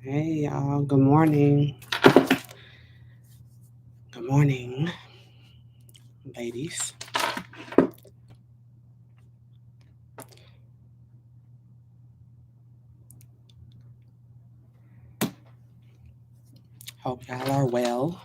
Hey y'all, good morning. Good morning, ladies. Hope y'all are well.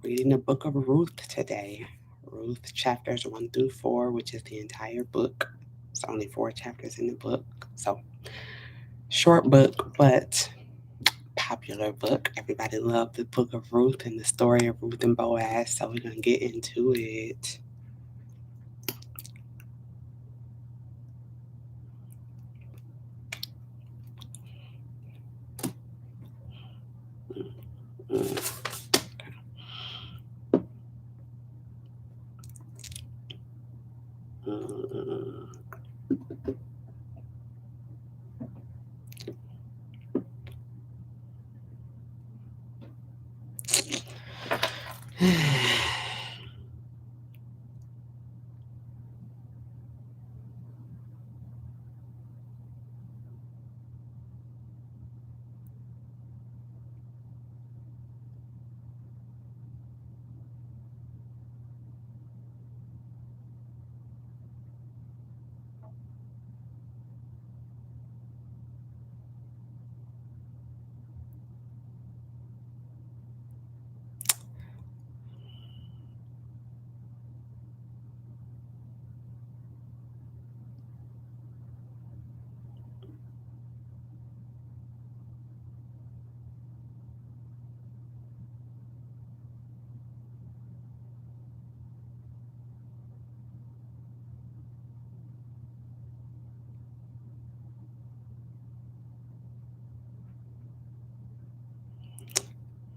Reading the book of Ruth today. Ruth chapters 1 through 4, which is the entire book. It's only 4 chapters in the book. So, short book, but popular book. Everybody loved the book of Ruth and the story of Ruth and Boaz. So, we're going to get into it. Mm. Mm.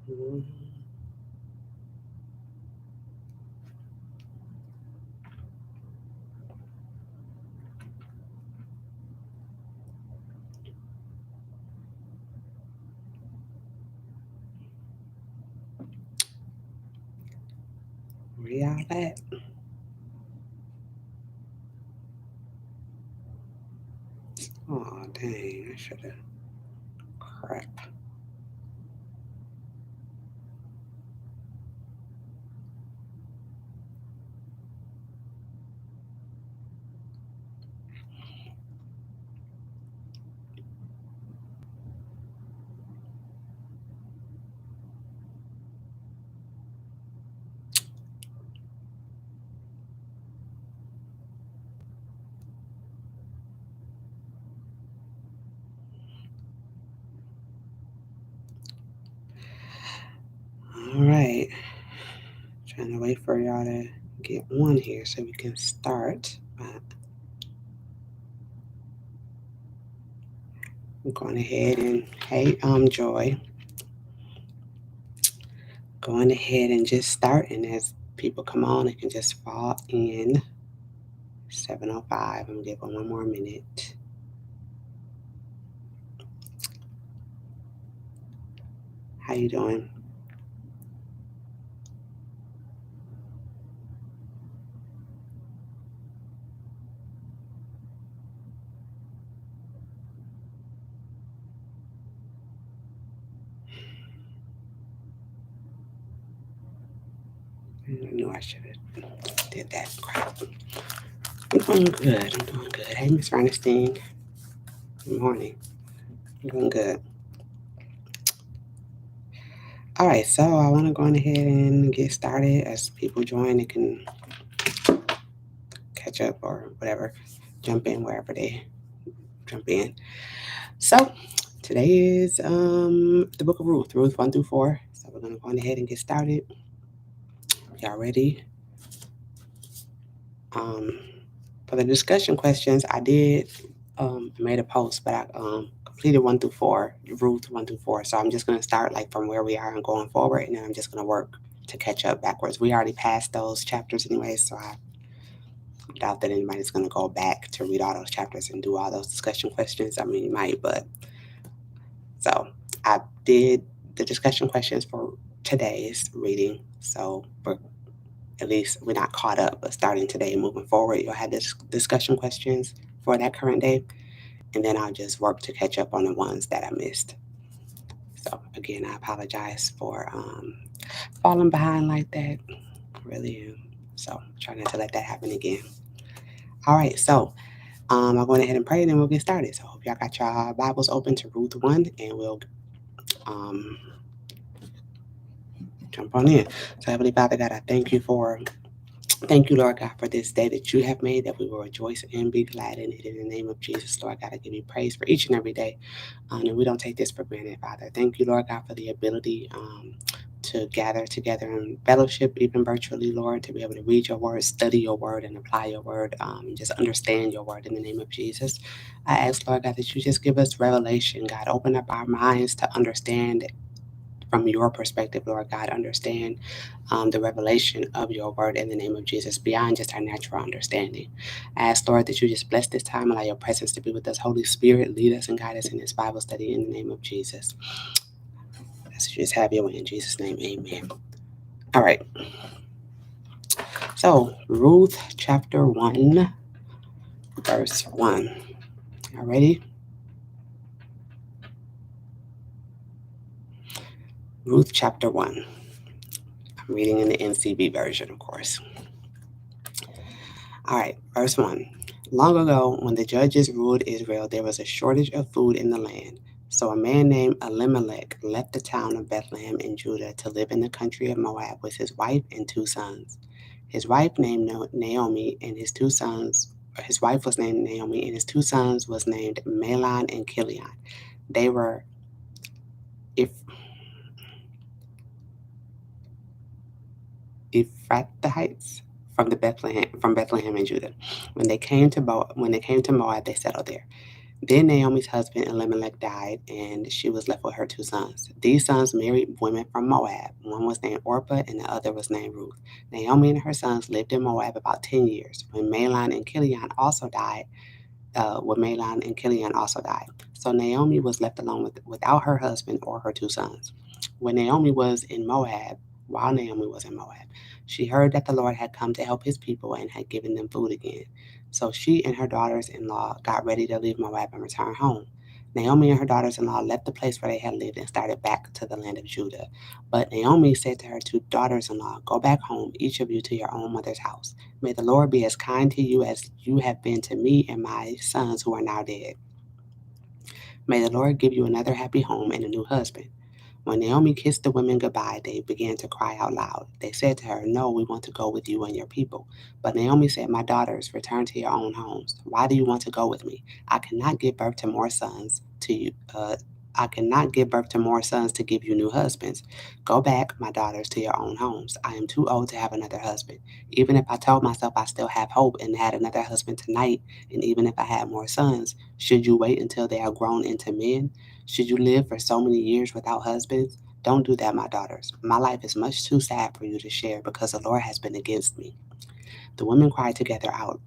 Mm. Where y'all at? Oh, dang. I should have. Crap. All right. Trying to wait for y'all to get on here so we can start. I'm going ahead and, hey, Joy, going ahead and just start. And as people come on, it can just fall in. 7:05. I'm gonna give them one more minute. How you doing? I knew I should have did that. Crap. I'm doing good. I'm doing good. Hey, Miss Ernestine. Good morning. I'm doing good. All right, so I want to go on ahead and get started. As people join, they can catch up or whatever, jump in wherever they jump in. So today is the book of Ruth, Ruth 1 through 4. So we're gonna go on ahead and get started. Y'all ready? Um, for the discussion questions, I did made a post, but I completed 1 through 4, Ruth 1 through 4. So I'm just gonna start like from where we are and going forward, and then I'm just gonna work to catch up backwards. We already passed those chapters anyway, so I doubt that anybody's gonna go back to read all those chapters and do all those discussion questions. I mean, you might, but so I did the discussion questions for today's reading, so at least we're not caught up, but starting today and moving forward, you'll have this discussion questions for that current day, and then I'll just work to catch up on the ones that I missed. So again, I apologize for falling behind like that. Really am. So try not to let that happen again. All right, so I'll go ahead and pray and then we'll get started. So I hope y'all got your Bibles open to Ruth 1 and we'll um, jump on in. So Heavenly Father God, I thank you, Lord God, for this day that you have made, that we will rejoice and be glad in it. In the name of Jesus, Lord God, I give you praise for each and every day. And we don't take this for granted, Father. Thank you, Lord God, for the ability to gather together in fellowship, even virtually, Lord, to be able to read your word, study your word, and apply your word, and just understand your word in the name of Jesus. I ask, Lord God, that you just give us revelation, God. Open up our minds to understand from your perspective, Lord God, understand the revelation of your word in the name of Jesus beyond just our natural understanding. I ask, Lord, that you just bless this time, allow your presence to be with us. Holy Spirit, lead us and guide us in this Bible study in the name of Jesus. Let's just have your way in Jesus' name, amen. All right. So, Ruth chapter 1, verse 1. Y'all ready? Ruth chapter 1. I'm reading in the NCB version, of course. All right, verse 1. Long ago, when the judges ruled Israel, there was a shortage of food in the land. So a man named Elimelech left the town of Bethlehem in Judah to live in the country of Moab with his wife and two sons. His wife named Naomi and his two sons. His wife was named Naomi and his two sons was named Mahlon and Chilion. They were if Ephrathites from Bethlehem in Judah. When they came to Moab, they settled there. Then Naomi's husband Elimelech died, and she was left with her two sons. These sons married women from Moab. One was named Orpah, and the other was named Ruth. Naomi and her sons lived in Moab about 10 years. When Mahlon and Chilion also died, So Naomi was left alone without her husband or her two sons. When Naomi was in Moab, while Naomi was in Moab, she heard that the Lord had come to help his people and had given them food again. So she and her daughters in law got ready to leave Moab and return home. Naomi and her daughters in law left the place where they had lived and started back to the land of Judah. But Naomi said to her two daughters in law, "Go back home, each of you to your own mother's house. May the Lord be as kind to you as you have been to me and my sons who are now dead. May the Lord give you another happy home and a new husband." When Naomi kissed the women goodbye, they began to cry out loud. They said to her, "No, we want to go with you and your people." But Naomi said, "My daughters, return to your own homes. Why do you want to go with me? I cannot give birth to more sons to you. I cannot give birth to more sons to give you new husbands. Go back, my daughters, to your own homes. I am too old to have another husband. Even if I told myself I still have hope and had another husband tonight, and even if I had more sons, should you wait until they are grown into men? Should you live for so many years without husbands? Don't do that, my daughters. My life is much too sad for you to share because the Lord has been against me." The women cried together out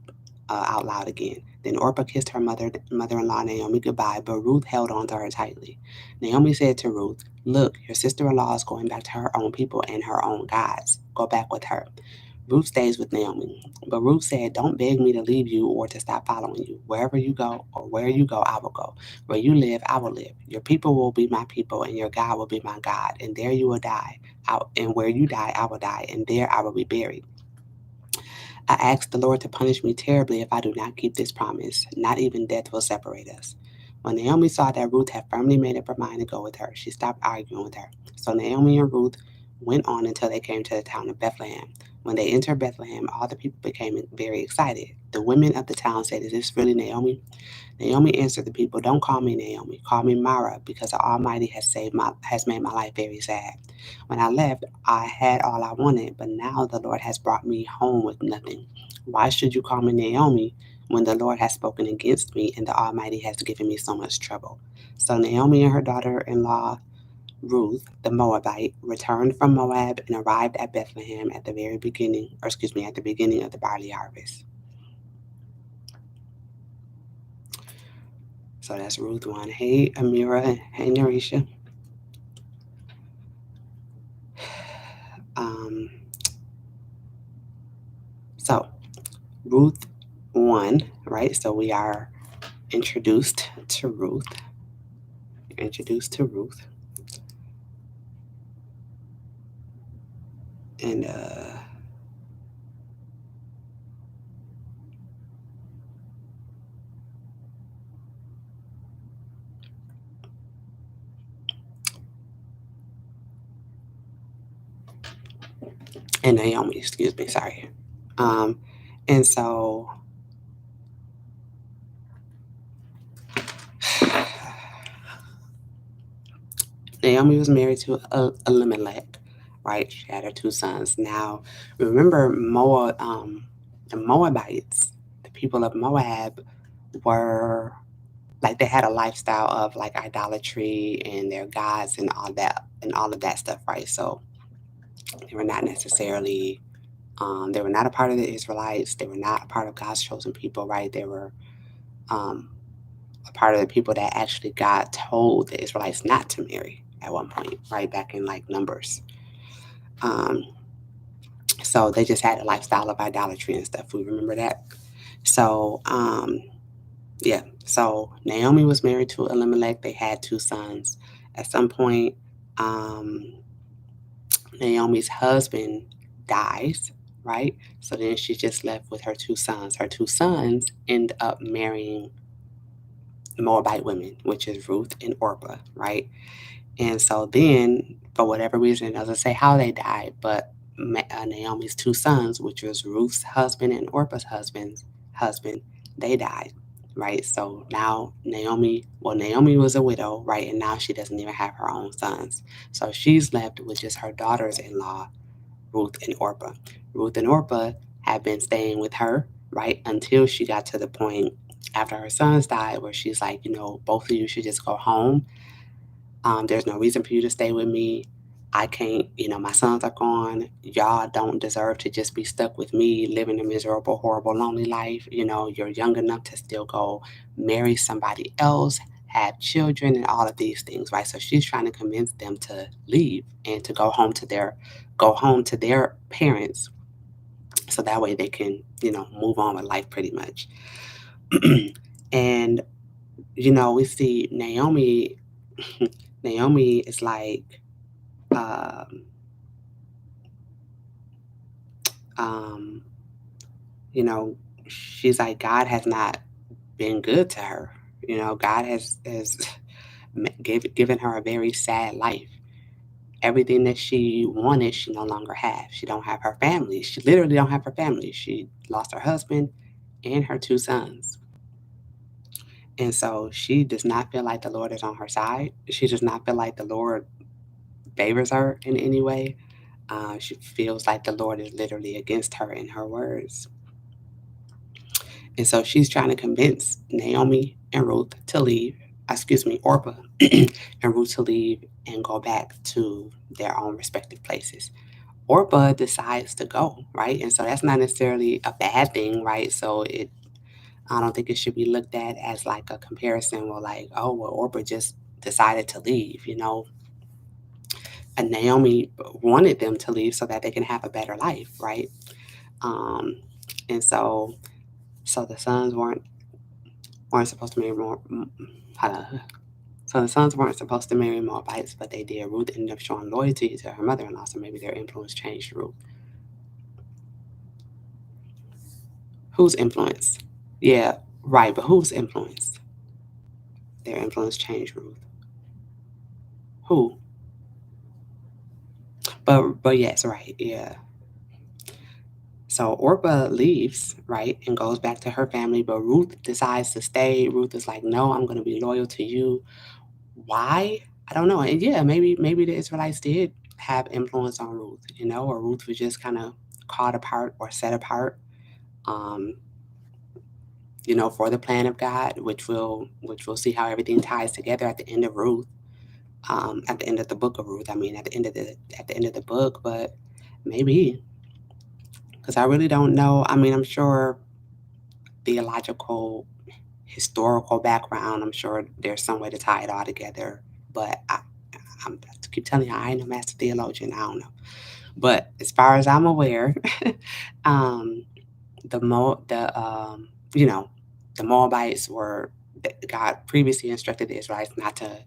loud again. Then Orpah kissed her mother-in-law Naomi goodbye, but Ruth held on to her tightly. Naomi said to Ruth, "Look, your sister-in-law is going back to her own people and her own gods. Go back with her." Ruth stays with Naomi. But Ruth said, "Don't beg me to leave you or to stop following you. Wherever you go or where you go, I will go. Where you live, I will live. Your people will be my people and your God will be my God. And there you will die. And where you die, I will die. And there I will be buried. I ask the Lord to punish me terribly if I do not keep this promise. Not even death will separate us." When Naomi saw that Ruth had firmly made up her mind to go with her, she stopped arguing with her. So Naomi and Ruth went on until they came to the town of Bethlehem. When they entered Bethlehem, all the people became very excited. The women of the town said, "Is this really Naomi?" Naomi answered the people, "Don't call me Naomi. Call me Mara, because the Almighty has made my life very sad. When I left, I had all I wanted, but now the Lord has brought me home with nothing. Why should you call me Naomi when the Lord has spoken against me and the Almighty has given me so much trouble?" So Naomi and her daughter-in-law Ruth, the Moabite, returned from Moab and arrived at Bethlehem at the beginning of the barley harvest. So that's Ruth 1. Hey, Amira, and hey, Narisha. Ruth 1, right? So we are introduced to Ruth. Introduced to Ruth. And Naomi, excuse me, sorry. And so Naomi was married to Elimelech, right? She had her two sons. Now, remember the Moabites, the people of Moab were like they had a lifestyle of like idolatry and their gods and all of that stuff, right? So they were not necessarily they were not a part of the Israelites. They were not a part of God's chosen people, right? They were um, a part of the people that actually God told the Israelites not to marry at one point, right? Back in like Numbers. Um, so they just had a lifestyle of idolatry and stuff. We remember that. So, yeah. So Naomi was married to Elimelech. They had two sons. At some point, um, Naomi's husband dies, right? So then she's just left with her two sons. Her two sons end up marrying Moabite women, which is Ruth and Orpah, right? And so then, for whatever reason, it doesn't say how they died, but Naomi's two sons, which was Ruth's husband and Orpah's husband, they died, right? So now Naomi was a widow, right? And now she doesn't even have her own sons. So she's left with just her daughters-in-law, Ruth and Orpah. Ruth and Orpah had been staying with her, right, until she got to the point after her sons died where she's like, both of you should just go home. There's no reason for you to stay with me. I can't, my sons are gone. Y'all don't deserve to just be stuck with me, living a miserable, horrible, lonely life. You're young enough to still go marry somebody else, have children, and all of these things, right? So she's trying to convince them to leave and to go home to their parents, so that way they can, move on with life pretty much. And we see Naomi. Naomi is like, um, um, you know, she's like God has not been good to her. God has given her a very sad life. Everything that she wanted, she no longer has. She don't have her family. She literally don't have her family. She lost her husband and her two sons. And so she does not feel like the Lord is on her side. She does not feel like the Lord favors her in any way. She feels like the Lord is literally against her in her words. And so she's trying to convince Naomi and Ruth to leave, excuse me, Orpah and Ruth to leave and go back to their own respective places. Orpah decides to go, right? And so that's not necessarily a bad thing, right? I don't think it should be looked at as like a comparison where like, oh, well, Orpah just decided to leave, and Naomi wanted them to leave so that they can have a better life, right? Um, and so the sons weren't supposed to marry more. So the sons weren't supposed to marry Moabites, but they did. Ruth ended up showing loyalty to her mother-in-law, so maybe their influence changed Ruth. Whose influence? Yeah, right, but whose influence? Their influence changed Ruth. Who? But yes, right, yeah. So Orpah leaves, right, and goes back to her family, but Ruth decides to stay. Ruth is like, no, I'm going to be loyal to you. Why? I don't know. And yeah, maybe the Israelites did have influence on Ruth, or Ruth was just kind of caught apart or set apart, um, for the plan of God, which we'll see how everything ties together at the end of Ruth, at the end of the book of Ruth. I mean, at the end of the book, but maybe because I really don't know. I mean, I'm sure theological, historical background. I'm sure there's some way to tie it all together, but I keep telling you, I ain't no master theologian. I don't know. But as far as I'm aware, um, you know, the Moabites were God previously instructed the Israelites not to,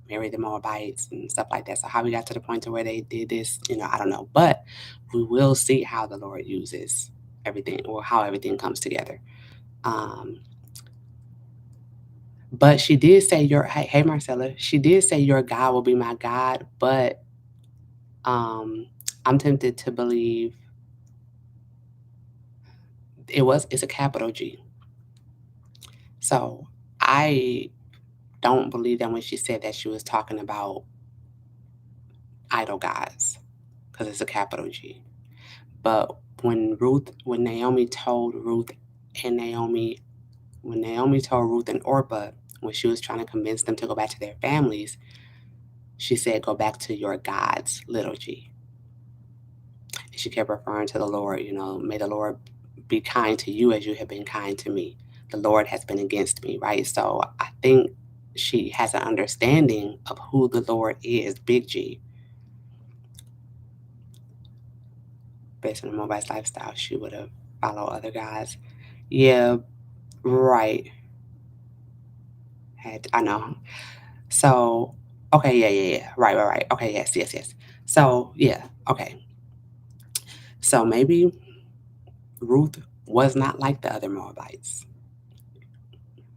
marry the Moabites and stuff like that. So how we got to the point to where they did this, I don't know. But we will see how the Lord uses everything, or how everything comes together. Um, but she did say hey Marcella, she did say your God will be my God, but um I'm tempted to believe it's a capital G. So I don't believe that when she said that she was talking about idol gods, because it's a capital G. But when Naomi told Ruth and Naomi, when Naomi told Ruth and Orpah, when she was trying to convince them to go back to their families, she said, "Go back to your gods," little g. And she kept referring to the Lord, may the Lord be kind to you as you have been kind to me. The Lord has been against me, right? So I think she has an understanding of who the Lord is, big G, based on the Moabite's lifestyle. She would have followed other guys. Yeah, right. I know. So, okay, yeah. Right. Okay, yes. So, yeah, okay. So maybe Ruth was not like the other Moabites,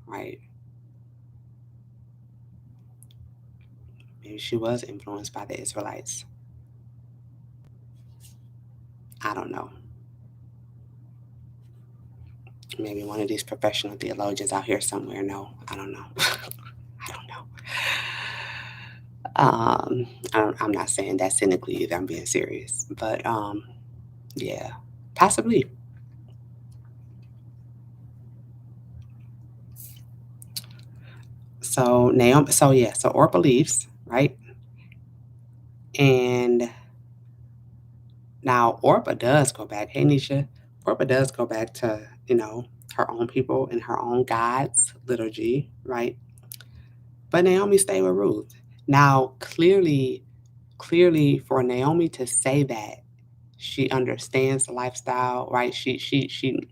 right? Maybe she was influenced by the Israelites. I don't know. Maybe one of these professional theologians out here somewhere know. I don't know. I don't know. I'm not saying that cynically either. I'm being serious, but yeah, possibly. So Naomi, so Orpah leaves, right? And now Orpah does go back. Hey Nisha, Orpah does go back to her own people and her own gods, little g, right? But Naomi stayed with Ruth. Now clearly for Naomi to say that, she understands the lifestyle, right? She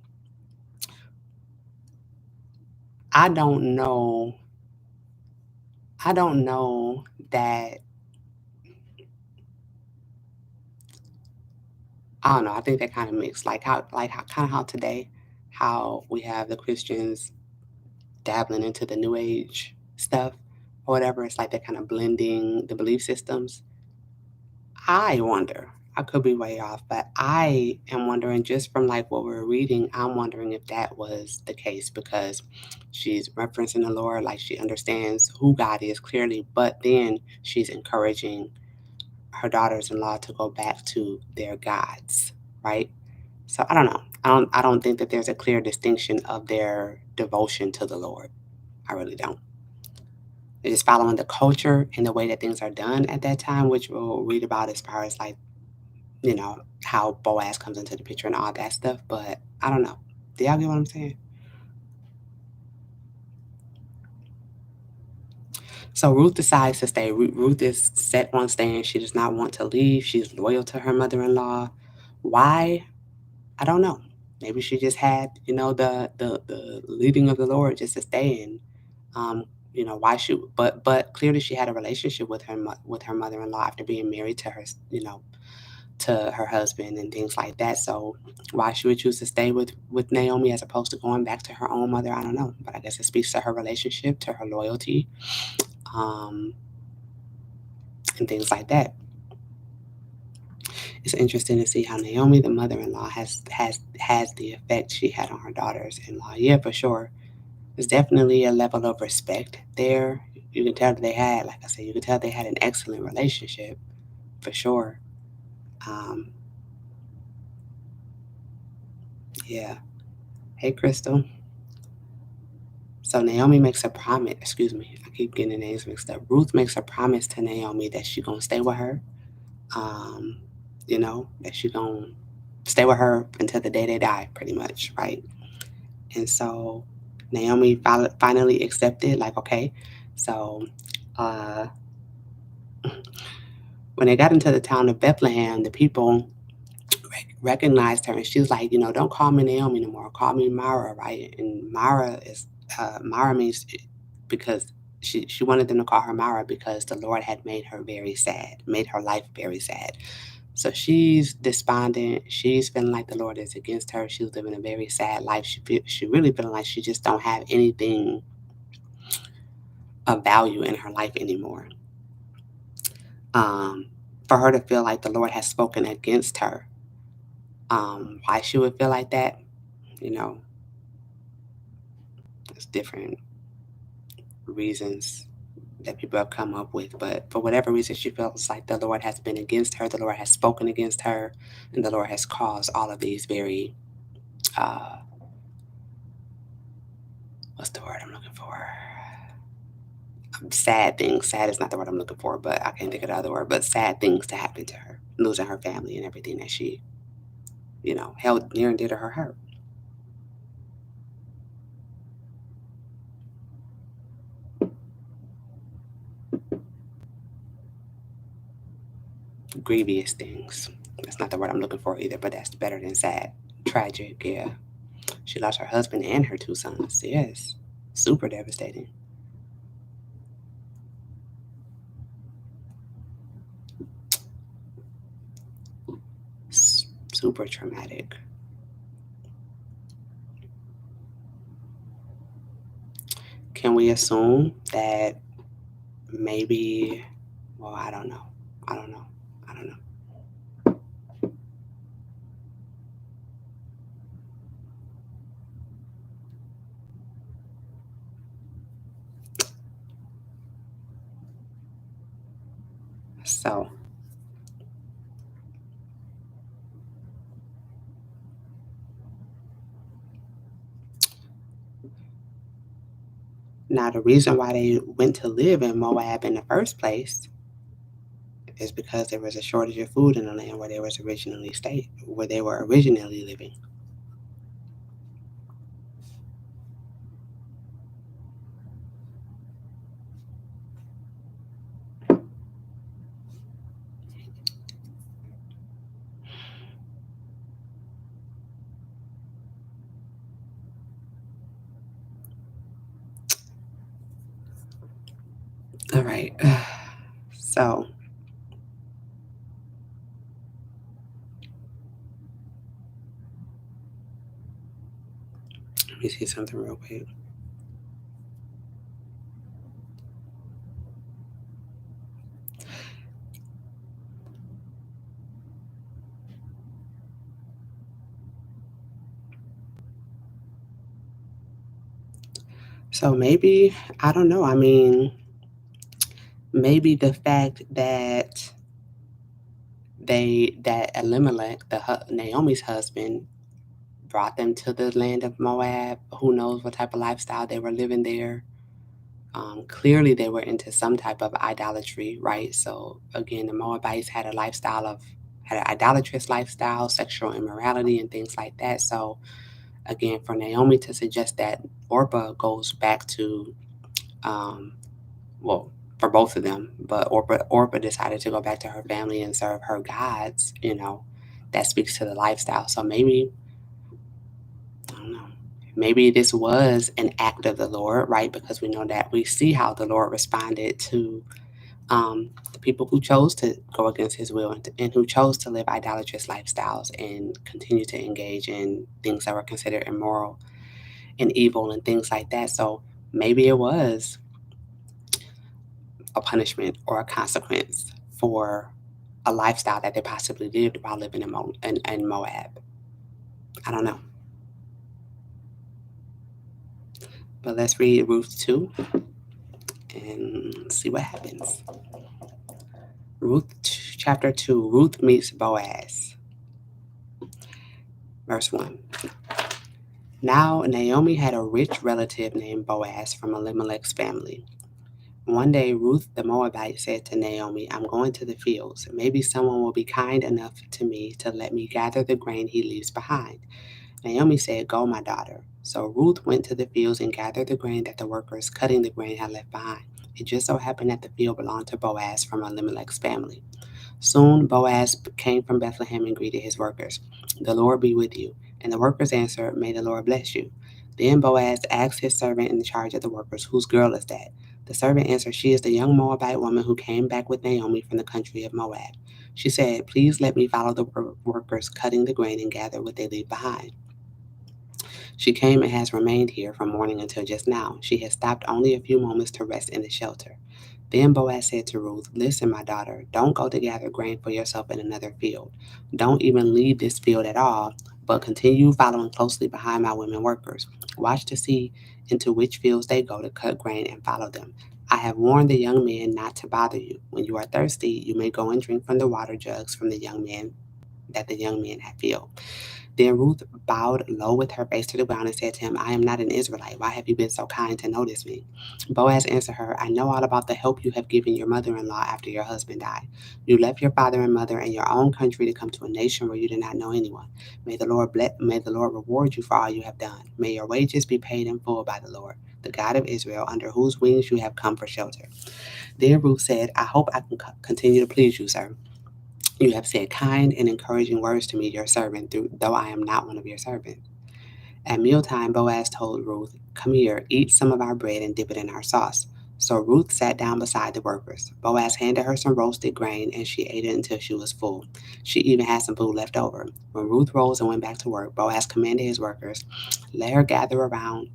I don't know. I don't know that I don't know. I think that kind of mixed, like how kind of how today, how we have the Christians dabbling into the New Age stuff or whatever. It's like they're kind of blending the belief systems. I wonder. I could be way off, but I am wondering, just from like what we're reading, I'm wondering if that was the case, because she's referencing the Lord, like she understands who God is clearly, but then she's encouraging her daughters-in-law to go back to their gods, right? So I don't know. I don't think that there's a clear distinction of their devotion to the Lord. I really don't. They're just following the culture and the way that things are done at that time, which we'll read about as far as like, how Boaz comes into the picture and all that stuff. But I don't know. Do y'all get what I'm saying? So Ruth decides to stay. Ruth is set on staying. She does not want to leave. She's loyal to her mother-in-law. Why? I don't know. Maybe she just had, the leading of the Lord just to stay in. Why she? But clearly she had a relationship with with her mother-in-law after being married to her, to her husband and things like that. So why she would choose to stay with Naomi as opposed to going back to her own mother, I don't know. But I guess it speaks to her relationship, to her loyalty, um, and things like that. It's interesting to see how Naomi, the mother-in-law, has the effect she had on her daughters-in-law. Yeah, for sure. There's definitely a level of respect there. You can tell that they had, like I said, you can tell they had an excellent relationship, for sure. Um, yeah. Hey, Crystal. So Naomi makes a promise. Excuse me, I keep getting the names mixed up. Ruth makes a promise to Naomi that she's gonna stay with her. Um, that she's gonna stay with her until the day they die, pretty much, right? And so Naomi finally accepted, like, okay. So uh, when they got into the town of Bethlehem, the people recognized her and she was like, don't call me Naomi anymore. Call me Mara, right? And Mara means because she wanted them to call her Mara because the Lord had made her very sad, made her life very sad. So she's despondent. She's feeling like the Lord is against her. She's living a very sad life. She really feeling like she just don't have anything of value in her life anymore. Um, for her to feel like the Lord has spoken against her. Why she would feel like that, you know, there's different reasons that people have come up with, but for whatever reason, she feels like the Lord has been against her, the Lord has spoken against her, and the Lord has caused all of these very, uh, what's the word I'm looking for? Sad things. Sad is not the word I'm looking for, but I can't think of the other word, but sad things to happen to her, losing her family and everything that she, held near and dear to her heart. Grievous things. That's not the word I'm looking for either, but that's better than sad. Tragic, yeah. She lost her husband and her two sons. Yes. Super devastating. Super traumatic. Can we assume that maybe, well, I don't know. I don't know. I don't know. So, now the reason why they went to live in Moab in the first place is because there was a shortage of food in the land where they were originally living. All right. So, let me see something real quick. So maybe, I don't know. I mean, maybe the fact that Elimelech, Naomi's husband, brought them to the land of Moab. Who knows what type of lifestyle they were living there? Clearly, they were into some type of idolatry, right? So again, the Moabites had an idolatrous lifestyle, sexual immorality, and things like that. So again, for Naomi to suggest that Orpah goes back to, um, well, for both of them, but Orpah decided to go back to her family and serve her gods. That speaks to the lifestyle. So maybe, I don't know. Maybe this was an act of the Lord, right? Because we see how the Lord responded to the people who chose to go against His will and who chose to live idolatrous lifestyles and continue to engage in things that were considered immoral and evil and things like that. So maybe it was a punishment or a consequence for a lifestyle that they possibly lived while living in Moab. I don't know. But let's read Ruth 2 and see what happens. Ruth chapter 2, Ruth meets Boaz. Verse 1. Now Naomi had a rich relative named Boaz from Elimelech's family. One day Ruth the Moabite said to Naomi, I'm going to the fields. Maybe someone will be kind enough to me to let me gather the grain he leaves behind. Naomi said, Go, my daughter. So Ruth went to the fields and gathered the grain that the workers cutting the grain had left behind. It just so happened that the field belonged to Boaz from Elimelech's family. Soon Boaz came from Bethlehem and greeted his workers. The Lord be with you. And the workers answered, May the Lord bless you. Then Boaz asked his servant in charge of the workers, Whose girl is that? The servant answered, She is the young Moabite woman who came back with Naomi from the country of Moab. She said, Please let me follow the workers cutting the grain and gather what they leave behind. She came and has remained here from morning until just now. She has stopped only a few moments to rest in the shelter. Then Boaz said to Ruth, Listen, my daughter, don't go to gather grain for yourself in another field. Don't even leave this field at all, but continue following closely behind my women workers. Watch to see into which fields they go to cut grain and follow them. I have warned the young men not to bother you. When you are thirsty, you may go and drink from the water jugs from the young men that the young men have filled. Then Ruth bowed low with her face to the ground and said to him, I am not an Israelite. Why have you been so kind to notice me? Boaz answered her, I know all about the help you have given your mother-in-law after your husband died. You left your father and mother and your own country to come to a nation where you did not know anyone. May the Lord reward you for all you have done. May your wages be paid in full by the Lord, the God of Israel, under whose wings you have come for shelter. Then Ruth said, I hope I can continue to please you, sir. You have said kind and encouraging words to me, your servant, though I am not one of your servants. At mealtime, Boaz told Ruth, Come here, eat some of our bread and dip it in our sauce. So Ruth sat down beside the workers. Boaz handed her some roasted grain, and she ate it until she was full. She even had some food left over. When Ruth rose and went back to work, Boaz commanded his workers, Let her gather around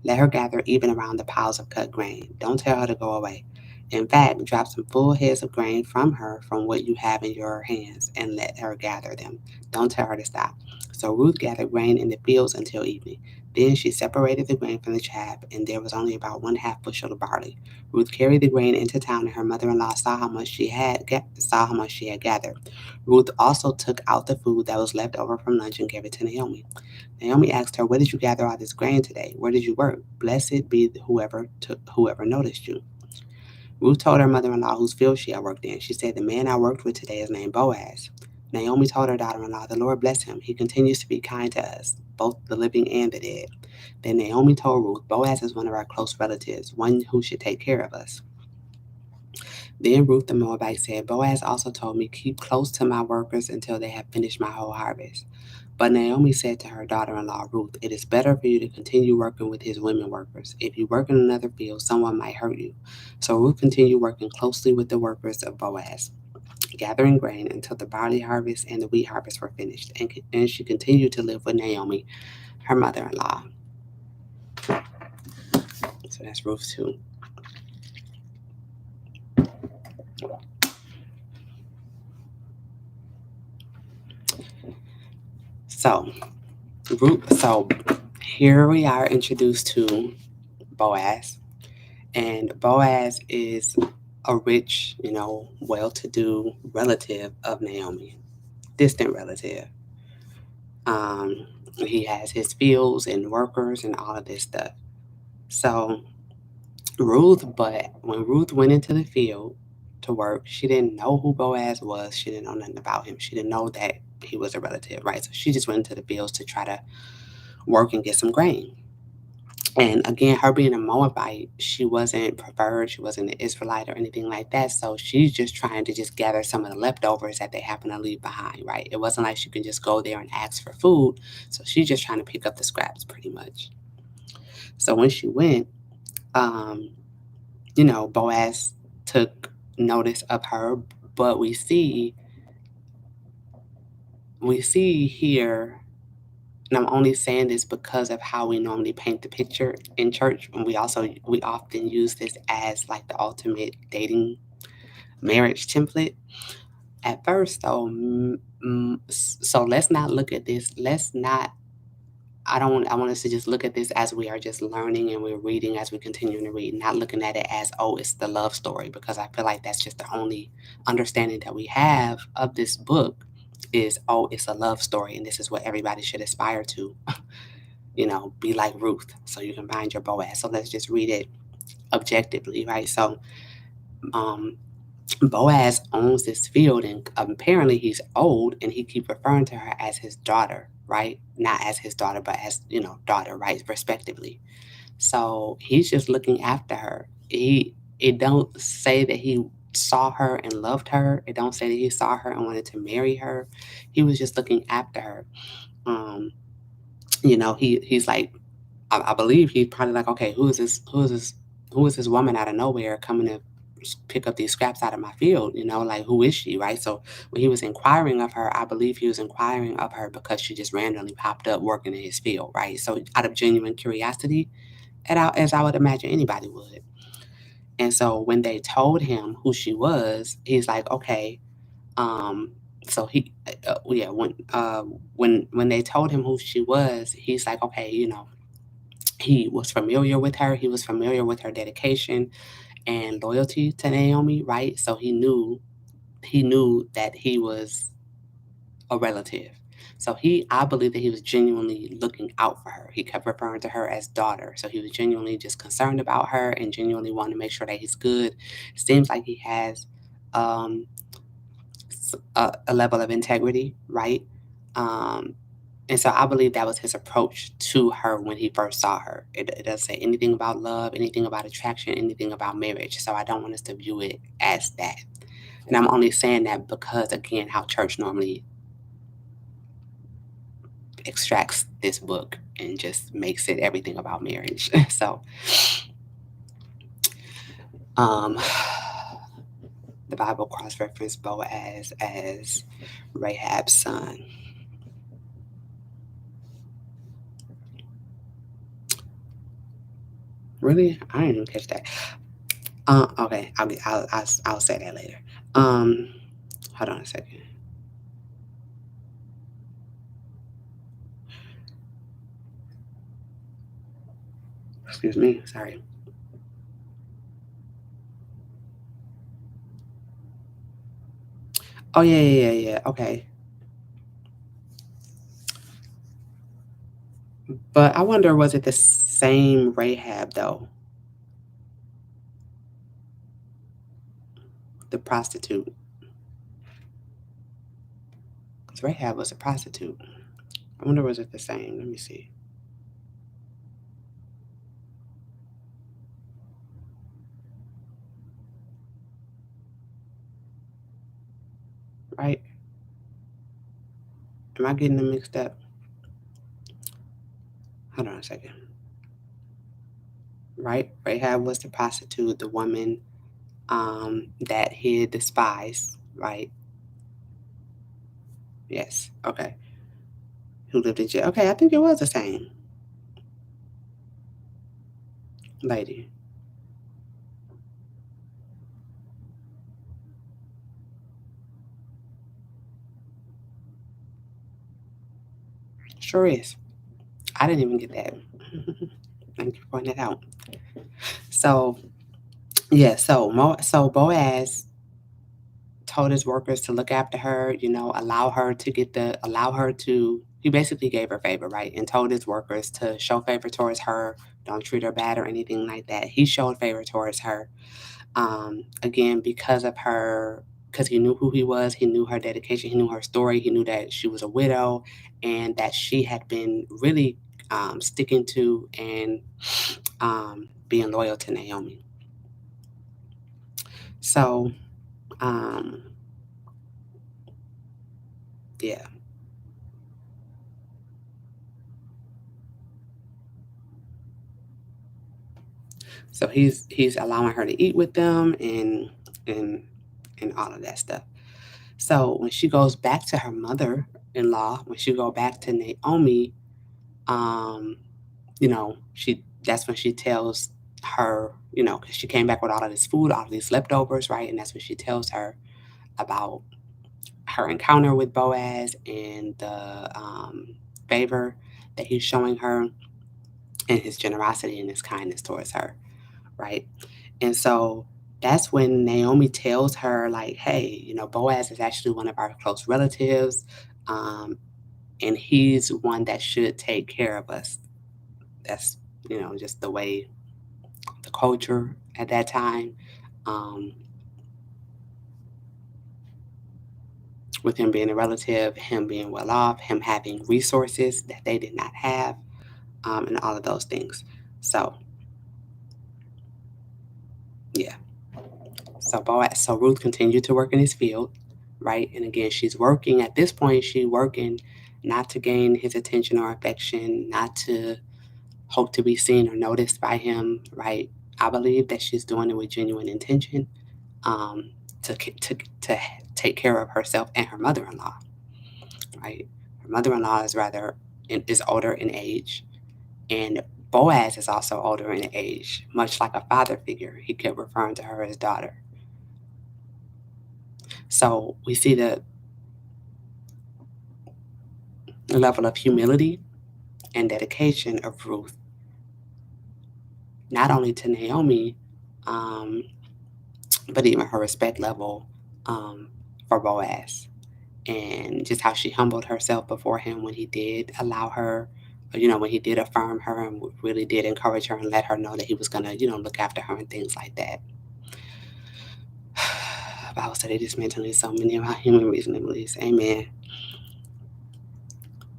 let her gather even around the piles of cut grain. Don't tell her to go away. In fact, drop some full heads of grain from her from what you have in your hands and let her gather them. Don't tell her to stop. So Ruth gathered grain in the fields until evening. Then she separated the grain from the chaff, and there was only about 1/2 bushel of barley. Ruth carried the grain into town, and her mother-in-law saw how much she had gathered. Ruth also took out the food that was left over from lunch and gave it to Naomi. Naomi asked her, Where did you gather all this grain today? Where did you work? Blessed be whoever noticed you. Ruth told her mother-in-law whose field she had worked in. She said, The man I worked with today is named Boaz. Naomi told her daughter-in-law, The Lord bless him. He continues to be kind to us, both the living and the dead. Then Naomi told Ruth, Boaz is one of our close relatives, one who should take care of us. Then Ruth the Moabite said, Boaz also told me, Keep close to my workers until they have finished my whole harvest. But Naomi said to her daughter-in-law Ruth, It is better for you to continue working with his women workers. If you work in another field, someone might hurt you. So Ruth continued working closely with the workers of Boaz, gathering grain until the barley harvest and the wheat harvest were finished. And she continued to live with Naomi, her mother-in-law. So that's Ruth 2. So here we are introduced to Boaz. And Boaz is a rich, well-to-do relative of Naomi, distant relative. He has his fields and workers and all of this stuff. So but when Ruth went into the field to work, she didn't know who Boaz was. She didn't know nothing about him. She didn't know that he was a relative, right? So she just went into the fields to try to work and get some grain. And again, her being a Moabite, she wasn't preferred. She wasn't an Israelite or anything like that. So she's just trying to just gather some of the leftovers that they happen to leave behind, right? It wasn't like she could just go there and ask for food. So she's just trying to pick up the scraps pretty much. So when she went, Boaz took notice of her, but we see here, and I'm only saying this because of how we normally paint the picture in church, and we often use this as like the ultimate dating marriage template. At first, though, so let's not look at this. I want us to just look at this as we are just learning and we're reading as we continue to read, not looking at it as, oh, it's the love story, because I feel like that's just the only understanding that we have of this book is, oh, it's a love story, and this is what everybody should aspire to, be like Ruth, so you can find your Boaz. So let's just read it objectively, right? So Boaz owns this field, and apparently he's old, and he keeps referring to her as his daughter, right? Not as his daughter, but as, daughter, right? Respectively. So he's just looking after her. It don't say that he saw her and loved her. It don't say that he saw her and wanted to marry her. He was just looking after her. Um, he's like, I believe he's probably like, okay, who is this woman out of nowhere coming to pick up these scraps out of my field? Like, who is she, right? So when he was inquiring of her, I believe he was inquiring of her because she just randomly popped up working in his field, right? So out of genuine curiosity, as I would imagine anybody would. And so when they told him who she was, he's like, okay. Um, so yeah, when they told him who she was, he's like, okay, he was familiar with her. He was familiar with her dedication and loyalty to Naomi, right? So he knew that he was a relative. So I believe that he was genuinely looking out for her. He kept referring to her as daughter. So he was genuinely just concerned about her and genuinely wanting to make sure that he's good. Seems like he has um, a level of integrity, right? Um, and so I believe that was his approach to her when he first saw her. It doesn't say anything about love, anything about attraction, anything about marriage. So I don't want us to view it as that. And I'm only saying that because, again, how church normally extracts this book and just makes it everything about marriage. So, um, the Bible cross referenced Boaz as Rahab's son. Really? I didn't even catch that. Okay, I'll say that later. Um, Hold on a second. Excuse me. Sorry. Oh yeah, yeah, yeah, yeah. Okay. But I wonder, was it the same Rahab though, the prostitute? Because Rahab was a prostitute. I wonder, was it the same? Let me see. Right? Am I getting them mixed up? Hold on a second. Right? Rahab was the prostitute, the woman that he had despised. Right? Yes. Okay. Who lived in jail? Okay, I think it was the same lady. Sure is. I didn't even get that. Thank you for pointing that out. So yeah, so Boaz told his workers to look after her, allow her to he basically gave her favor, right? And told his workers to show favor towards her, don't treat her bad or anything like that. He showed favor towards her. Again, because he knew who he was, he knew her dedication, he knew her story, he knew that she was a widow and that she had been really sticking to and being loyal to Naomi. So, um, yeah. So he's allowing her to eat with them and and all of that stuff. So when she goes back to her mother-in-law, when she go back to Naomi, um, she that's when she tells her, because she came back with all of this food, all of these leftovers, right? And that's when she tells her about her encounter with Boaz and the favor that he's showing her and his generosity and his kindness towards her, right? And so that's when Naomi tells her, like, hey, Boaz is actually one of our close relatives, um, and he's one that should take care of us. That's, just the way the culture at that time, um, with him being a relative, him being well off, him having resources that they did not have, and all of those things. So, yeah. So Ruth continued to work in his field, right? And again, she's working at this point, she's working not to gain his attention or affection, not to hope to be seen or noticed by him, right? I believe that she's doing it with genuine intention, um, to take care of herself and her mother-in-law, right? Her mother-in-law is older in age, and Boaz is also older in age, much like a father figure. He kept referring to her as daughter. So we see the level of humility and dedication of Ruth, not only to Naomi, um, but even her respect level um, for Boaz, and just how she humbled herself before him when he did allow her, when he did affirm her and really did encourage her and let her know that he was going to, look after her and things like that. Bible said it is mentally so many of our human reasoning beliefs. Amen.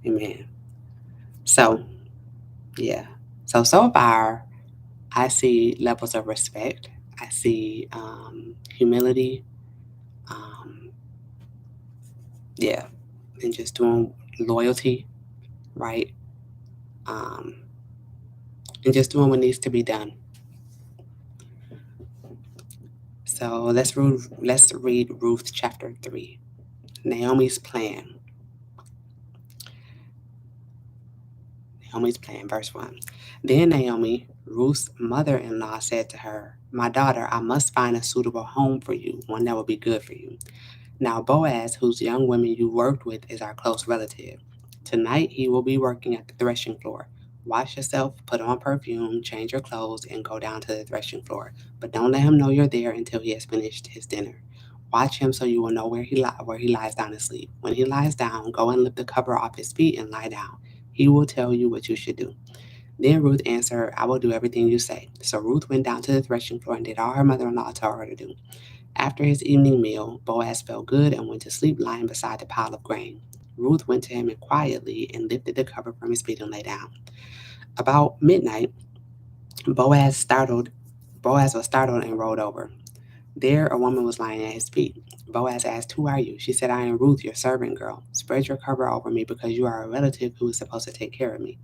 Amen. So, yeah. So far, I see levels of respect. I see humility. Um, yeah. And just doing loyalty, right? Um, and just doing what needs to be done. So let's read Ruth chapter 3. Naomi's plan. Naomi's plan, verse 1. Then Naomi, Ruth's mother-in-law, said to her, "My daughter, I must find a suitable home for you, one that will be good for you. Now Boaz, whose young women you worked with, is our close relative. Tonight he will be working at the threshing floor. Wash yourself, put on perfume, change your clothes, and go down to the threshing floor. But don't let him know you're there until he has finished his dinner. Watch him so you will know where he lies down to sleep. When he lies down, go and lift the cover off his feet and lie down. He will tell you what you should do." Then Ruth answered, "I will do everything you say." So Ruth went down to the threshing floor and did all her mother-in-law told her to do. After his evening meal, Boaz felt good and went to sleep lying beside the pile of grain. Ruth went to him quietly and lifted the cover from his feet and lay down. About midnight, Boaz startled Boaz was startled and rolled over. There a woman was lying at his feet. Boaz asked, "Who are you?" She said, "I am Ruth, your servant girl. Spread your cover over me because you are a relative who is supposed to take care of me."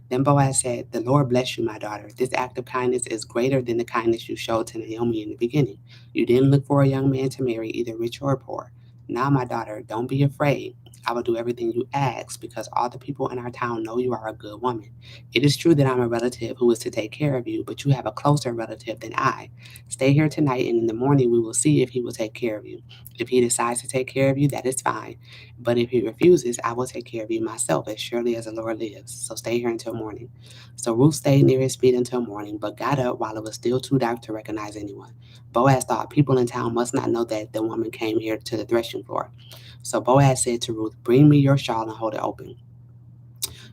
Then Boaz said, "The Lord bless you, my daughter. This act of kindness is greater than the kindness you showed to Naomi in the beginning. You didn't look for a young man to marry, either rich or poor. Now, my daughter, don't be afraid. I will do everything you ask because all the people in our town know you are a good woman. It is true that I'm a relative who is to take care of you, but you have a closer relative than I. Stay here tonight, and in the morning we will see if he will take care of you. If he decides to take care of you, that is fine. But if he refuses, I will take care of you myself, as surely as the Lord lives. So stay here until morning." So Ruth stayed near his feet until morning, but got up while it was still too dark to recognize anyone. Boaz thought, "People in town must not know that the woman came here to the threshing floor." So Boaz said to Ruth, "Bring me your shawl and hold it open."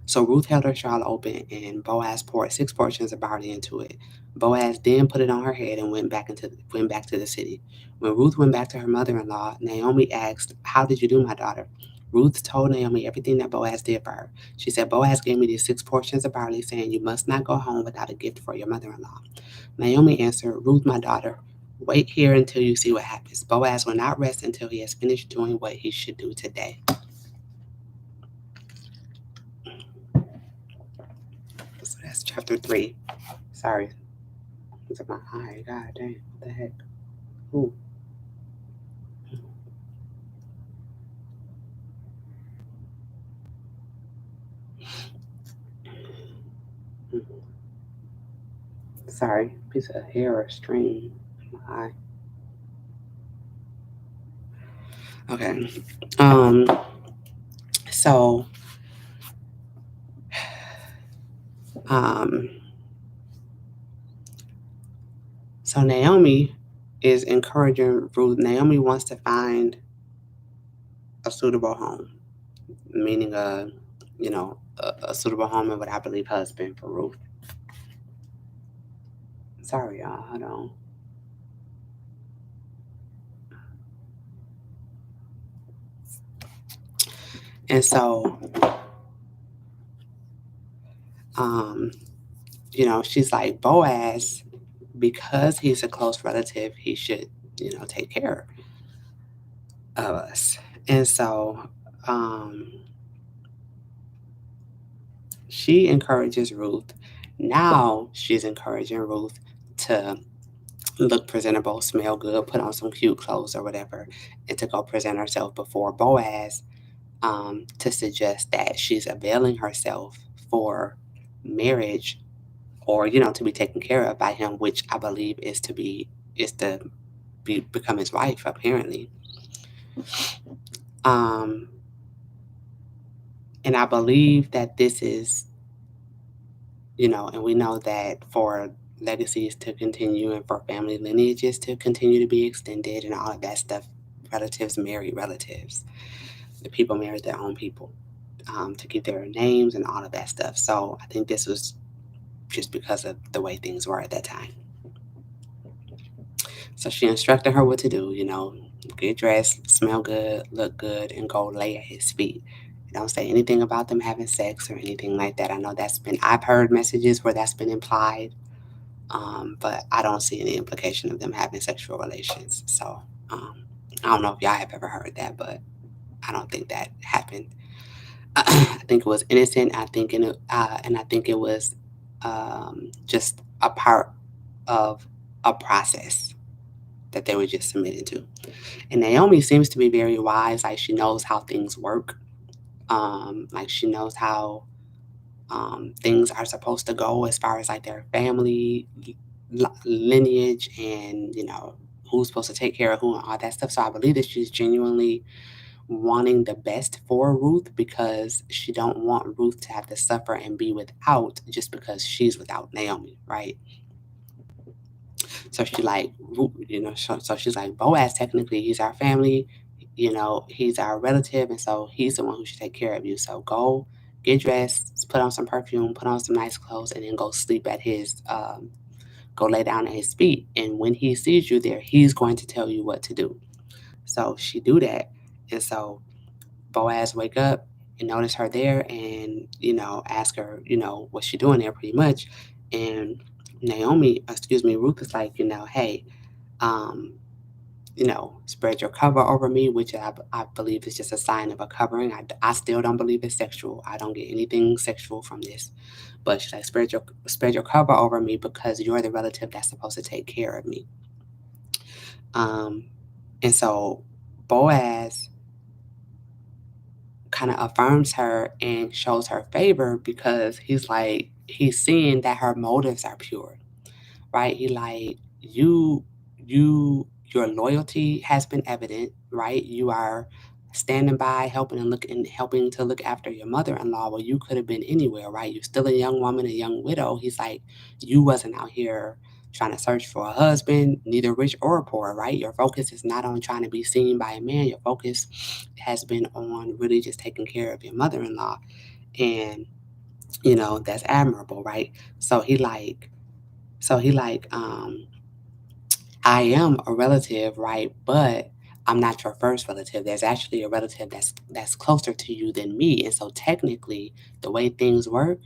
So Ruth held her shawl open, and Boaz poured 6 portions of barley into it. Boaz then put it on her head and went back to the city. When Ruth went back to her mother-in-law, Naomi asked, "How did you do, my daughter?" Ruth told Naomi everything that Boaz did for her. She said, "Boaz gave me these 6 portions of barley, saying, 'You must not go home without a gift for your mother-in-law.'" Naomi answered, "Ruth, my daughter, wait here until you see what happens. Boaz will not rest until he has finished doing what he should do today." So that's chapter 3. Sorry. It's in my eye. God damn. What the heck? Ooh. Sorry. Piece of hair or string in my eye. Okay. Um. So. Um. So Naomi is encouraging Ruth. Naomi wants to find a suitable home, meaning a suitable home and what I believe husband for Ruth. Sorry, y'all. Hold on. And so, um, she's like, Boaz, because he's a close relative, he should take care of us. And so um, she encourages Ruth. Now she's encouraging Ruth to look presentable, smell good, put on some cute clothes or whatever, and to go present herself before Boaz, to suggest that she's availing herself for marriage, or to be taken care of by him, which I believe is to become his wife, apparently. Um, and I believe that this is, and we know that for legacies to continue and for family lineages to continue to be extended and all of that stuff, relatives marry relatives. The people married their own people, to keep their names and all of that stuff. So I think this was just because of the way things were at that time. So she instructed her what to do, get dressed, smell good, look good, and go lay at his feet. Don't say anything about them having sex or anything like that. I know I've heard messages where that's been implied, but I don't see any implication of them having sexual relations. So um, I don't know if y'all have ever heard that, but I don't think that happened. I think it was innocent. And I think it was just a part of a process that they were just submitted to. And Naomi seems to be very wise. Like she knows how things work. Like she knows how things are supposed to go as far as like their family lineage, and who's supposed to take care of who and all that stuff. So I believe that she's genuinely wanting the best for Ruth, because she don't want Ruth to have to suffer and be without just because she's without Naomi, right? So she like, so she's like, Boaz, technically, he's our family, he's our relative, and so he's the one who should take care of you. So go get dressed, put on some perfume, put on some nice clothes, and then go sleep at go lay down at his feet. And when he sees you there, he's going to tell you what to do. So she do that. And so Boaz wake up and notice her there, and, ask her, what's she doing there pretty much. And Ruth is like, hey, um, spread your cover over me, which I believe is just a sign of a covering. I still don't believe it's sexual. I don't get anything sexual from this. But she's like, spread your cover over me because you're the relative that's supposed to take care of me. Um, and so Boaz kind of affirms her and shows her favor, because he's seeing that her motives are pure, right? He like, your loyalty has been evident, right? You are standing by, helping to look after your mother-in-law. Well, you could have been anywhere, right? You're still a young woman, a young widow. He's like, you wasn't out here trying to search for a husband, neither rich or poor, right? Your focus is not on trying to be seen by a man. Your focus has been on really just taking care of your mother-in-law. And that's admirable, right? So he like, I am a relative, right? But I'm not your first relative. There's actually a relative that's closer to you than me. And so technically, the way things work,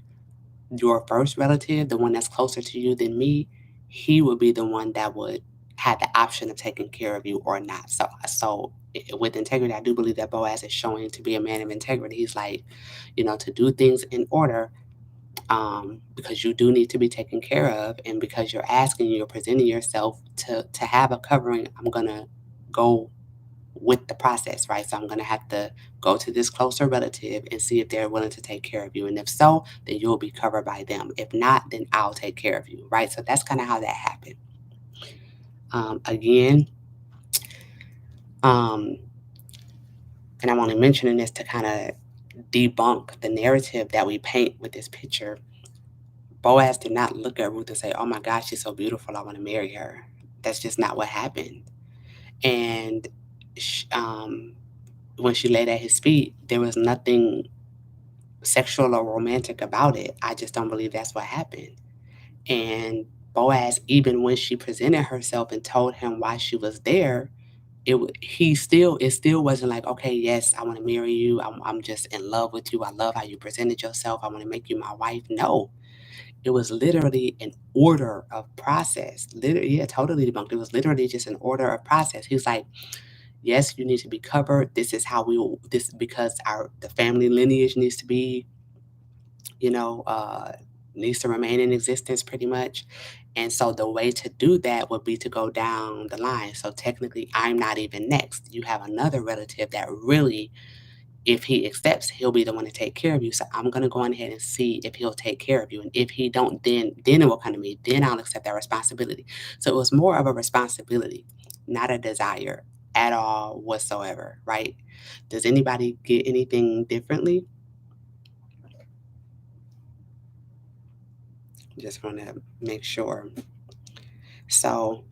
your first relative, the one that's closer to you than me, he would be the one that would have the option of taking care of you or not. So with integrity, I do believe that Boaz is showing to be a man of integrity. He's like, to do things in order, because you do need to be taken care of, and because you're presenting yourself to have a covering. I'm gonna go with the process, right? So I'm gonna have to go to this closer relative and see if they're willing to take care of you, and if so, then you'll be covered by them. If not, then I'll take care of you, right? So that's kind of how that happened. Again, um, and I'm only mentioning this to kind of debunk the narrative that we paint with this picture. Boaz did not look at Ruth and say, "Oh my gosh, she's so beautiful. I want to marry her." That's just not what happened. And sh when she laid at his feet, there was nothing sexual or romantic about it. I just don't believe that's what happened. And Boaz, even when she presented herself and told him why she was there, it still wasn't like, okay, yes, I want to marry you. I'm just in love with you. I love how you presented yourself. I want to make you my wife. No, It was literally an order of process. Literally, yeah, totally debunked. It was literally just an order of process. He was like, yes, you need to be covered. This is how we will, this because the family lineage needs to be, you know, needs to remain in existence pretty much. And so the way to do that would be to go down the line. So technically, I'm not even next. You have another relative that really, if he accepts, he'll be the one to take care of you. So I'm gonna go on ahead and see if he'll take care of you. And if he don't, then it will come to me. Then I'll accept that responsibility. So it was more of a responsibility, not a desire at all whatsoever, right? Does anybody get anything differently? Just want to make sure. So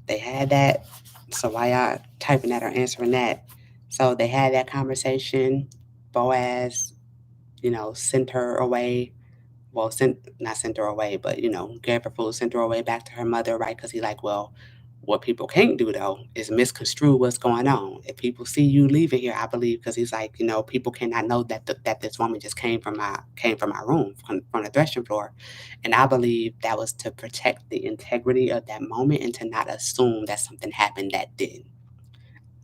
they had that. So while y'all typing that or answering that, so they had that conversation. Boaz, sent her away. Well, not sent her away, but gave her food, sent her away back to her mother, right? Because he's like, well, what people can't do though is misconstrue what's going on. If people see you leaving here, I believe, because he's like, people cannot know that this woman just came from my room from the threshing floor, and I believe that was to protect the integrity of that moment and to not assume that something happened that didn't.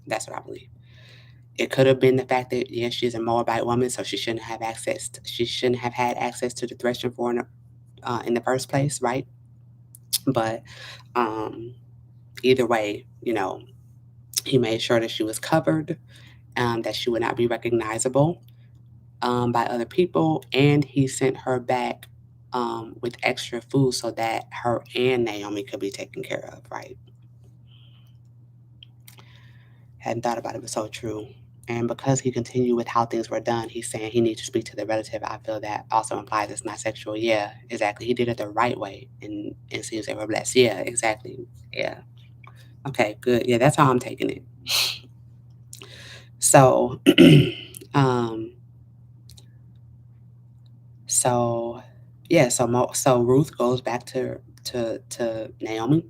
That's what I believe. It could have been the fact that yes, she's a Moabite woman, so she shouldn't have had access to the threshing floor in the first place, right? But um, either way, he made sure that she was covered, that she would not be recognizable by other people, and he sent her back with extra food so that her and Naomi could be taken care of, right? Hadn't thought about it, but so true. And because he continued with how things were done, he's saying he needs to speak to the relative. I feel that also implies it's not sexual. Yeah, exactly. He did it the right way, and seems they were blessed. Yeah, exactly. Yeah. Okay, good. Yeah, that's how I'm taking it. So, um, so yeah, so Ruth goes back to Naomi,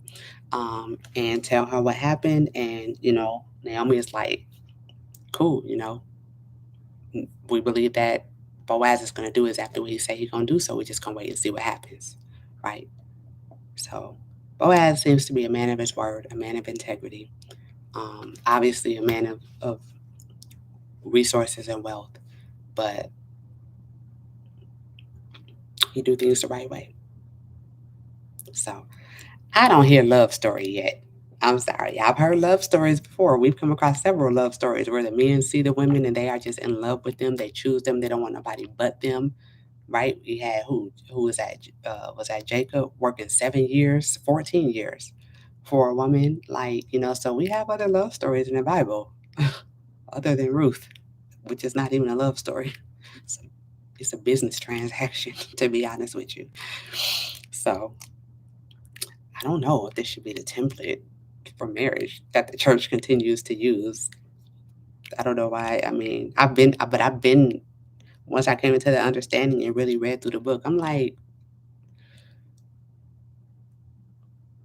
and tell her what happened, and Naomi is like, cool, we believe that Boaz is going to do exactly what he said he's going to do, so we're just going to wait and see what happens, right? So Boaz seems to be a man of his word, a man of integrity, obviously a man of resources and wealth, but he do things the right way. So I don't hear love story yet. I'm sorry. I've heard love stories before. We've come across several love stories where the men see the women and they are just in love with them. They choose them. They don't want nobody but them, right? We had who was that? Was that Jacob working 7 years, 14 years for a woman? Like, so we have other love stories in the Bible other than Ruth, which is not even a love story. So it's a business transaction, to be honest with you. So I don't know if this should be the template for marriage that the church continues to use. I don't know why. I mean, I've been once I came into the understanding and really read through the book, I'm like,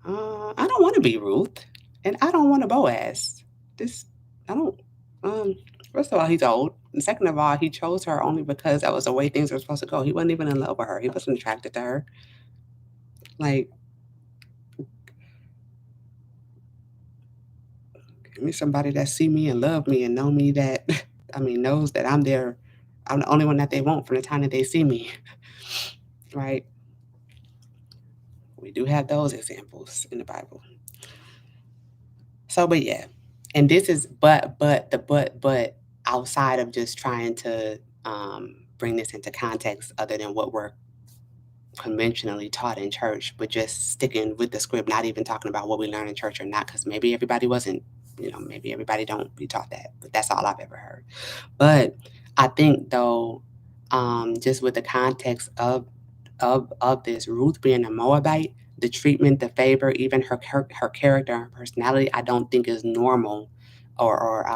I don't want to be Ruth, and I don't want a Boaz. This, I don't. Um, First of all, he's old, and second of all, he chose her only because that was the way things were supposed to go. He wasn't even in love with her. He wasn't attracted to her. Like, give me somebody that see me and love me and know me that, I mean, knows that I'm there. I'm the only one that they want from the time that they see me, right? We do have those examples in the Bible. So, but yeah, and this is but outside of just trying to bring this into context other than what we're conventionally taught in church, but just sticking with the script, not even talking about what we learn in church or not, because maybe everybody wasn't, maybe everybody don't be taught that, but that's all I've ever heard. But I think though, just with the context of this, Ruth being a Moabite, the treatment, the favor, even her character and personality, I don't think is normal, or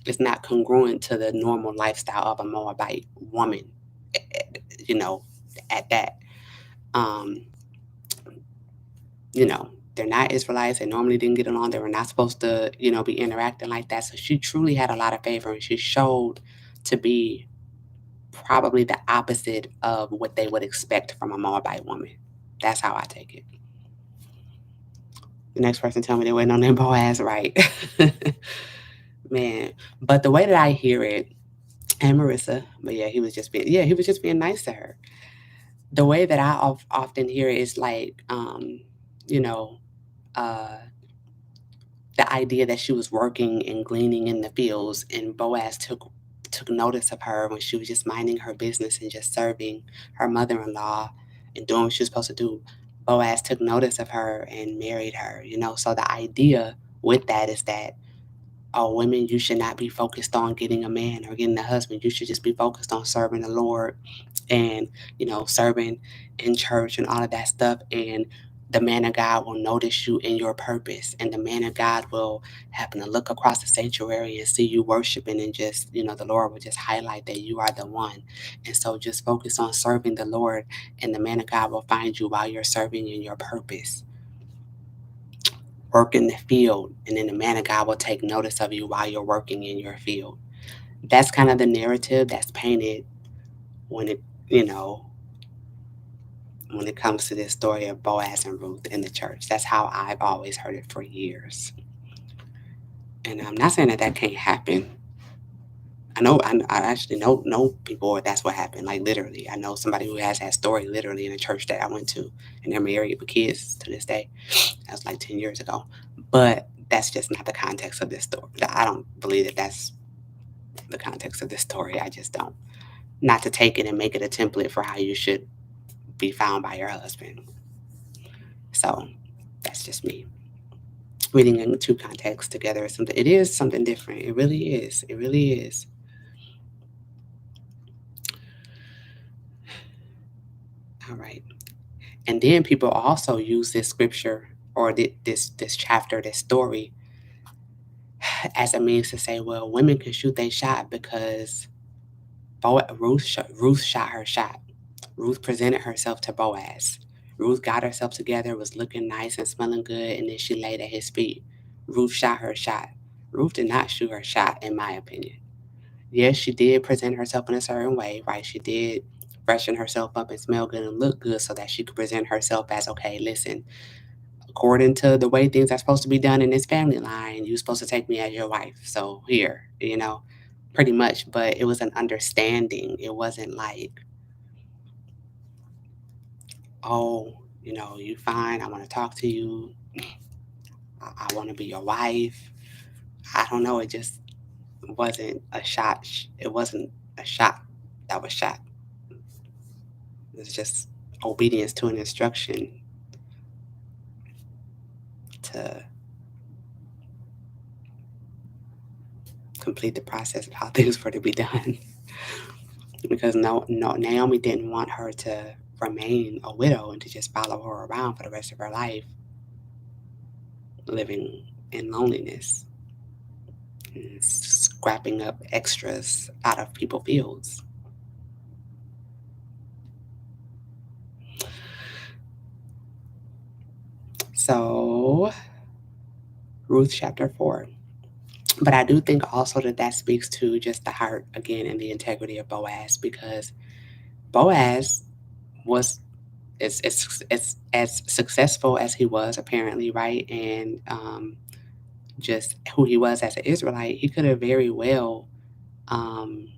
it's not congruent to the normal lifestyle of a Moabite woman. eh, eh, You know, at that, um, they're not Israelites. They normally didn't get along. They were not supposed to, be interacting like that. So she truly had a lot of favor, and she showed to be probably the opposite of what they would expect from a Moabite woman. That's how I take it. The next person tell me they're waiting on their Boaz, right? Man, but the way that I hear it, and Marissa, but yeah, he was just being nice to her. The way that I often hear it is like, you know, uh, the idea that she was working and gleaning in the fields, and Boaz took notice of her when she was just minding her business and just serving her mother-in-law and doing what she was supposed to do. Boaz took notice of her and married her, you know. So the idea with that is that, oh, women, you should not be focused on getting a man or getting a husband. You should just be focused on serving the Lord and, serving in church and all of that stuff. And the man of God will notice you in your purpose. And the man of God will happen to look across the sanctuary and see you worshiping, and just, the Lord will just highlight that you are the one. And so just focus on serving the Lord, and the man of God will find you while you're serving in your purpose. Work in the field, and then the man of God will take notice of you while you're working in your field. That's kind of the narrative that's painted when you know, when it comes to this story of Boaz and Ruth in the church. That's how I've always heard it for years. And I'm not saying that that can't happen. I actually know people where that's what happened. Like literally, I know somebody who has that story literally in a church that I went to, and they're married with kids to this day. That was like 10 years ago. But that's just not the context of this story. I don't believe that that's the context of this story. I just don't. Not to take it and make it a template for how you should be found by your husband. So that's just me. Reading in two contexts together is something. It is something different. It really is. It really is. All right. And then people also use this scripture or this chapter, this story, as a means to say, well, women can shoot their shot because Ruth shot her shot. Ruth presented herself to Boaz. Ruth got herself together, was looking nice and smelling good, and then she laid at his feet. Ruth shot her shot. Ruth did not shoot her shot, in my opinion. Yes, she did present herself in a certain way, right? She did freshen herself up and smell good and look good so that she could present herself as, okay, listen, according to the way things are supposed to be done in this family line, you're supposed to take me as your wife. So here, pretty much. But it was an understanding. It wasn't like, oh, you fine. I want to talk to you. I want to be your wife. I don't know. It just wasn't a shot. It wasn't a shot that was shot. It was just obedience to an instruction to complete the process of how things were to be done. Because no, Naomi didn't want her to remain a widow and to just follow her around for the rest of her life, living in loneliness and scrapping up extras out of people's fields. So, Ruth chapter 4. But I do think also that speaks to just the heart again and the integrity of Boaz, because Boaz was it's as successful as he was apparently, right? And just who he was as an Israelite, he could have very well, um,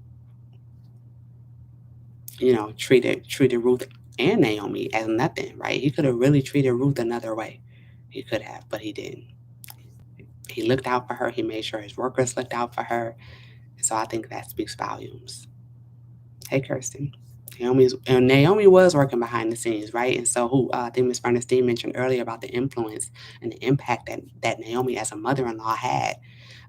treated Ruth and Naomi as nothing, right? He could have really treated Ruth another way. He could have, but he didn't. He looked out for her. He made sure his workers looked out for her. And so I think that speaks volumes. Hey, Kirsten. Naomi was working behind the scenes, right? And so I think Miss Bernstein mentioned earlier about the influence and the impact that Naomi as a mother-in-law had.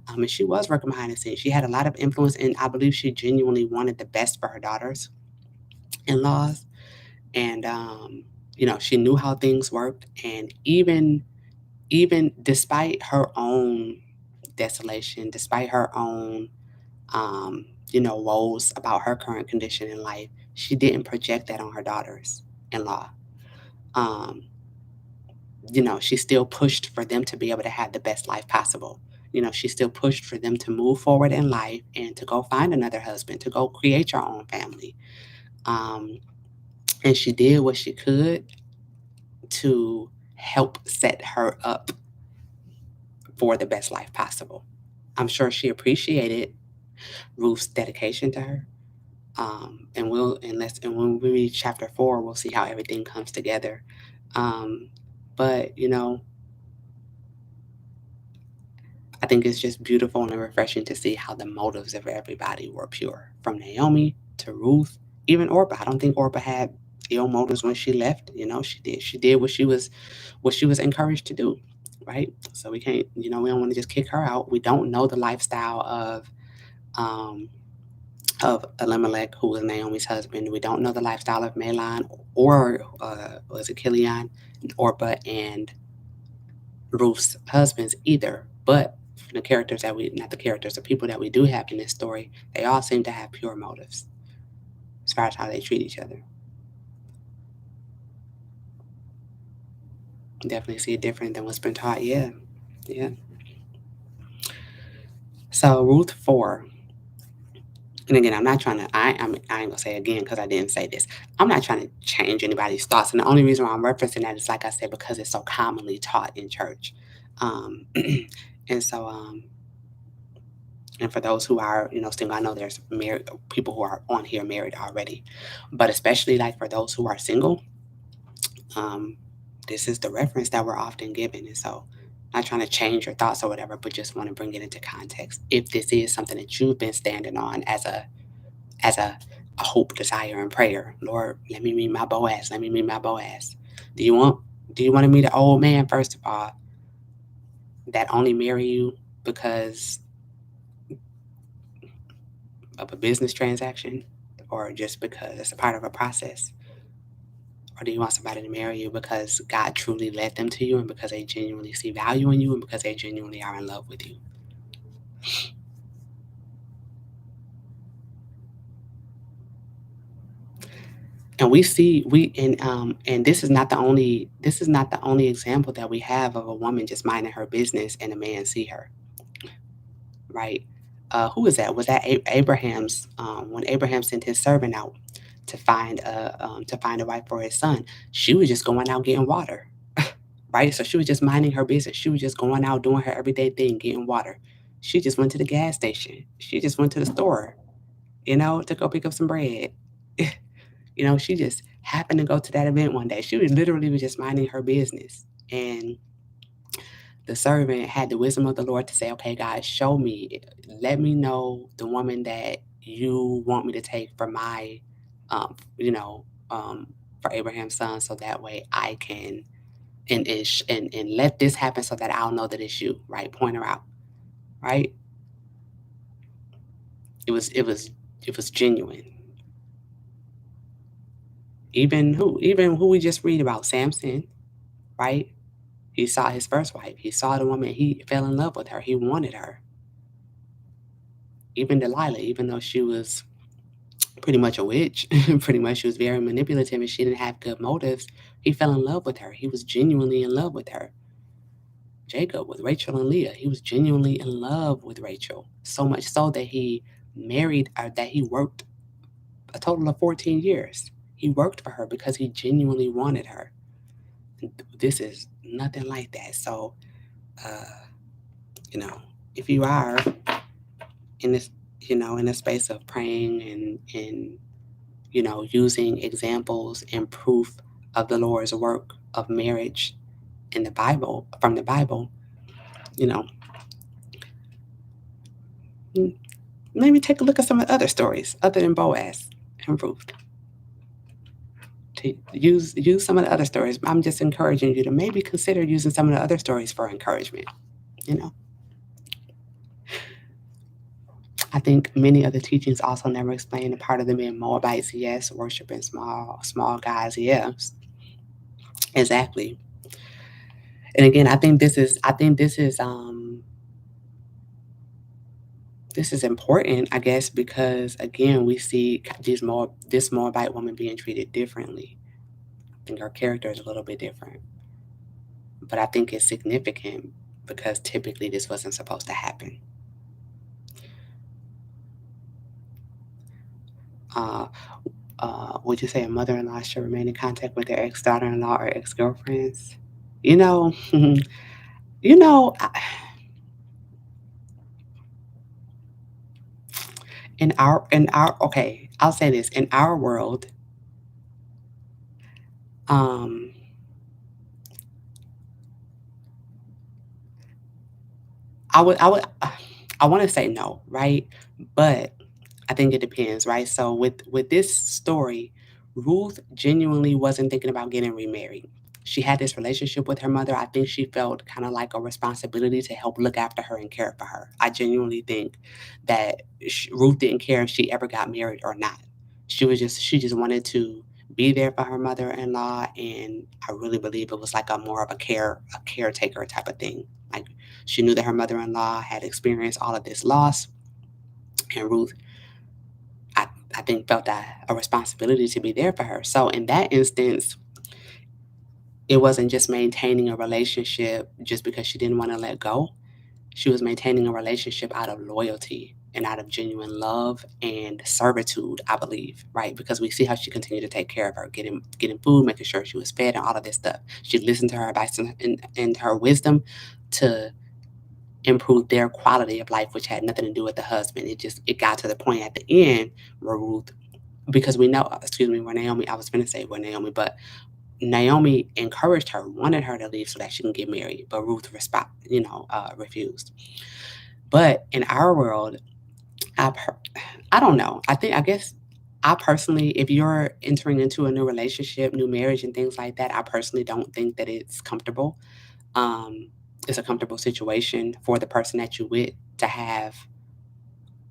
And she was working behind the scenes. She had a lot of influence, and I believe she genuinely wanted the best for her daughters-in-laws. And she knew how things worked. And even despite her own desolation, despite her own woes about her current condition in life, she didn't project that on her daughters-in-law. She still pushed for them to be able to have the best life possible. she still pushed for them to move forward in life and to go find another husband, to go create your own family. Um, and she did what she could to help set her up for the best life possible. I'm sure she appreciated Ruth's dedication to her. And when we read chapter 4, we'll see how everything comes together. Um, but I think it's just beautiful and refreshing to see how the motives of everybody were pure, from Naomi to Ruth, even Orpah. I don't think Orpah had ill motives when she left. She did what she was encouraged to do, right? So we can't, we don't want to just kick her out. We don't know the lifestyle um, of Elimelech, who was Naomi's husband. We don't know the lifestyle of Mahlon or was it Kilion, Orpah, and Ruth's husbands either. But the characters that we, not the characters, the people that we do have in this story, they all seem to have pure motives as far as how they treat each other. Definitely see it different than what's been taught. Yeah, yeah. So Ruth 4. And again, I'm not trying to. I ain't gonna say again because I didn't say this. I'm not trying to change anybody's thoughts, and the only reason why I'm referencing that is, like I said, because it's so commonly taught in church. Um, and so, and for those who are, single, I know there's married people who are on here married already, but especially like for those who are single, um, this is the reference that we're often given. And so, not trying to change your thoughts or whatever, but just want to bring it into context. If this is something that you've been standing on as a hope, desire, and prayer, Lord, let me meet my Boaz. Let me meet my Boaz. Do you want? Do you want to meet an old man first of all that only marry you because of a business transaction, or just because it's a part of a process? Or do you want somebody to marry you because God truly led them to you and because they genuinely see value in you and because they genuinely are in love with you? And and this is not the only example that we have of a woman just minding her business and a man see her, right? Who is that? Was that Abraham's, when Abraham sent his servant out to find a wife for his son? She was just going out getting water, right? So she was just minding her business. She was just going out doing her everyday thing, getting water. She just went to the gas station. She just went to the store, to go pick up some bread. She just happened to go to that event one day. She was just minding her business. And the servant had the wisdom of the Lord to say, okay, God, show me, let me know the woman that you want me to take for my, for Abraham's son, so that way I can, and let this happen so that I'll know that it's you, right? Point her out, right? It was genuine. Even who we just read about, Samson, right? He saw his first wife. He saw the woman. He fell in love with her. He wanted her. Even Delilah, even though she was pretty much a witch, pretty much she was very manipulative and she didn't have good motives, he fell in love with her. He was genuinely in love with her. Jacob with Rachel and Leah, he was genuinely in love with Rachel. So much so that he married her, that he worked a total of 14 years. He worked for her because he genuinely wanted her. This is nothing like that. So, uh, you know, if you are in this, in a space of praying and using examples and proof of the Lord's work of marriage in the Bible, from the Bible, you know, mm, maybe take a look at some of the other stories other than Boaz and Ruth. To use some of the other stories. I'm just encouraging you to maybe consider using some of the other stories for encouragement. You know, I think many of the teachings also never explain the part of them being Moabites. Yes, worshiping small guys. Yes, exactly. And again, I think this is important, I guess, because again, we see this Moabite woman being treated differently. I think her character is a little bit different, but I think it's significant. because typically this wasn't supposed to happen. Uh, would you say a mother-in-law should remain in contact with their ex-daughter-in-law or ex-girlfriends? You know, you know, okay, I'll say this, in our world, um, I want to say no, right? But I think it depends, right? So with this story, Ruth genuinely wasn't thinking about getting remarried. She had this relationship with her mother. I think she felt kind of like a responsibility to help look after her and care for her. I genuinely think that Ruth didn't care if she ever got married or not. She just wanted to be there for her mother-in-law, and I really believe it was like a more of a caretaker type of thing. Like she knew that her mother-in-law had experienced all of this loss, and Ruth, I, I think, felt that a responsibility to be there for her. So in that instance, it wasn't just maintaining a relationship just because she didn't want to let go. She was maintaining a relationship out of loyalty and out of genuine love and servitude, I believe, right? Because we see how she continued to take care of her, getting food, making sure she was fed, and all of this stuff. She listened to her advice and her wisdom to improve their quality of life, which had nothing to do with the husband. It got to the point at the end where Ruth, because we know, excuse me, where Naomi, I was going to say where Naomi, but Naomi encouraged her, wanted her to leave so that she can get married, but Ruth refused. But in our world, I, per- I don't know. I guess I personally, if you're entering into a new relationship, new marriage, and things like that, I personally don't think that it's comfortable. Um, it's a comfortable situation for the person that you with to have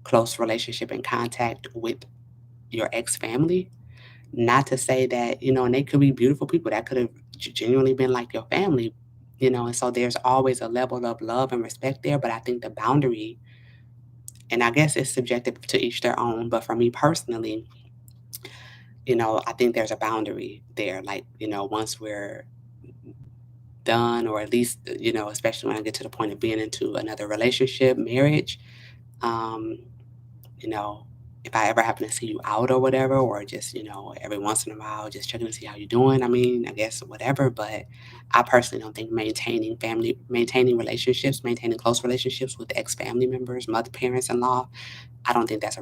close relationship and contact with your ex family. Not to say that, and they could be beautiful people that could have genuinely been like your family, and so there's always a level of love and respect there. But I think the boundary, and I guess it's subjective to each their own, but for me personally, I think there's a boundary there. Like, once we're done, or at least, especially when I get to the point of being into another relationship, marriage, um, you know, if I ever happen to see you out or whatever, or just, every once in a while, just checking to see how you're doing. I mean, I guess whatever, but I personally don't think maintaining relationships, maintaining close relationships with ex family members, mother, parents in law, I don't think that's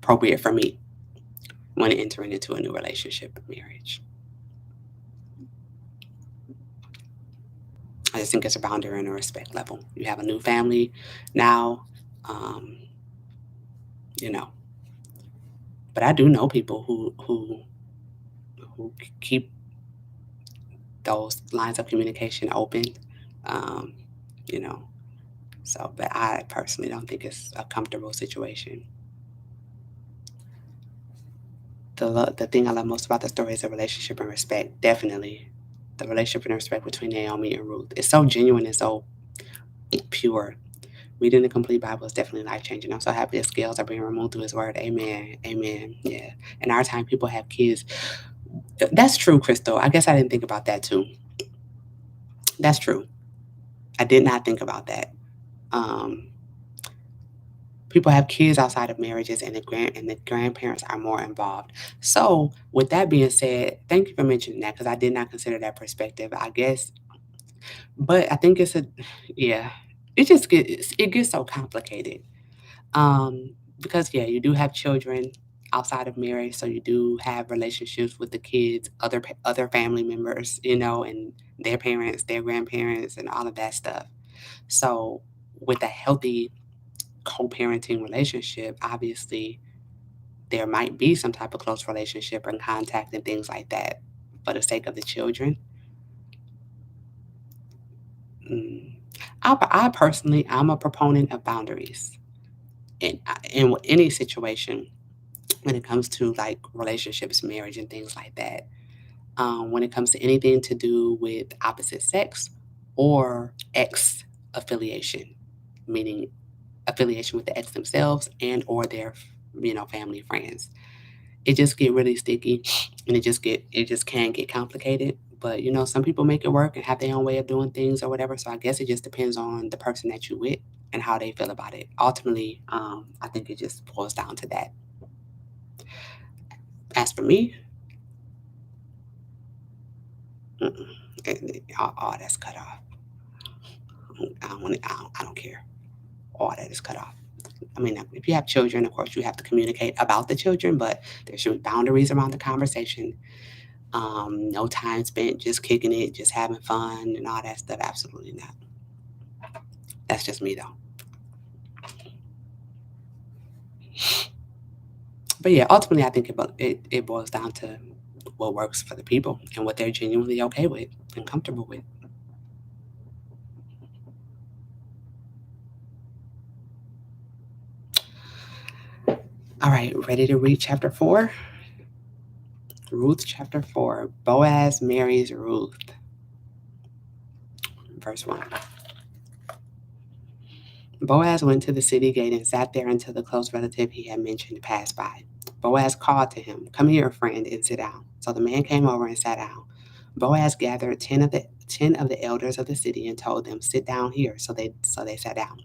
appropriate for me when entering into a new relationship, marriage. I just think it's a boundary and a respect level. You have a new family now, um, you know, but I do know people who keep those lines of communication open. Um, you know, but I personally don't think it's a comfortable situation. The thing I love most about the story is the relationship and respect. Definitely, the relationship and respect between Naomi and Ruth. It's so genuine and so pure. Reading the complete Bible is definitely life changing. I'm so happy the scales are being removed through His Word. Amen. Amen. Yeah. In our time, people have kids. That's true, Crystal. I guess I didn't think about that too. That's true. I did not think about that. Um, People have kids outside of marriages, and the grandparents are more involved. So, with that being said, thank you for mentioning that because I did not consider that perspective. I guess, but I think yeah, it gets so complicated. Because yeah, you do have children outside of marriage, so you do have relationships with the kids, other family members, and their parents, their grandparents, and all of that stuff. So, with a healthy co-parenting relationship, obviously there might be some type of close relationship and contact and things like that for the sake of the children. Mm. I personally, I'm a proponent of boundaries in any situation when it comes to like relationships, marriage, and things like that. When it comes to anything to do with opposite sex or ex affiliation, meaning affiliation with the ex themselves and or their family friends. It just get really sticky, and it just can get complicated. But some people make it work and have their own way of doing things or whatever. So I guess it just depends on the person that you with and how they feel about it. Ultimately, I think it just boils down to that. As for me, all that's cut off. I don't want it. I don't care. All that is cut off. I mean, if you have children, of course, you have to communicate about the children, but there should be boundaries around the conversation. No time spent just kicking it, just having fun, and all that stuff. Absolutely not. That's just me, though. But yeah, ultimately, I think it boils down to what works for the people and what they're genuinely okay with and comfortable with. All right, ready to read chapter 4? Ruth chapter 4. Boaz marries Ruth. Verse 1. Boaz went to the city gate and sat there until the close relative he had mentioned passed by. Boaz called to him, "Come here, friend, and sit down." So the man came over and sat down. Boaz gathered ten of the elders of the city and told them, "Sit down here." So they sat down.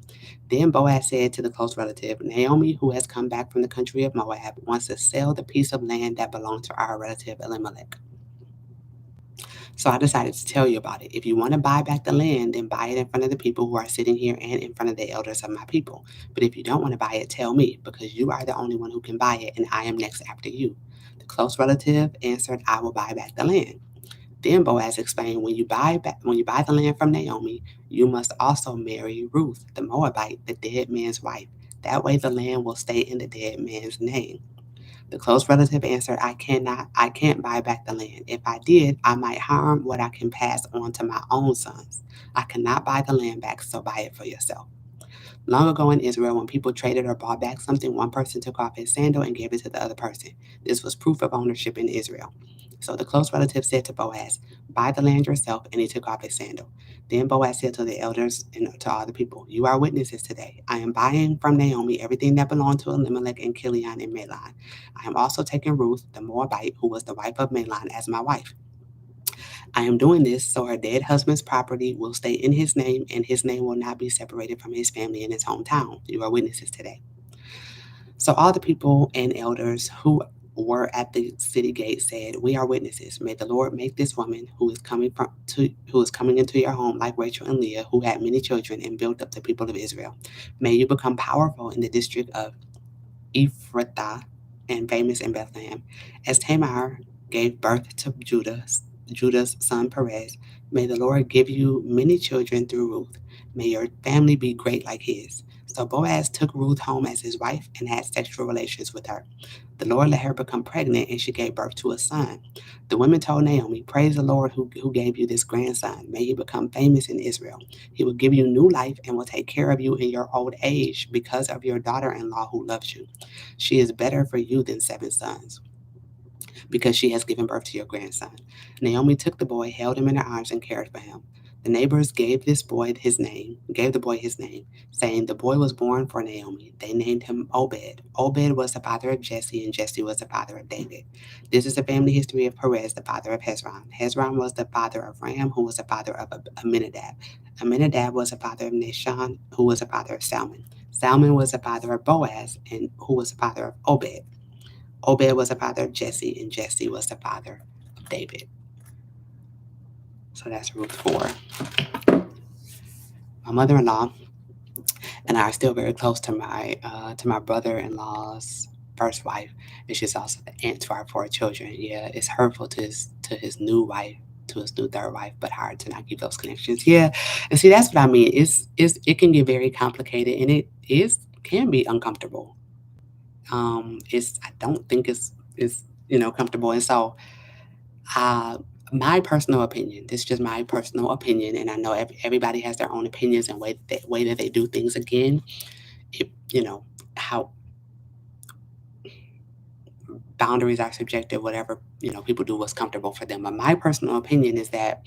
Then Boaz said to the close relative, "Naomi, who has come back from the country of Moab, wants to sell the piece of land that belonged to our relative Elimelech. So I decided to tell you about it. If you want to buy back the land, then buy it in front of the people who are sitting here and in front of the elders of my people. But if you don't want to buy it, tell me, because you are the only one who can buy it, and I am next after you." The close relative answered, "I will buy back the land." Then Boaz explained, when you buy the land from Naomi, you must also marry Ruth, the Moabite, the dead man's wife. That way the land will stay in the dead man's name. The close relative answered, I can't buy back the land. If I did, I might harm what I can pass on to my own sons. I cannot buy the land back, so buy it for yourself. Long ago in Israel, when people traded or bought back something, one person took off his sandal and gave it to the other person. This was proof of ownership in Israel. So the close relative said to Boaz, "Buy the land yourself," and he took off his sandal. Then Boaz said to the elders and to all the people, "You are witnesses today. I am buying from Naomi everything that belonged to Elimelech and Kilion and Mahlon. I am also taking Ruth, the Moabite, who was the wife of Mahlon, as my wife. I am doing this so her dead husband's property will stay in his name, and his name will not be separated from his family and his hometown. You are witnesses today." So all the people and elders who were at the city gate said, "We are witnesses. May the Lord make this woman who is coming into your home like Rachel and Leah, who had many children and built up the people of Israel. May you become powerful in the district of Ephrathah and famous in Bethlehem. As Tamar gave birth to Judah's son Perez, may the Lord give you many children through Ruth. May your family be great like his." So Boaz took Ruth home as his wife and had sexual relations with her. The Lord let her become pregnant, and she gave birth to a son. The women told Naomi, "Praise the Lord who gave you this grandson. May he become famous in Israel. He will give you new life and will take care of you in your old age because of your daughter-in-law who loves you. She is better for you than 7 sons, because she has given birth to your grandson." Naomi took the boy, held him in her arms, and cared for him. The neighbors gave the boy his name, saying, "The boy was born for Naomi." They named him Obed. Obed was the father of Jesse, and Jesse was the father of David. This is the family history of Perez, the father of Hezron. Hezron was the father of Ram, who was the father of Aminadab. Aminadab was the father of Nahshon, who was the father of Salmon. Salmon was the father of Boaz, and who was the father of Obed. Obed was the father of Jesse, and Jesse was the father of David. So that's Ruth 4. My mother-in-law and I are still very close to my brother-in-law's first wife, and she's also the aunt to our 4 children. Yeah, it's hurtful to his new wife, to his new third wife, but hard to not keep those connections. Yeah, and see, that's what I mean. It can get very complicated, and it is can be uncomfortable. It's I don't think it's comfortable, and so uh, my personal opinion. This is just my personal opinion, and I know everybody has their own opinions and way that they do things. Again, it how boundaries are subjective. Whatever people do what's comfortable for them. But my personal opinion is that,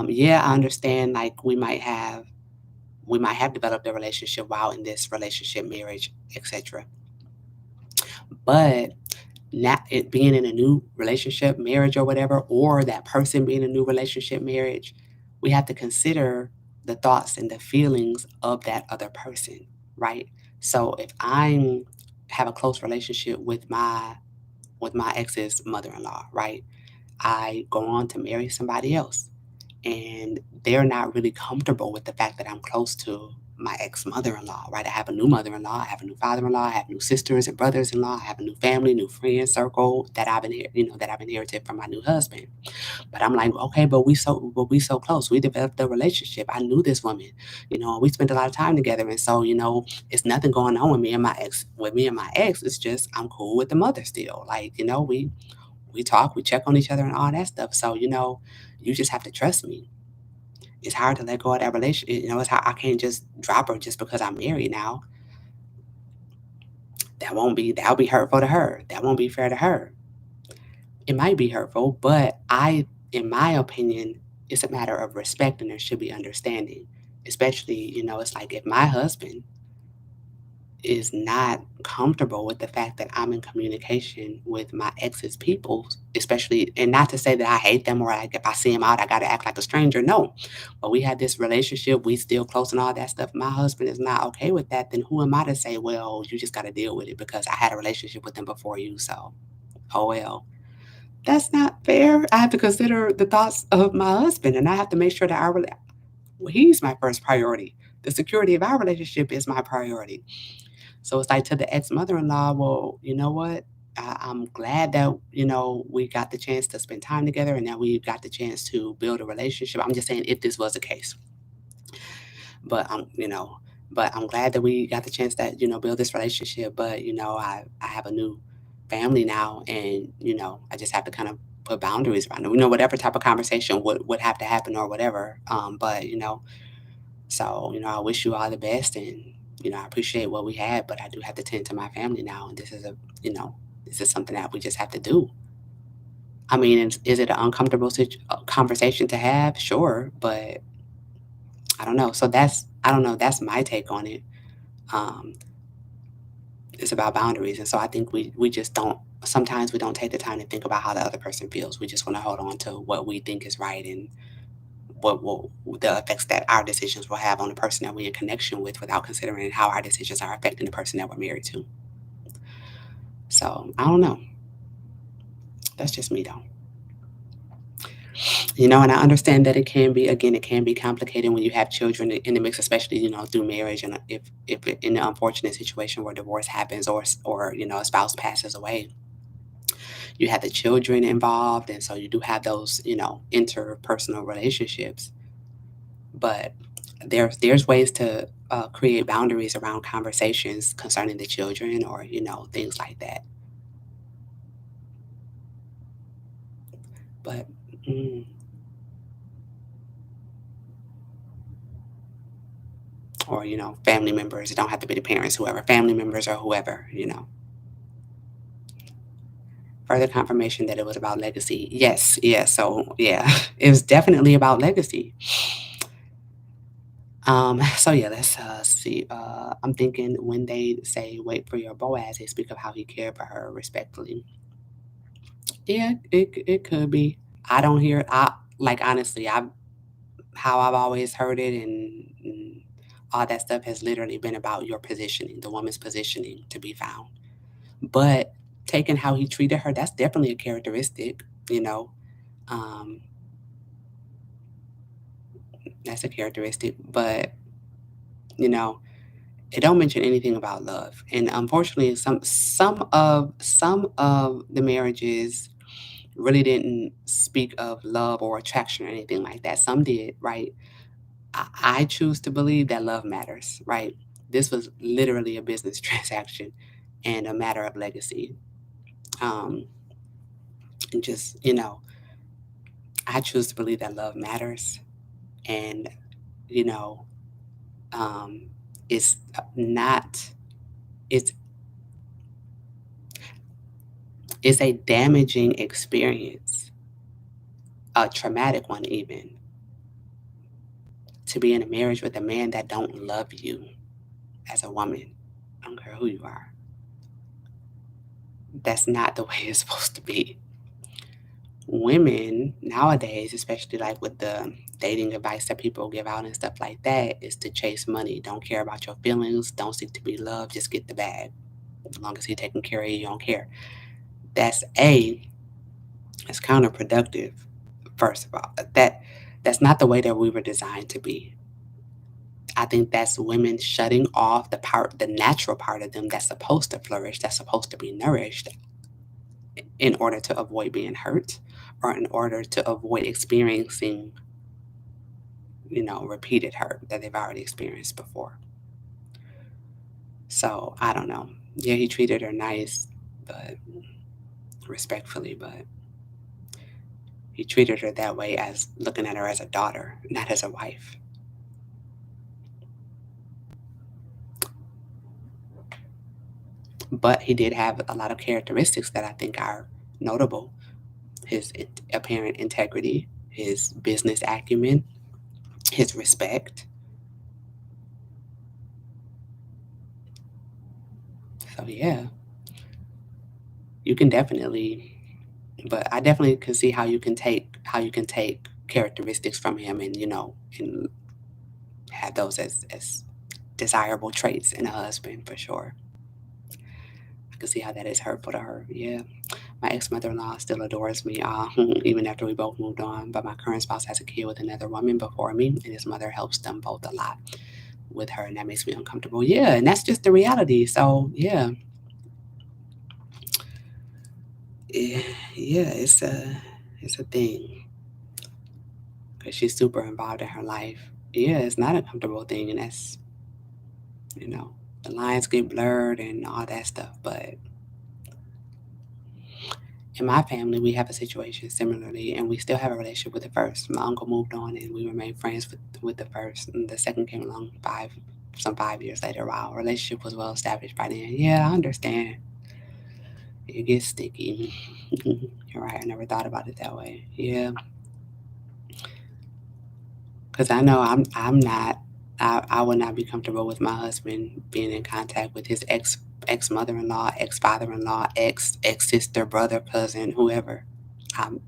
yeah, I understand. Like we might have developed a relationship while in this relationship, marriage, etc. But not it being in a new relationship, marriage, or whatever, or that person being in a new relationship, marriage, we have to consider the thoughts and the feelings of that other person, right? So if I'm have a close relationship with my ex's mother-in-law, right? I go on to marry somebody else, and they're not really comfortable with the fact that I'm close to my ex mother-in-law, right? I have a new mother-in-law, I have a new father-in-law, I have new sisters and brothers-in-law, I have a new family, new friend circle that that I've inherited from my new husband. But I'm like, okay, but we so close. We developed a relationship. I knew this woman, we spent a lot of time together. And so, it's nothing going on with me and my ex. With me and my ex, it's just I'm cool with the mother still. Like, we talk, we check on each other and all that stuff. So, you just have to trust me. It's hard to let go of that relationship. It's hard. I can't just drop her just because I'm married now. That'll be hurtful to her. That won't be fair to her. It might be hurtful, but in my opinion, it's a matter of respect and there should be understanding. Especially, it's like if my husband is not comfortable with the fact that I'm in communication with my ex's people, especially, and not to say that I hate them or like if I see him out, I got to act like a stranger. No, but we had this relationship, we still close and all that stuff. My husband is not okay with that. Then who am I to say, well, you just got to deal with it because I had a relationship with them before you. So, oh well. That's not fair. I have to consider the thoughts of my husband, and I have to make sure that well, he's my first priority. The security of our relationship is my priority. So it's like to the ex mother in law, well, you know what? I'm glad that, we got the chance to spend time together and that we got the chance to build a relationship. I'm just saying if this was the case. But but I'm glad that we got the chance that, build this relationship. But, I have a new family now and, I just have to kind of put boundaries around it. Whatever type of conversation would have to happen or whatever. But so, I wish you all the best and, I appreciate what we had, but I do have to tend to my family now. And this is something that we just have to do. I mean, is it an uncomfortable conversation to have? Sure. But I don't know. I don't know. That's my take on it. Um, it's about boundaries. And so I think we just don't, sometimes we don't take the time to think about how the other person feels. We just want to hold on to what we think is right and the effects that our decisions will have on the person that we're in connection with without considering how our decisions are affecting the person that we're married to. So I don't know. That's just me though. And I understand that it can be complicated when you have children in the mix, especially, through marriage. And if in the unfortunate situation where divorce happens or, a spouse passes away, you have the children involved. And so you do have those, interpersonal relationships. But there's ways to create boundaries around conversations concerning the children or, things like that. But, mm, or, family members, it don't have to be the parents, whoever, family members or whoever. Further confirmation that it was about legacy. Yes, yeah, so yeah, it was definitely about legacy. So yeah, let's see. I'm thinking when they say wait for your Boaz, they speak of how he cared for her respectfully. Yeah, it could be. I don't hear I like honestly, how I've always heard it and all that stuff has literally been about your positioning, the woman's positioning to be found. But taking how he treated her, that's definitely a characteristic, you know. Um, that's a characteristic. But, you know, it don't mention anything about love. And unfortunately some of the marriages really didn't speak of love or attraction or anything like that. Some did, right? I choose to believe that love matters, right? This was literally a business transaction and a matter of legacy. Um, and just, I choose to believe that love matters. And, you know, um, it's not, it's, it's a damaging experience, a traumatic one even, to be in a marriage with a man that don't love you as a woman. I don't care who you are. That's not the way it's supposed to be. Women nowadays, especially like with the dating advice that people give out and stuff like that, is to chase money. Don't care about your feelings. Don't seek to be loved. Just get the bag. As long as he's taking care of you, you don't care. That's it's counterproductive. First of all, that's not the way that we were designed to be. I think that's women shutting off the natural part of them that's supposed to flourish, that's supposed to be nourished, in order to avoid being hurt or in order to avoid experiencing, repeated hurt that they've already experienced before. So I don't know. Yeah, he treated her nice, but respectfully, but he treated her that way as looking at her as a daughter, not as a wife. But he did have a lot of characteristics that I think are notable. His apparent integrity, his business acumen, his respect. So yeah, you can definitely, but I definitely can see how you can take characteristics from him and and have those as desirable traits in a husband for sure. I can see how that is hurtful to her. Yeah. My ex mother in law still adores me, even after we both moved on. But my current spouse has a kid with another woman before me, and his mother helps them both a lot with her, and that makes me uncomfortable. Yeah, and that's just the reality. So, yeah, eh, yeah, it's a thing because she's super involved in her life. Yeah, it's not a comfortable thing, and that's you know the lines get blurred and all that stuff. But in my family, we have a situation similarly, and we still have a relationship with the first. My uncle moved on, and we remained friends with the first. And the second came along 5 years later. Our relationship was well established by then. Yeah, I understand. It gets sticky. You're right. I never thought about it that way. Yeah, because I know I'm not. I would not be comfortable with my husband being in contact with his ex mother in law, ex father in law, ex sister, brother, cousin, whoever. I'm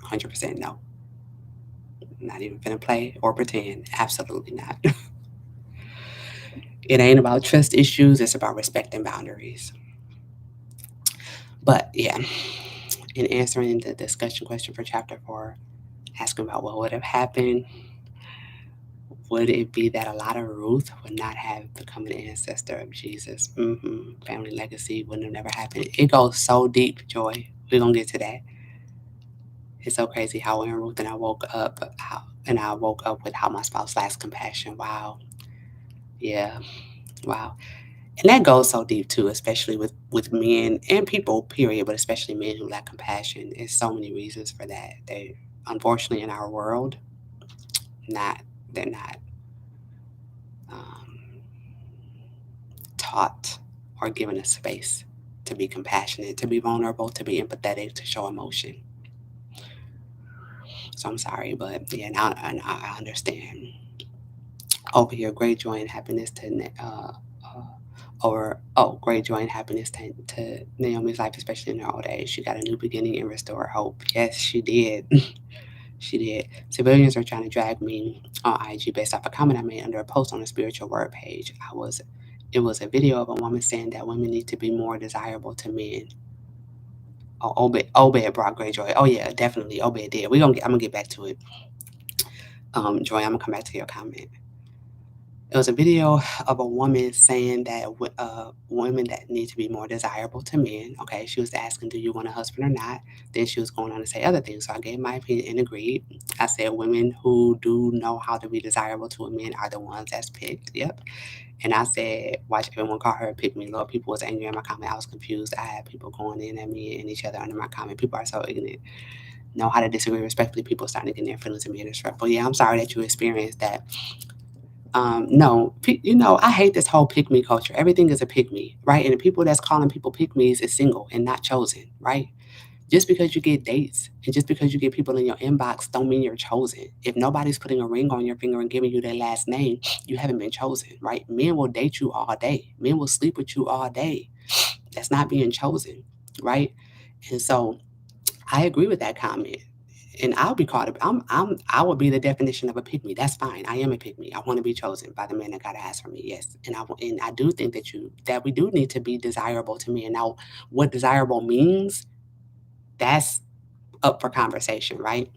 100% no. Not even finna play or pretend. Absolutely not. It ain't about trust issues, it's about respect and boundaries. But yeah, in answering the discussion question for chapter 4, asking about what would have happened, would it be that a lot of Ruth would not have become an ancestor of Jesus? Family legacy wouldn't have never happened. It goes so deep, Joy. We're gonna get to that. It's so crazy how when Ruth and I woke up with how my spouse lacks compassion. Wow. Yeah. Wow. And that goes so deep too, especially with men and people, period, but especially men who lack compassion. There's so many reasons for that. They unfortunately in our world, not they're not um, taught or given a space to be compassionate, to be vulnerable, to be empathetic, to show emotion. So I'm sorry, but yeah, now I understand. Over here, great joy and happiness great joy and happiness to Naomi's life, especially in her old age. She got a new beginning and restored hope. Yes, she did. She did. Civilians are trying to drag me on IG based off a comment I made under a post on a spiritual word page. It was a video of a woman saying that women need to be more desirable to men. Oh, Obed brought great joy. Oh yeah, definitely. Obed did. I'm gonna get back to it. Joy, I'm gonna come back to your comment. It was a video of a woman saying that women that need to be more desirable to men. Okay, she was asking, "Do you want a husband or not?" Then she was going on to say other things. So I gave my opinion and agreed. I said, "Women who do know how to be desirable to a man are the ones that's picked." Yep. And I said, "Watch everyone call her a pick me." Lord, people was angry in my comment. I was confused. I had people going in at me and each other under my comment. People are so ignorant. Know how to disagree respectfully. People starting to get in their feelings and being disrespectful. Yeah, I'm sorry that you experienced that. No, I hate this whole pick me culture. Everything is a pick me, right? And the people that's calling people pick me's is single and not chosen, right? Just because you get dates and just because you get people in your inbox don't mean you're chosen. If nobody's putting a ring on your finger and giving you their last name, you haven't been chosen, right? Men will date you all day. Men will sleep with you all day. That's not being chosen, right? And so I agree with that comment. And I'll be caught up. I would be the definition of a pick me. That's fine. I am a pick me. I want to be chosen by the man that God has for me. Yes, and I do think that we do need to be desirable to men. Now, what desirable means, that's up for conversation, right?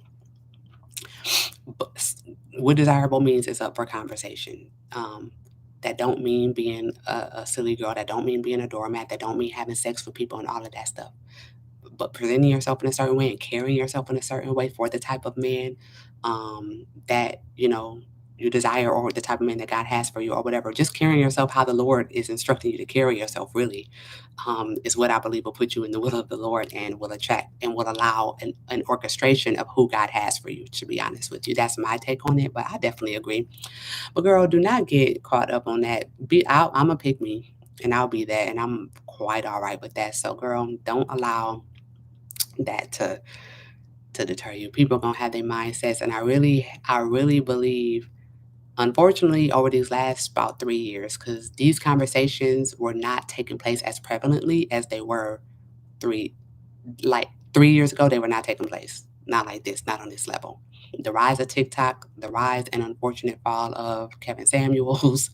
But what desirable means is up for conversation. That don't mean being a silly girl. That don't mean being a doormat. That don't mean having sex with people and all of that stuff. But presenting yourself in a certain way and carrying yourself in a certain way for the type of man that you desire, or the type of man that God has for you, or whatever. Just carrying yourself how the Lord is instructing you to carry yourself, really, is what I believe will put you in the will of the Lord and will attract and will allow an orchestration of who God has for you. To be honest with you, that's my take on it. But I definitely agree. But girl, do not get caught up on that. I'm a pick me, and I'll be that, and I'm quite all right with that. So, girl, don't allow that to deter you. People are gonna have their mindsets, and I really believe, unfortunately, over these last about 3 years, because these conversations were not taking place as prevalently as they were three like 3 years ago. They were not taking place. Not like this, not on this level. The rise of TikTok, the rise and unfortunate fall of Kevin Samuels,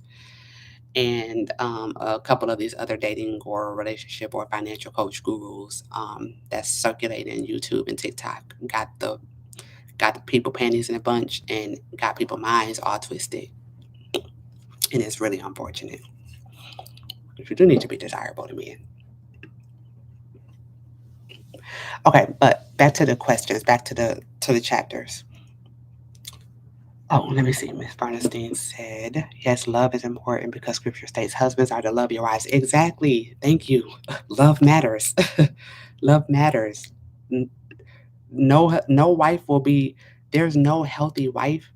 and a couple of these other dating or relationship or financial coach gurus that's circulating in YouTube and TikTok got the people panties in a bunch and got people minds all twisted, and it's really unfortunate. You do need to be desirable to men. Okay, but back to the questions, back to the chapters. Oh, let me see. Miss Bernstein said, yes, love is important because scripture states husbands are to love your wives. Exactly. Thank you. Love matters. Love matters. No wife will be, there's no healthy wife.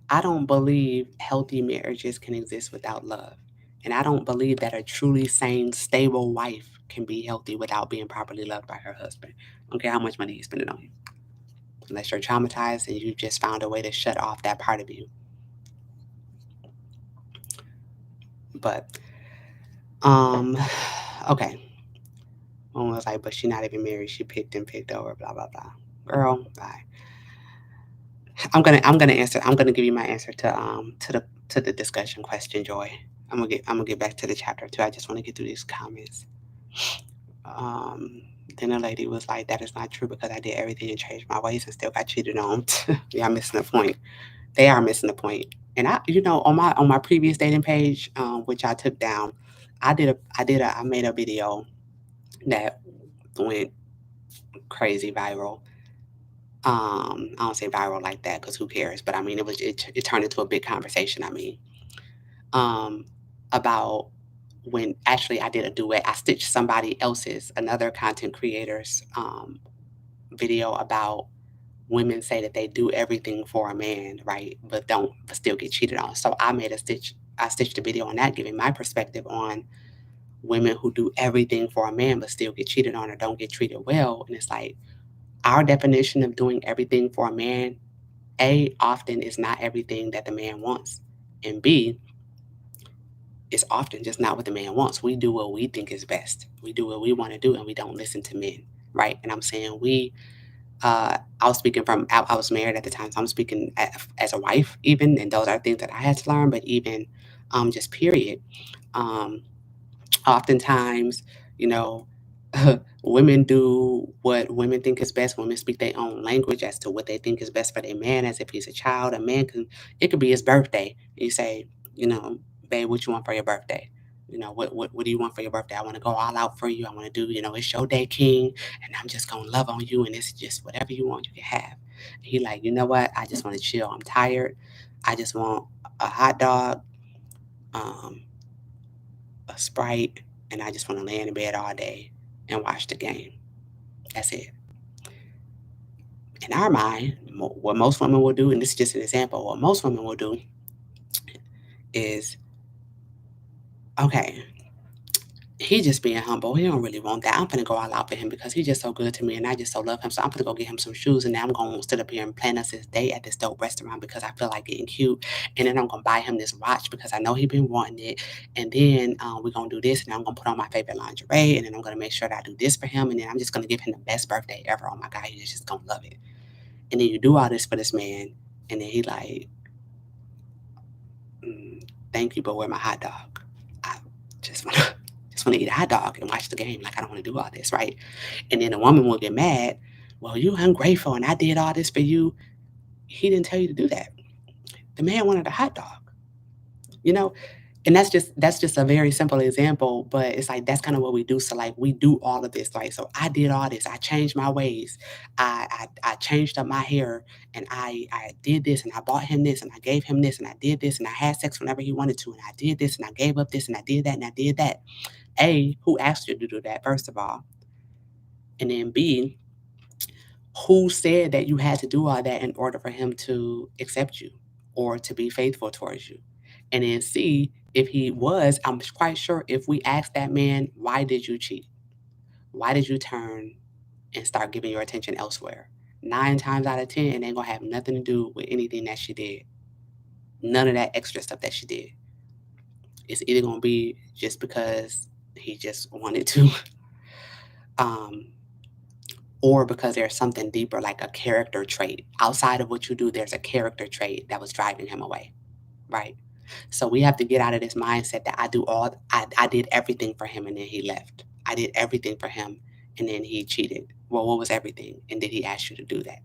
I don't believe healthy marriages can exist without love. And I don't believe that a truly sane, stable wife can be healthy without being properly loved by her husband. I don't care how much money he's spending on you. Unless you're traumatized and you just found a way to shut off that part of you. But Um, okay. One was like, but she not even married. She picked and picked over, blah blah blah. Girl, bye. I'm gonna answer. I'm gonna give you my answer to the discussion question, Joy. I'm gonna get back to the chapter too. I just want to get through these comments. Um, then a lady was like, that is not true because I did everything and changed my ways and still got cheated on. Yeah, I'm missing the point. They are missing the point. And on my previous dating page, which I took down, I made a video that went crazy viral. I don't say viral like that because who cares? But I mean, it turned into a big conversation. I mean, um, about when actually I did a duet. I stitched somebody else's, another content creator's video about women say that they do everything for a man, right? But still get cheated on. So I stitched a video on that, giving my perspective on women who do everything for a man but still get cheated on or don't get treated well. And it's like, our definition of doing everything for a man, A, often is not everything that the man wants. And B, it's often just not what the man wants. We do what we think is best. We do what we want to do and we don't listen to men, right? And I'm saying I was speaking I was married at the time, so I'm speaking as a wife even, and those are things that I had to learn, but even just period. Um, Oftentimes, you know, women do what women think is best. Women speak their own language as to what they think is best for their man, as if he's a child. A man it could be his birthday. You say, babe, what you want for your birthday? What do you want for your birthday? I want to go all out for you. I want to do, it's your day, king, and I'm just gonna love on you, and it's just whatever you want, you can have. And he like, you know what? I just want to chill. I'm tired. I just want a hot dog, um, a Sprite, and I just want to lay in the bed all day and watch the game. That's it. In our mind, what most women will do, and this is just an example, what most women will do is, okay, he just being humble. He don't really want that. I'm gonna go all out for him because he's just so good to me and I just so love him. So I'm gonna go get him some shoes and then I'm gonna sit up here and plan us this day at this dope restaurant because I feel like getting cute. And then I'm gonna buy him this watch because I know he been wanting it. And then we're gonna do this and I'm gonna put on my favorite lingerie and then I'm gonna make sure that I do this for him and then I'm just gonna give him the best birthday ever. Oh my God, he's just gonna love it. And then you do all this for this man and then he like, thank you, but where my hot dog? I just wanna just wanna eat a hot dog and watch the game. Like I don't wanna do all this, right? And then the woman will get mad. Well, you ungrateful, and I did all this for you. He didn't tell you to do that. The man wanted a hot dog, you know. And that's just a very simple example, but it's like that's kind of what we do. So like we do all of this, like so I did all this. I changed my ways. I changed up my hair, and I did this, and I bought him this, and I gave him this, and I did this, and I had sex whenever he wanted to, and I did this, and I gave up this, and I did that, and I did that. A, who asked you to do that, first of all? And then B, who said that you had to do all that in order for him to accept you or to be faithful towards you? And then C, if he was, I'm quite sure if we asked that man, why did you cheat? Why did you turn and start giving your attention elsewhere? 9 times out of 10, it ain't gonna have nothing to do with anything that she did. None of that extra stuff that she did. It's either gonna be just because he just wanted to, um, or because there's something deeper, like a character trait. Outside of what you do, there's a character trait that was driving him away, right? So we have to get out of this mindset that I did everything for him and then he left. I did everything for him and then he cheated. Well, what was everything? And did he ask you to do that?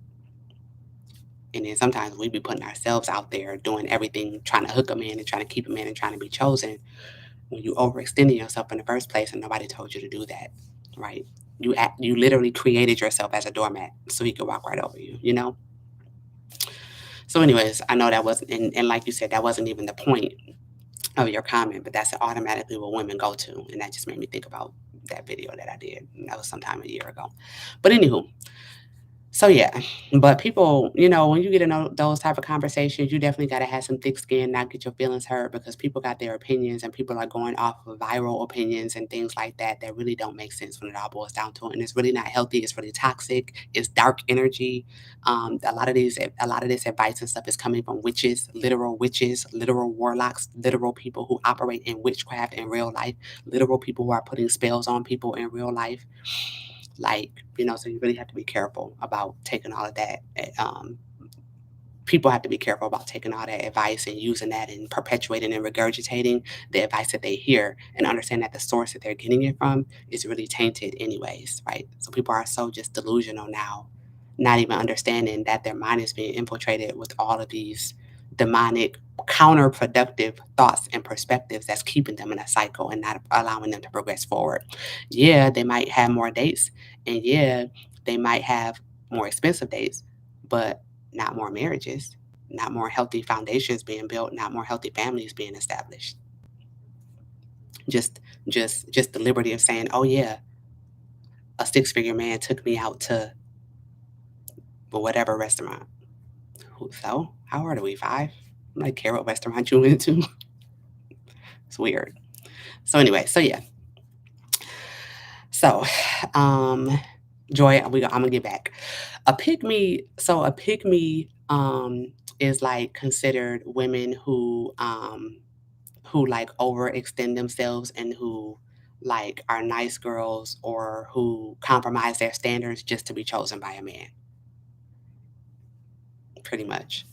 And then sometimes we be putting ourselves out there doing everything, trying to hook a man and trying to keep a man and trying to be chosen when you overextended yourself in the first place and nobody told you to do that, right? You literally created yourself as a doormat so he could walk right over you, you know? So anyways, I know that wasn't and like you said, that wasn't even the point of your comment, but that's automatically what women go to. And that just made me think about that video that I did. That was sometime a year ago. But anywho, so yeah, but people, when you get in those type of conversations, you definitely got to have some thick skin, not get your feelings hurt because people got their opinions and people are going off of viral opinions and things like that that really don't make sense when it all boils down to it. And it's really not healthy. It's really toxic. It's dark energy. A lot of this advice and stuff is coming from witches, literal warlocks, literal people who operate in witchcraft in real life, literal people who are putting spells on people in real life. Like, so you really have to be careful about taking all of that. People have to be careful about taking all that advice and using that and perpetuating and regurgitating the advice that they hear and understand that the source that they're getting it from is really tainted anyways, right? So people are so just delusional now, not even understanding that their mind is being infiltrated with all of these demonic, counterproductive thoughts and perspectives that's keeping them in a cycle and not allowing them to progress forward. Yeah, they might have more dates, and yeah, they might have more expensive dates, but not more marriages, not more healthy foundations being built, not more healthy families being established. Just just the liberty of saying, "Oh yeah, a six-figure man took me out to whatever restaurant." So, how old are we? 5? I don't care what restaurant you went to. It's weird. So anyway, so yeah. So, um, Joy, I'm gonna get back. A pygmy is like considered women who like overextend themselves and who like are nice girls or who compromise their standards just to be chosen by a man, pretty much.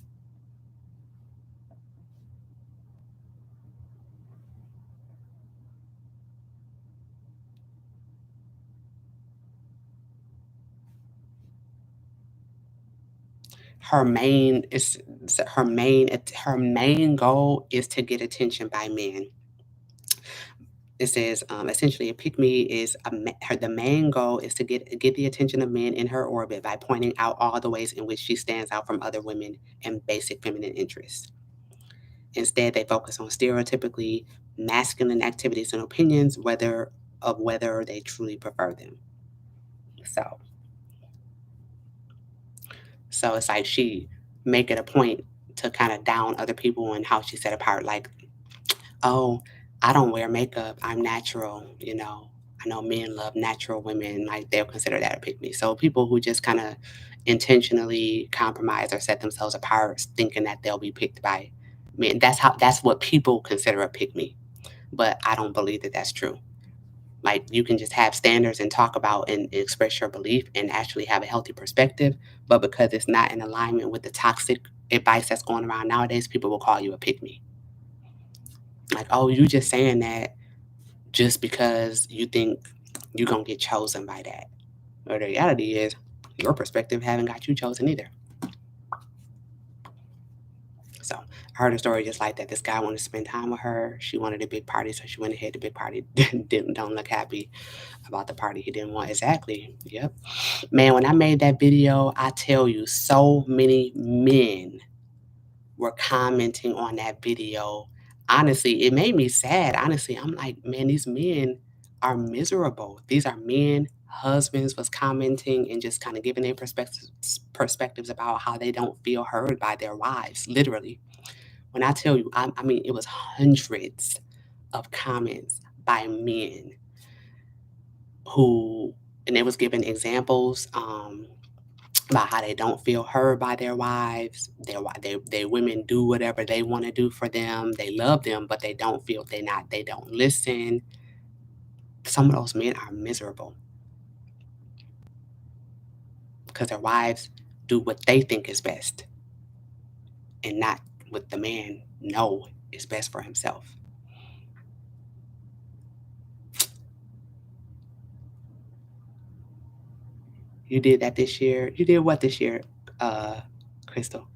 Her main goal is to get attention by men. It says, essentially, a pick me is the main goal is to get the attention of men in her orbit by pointing out all the ways in which she stands out from other women and basic feminine interests. Instead, they focus on stereotypically masculine activities and opinions, whether they truly prefer them. So, so it's like she make it a point to kind of down other people and how she set apart. Like, oh, I don't wear makeup. I'm natural, you know. I know men love natural women, like they'll consider that a pick me. So people who just kind of intentionally compromise or set themselves apart thinking that they'll be picked by men. That's what people consider a pick me. But I don't believe that that's true. Like you can just have standards and talk about and express your belief and actually have a healthy perspective. But because it's not in alignment with the toxic advice that's going around nowadays, people will call you a pick me. Like, oh, you just saying that just because you think you're gonna get chosen by that. Or the reality is your perspective haven't got you chosen either. So I heard a story just like that. This guy wanted to spend time with her. She wanted a big party, so she went ahead to big party. Didn't don't look happy about the party he didn't want. Exactly. Yep. Man, when I made that video, I tell you, so many men were commenting on that video. Honestly, it made me sad. Honestly, I'm like, man, these men are miserable. These are men, husbands was commenting and just kind of giving their perspectives about how they don't feel heard by their wives. Literally, when I tell you, I mean, it was hundreds of comments by men who, and they was giving examples. About how they don't feel heard by their wives. Their women do whatever they want to do for them. They love them, but they don't feel they don't listen. Some of those men are miserable because their wives do what they think is best and not what the man know is best for himself. You did that this year. You did what this year, Crystal?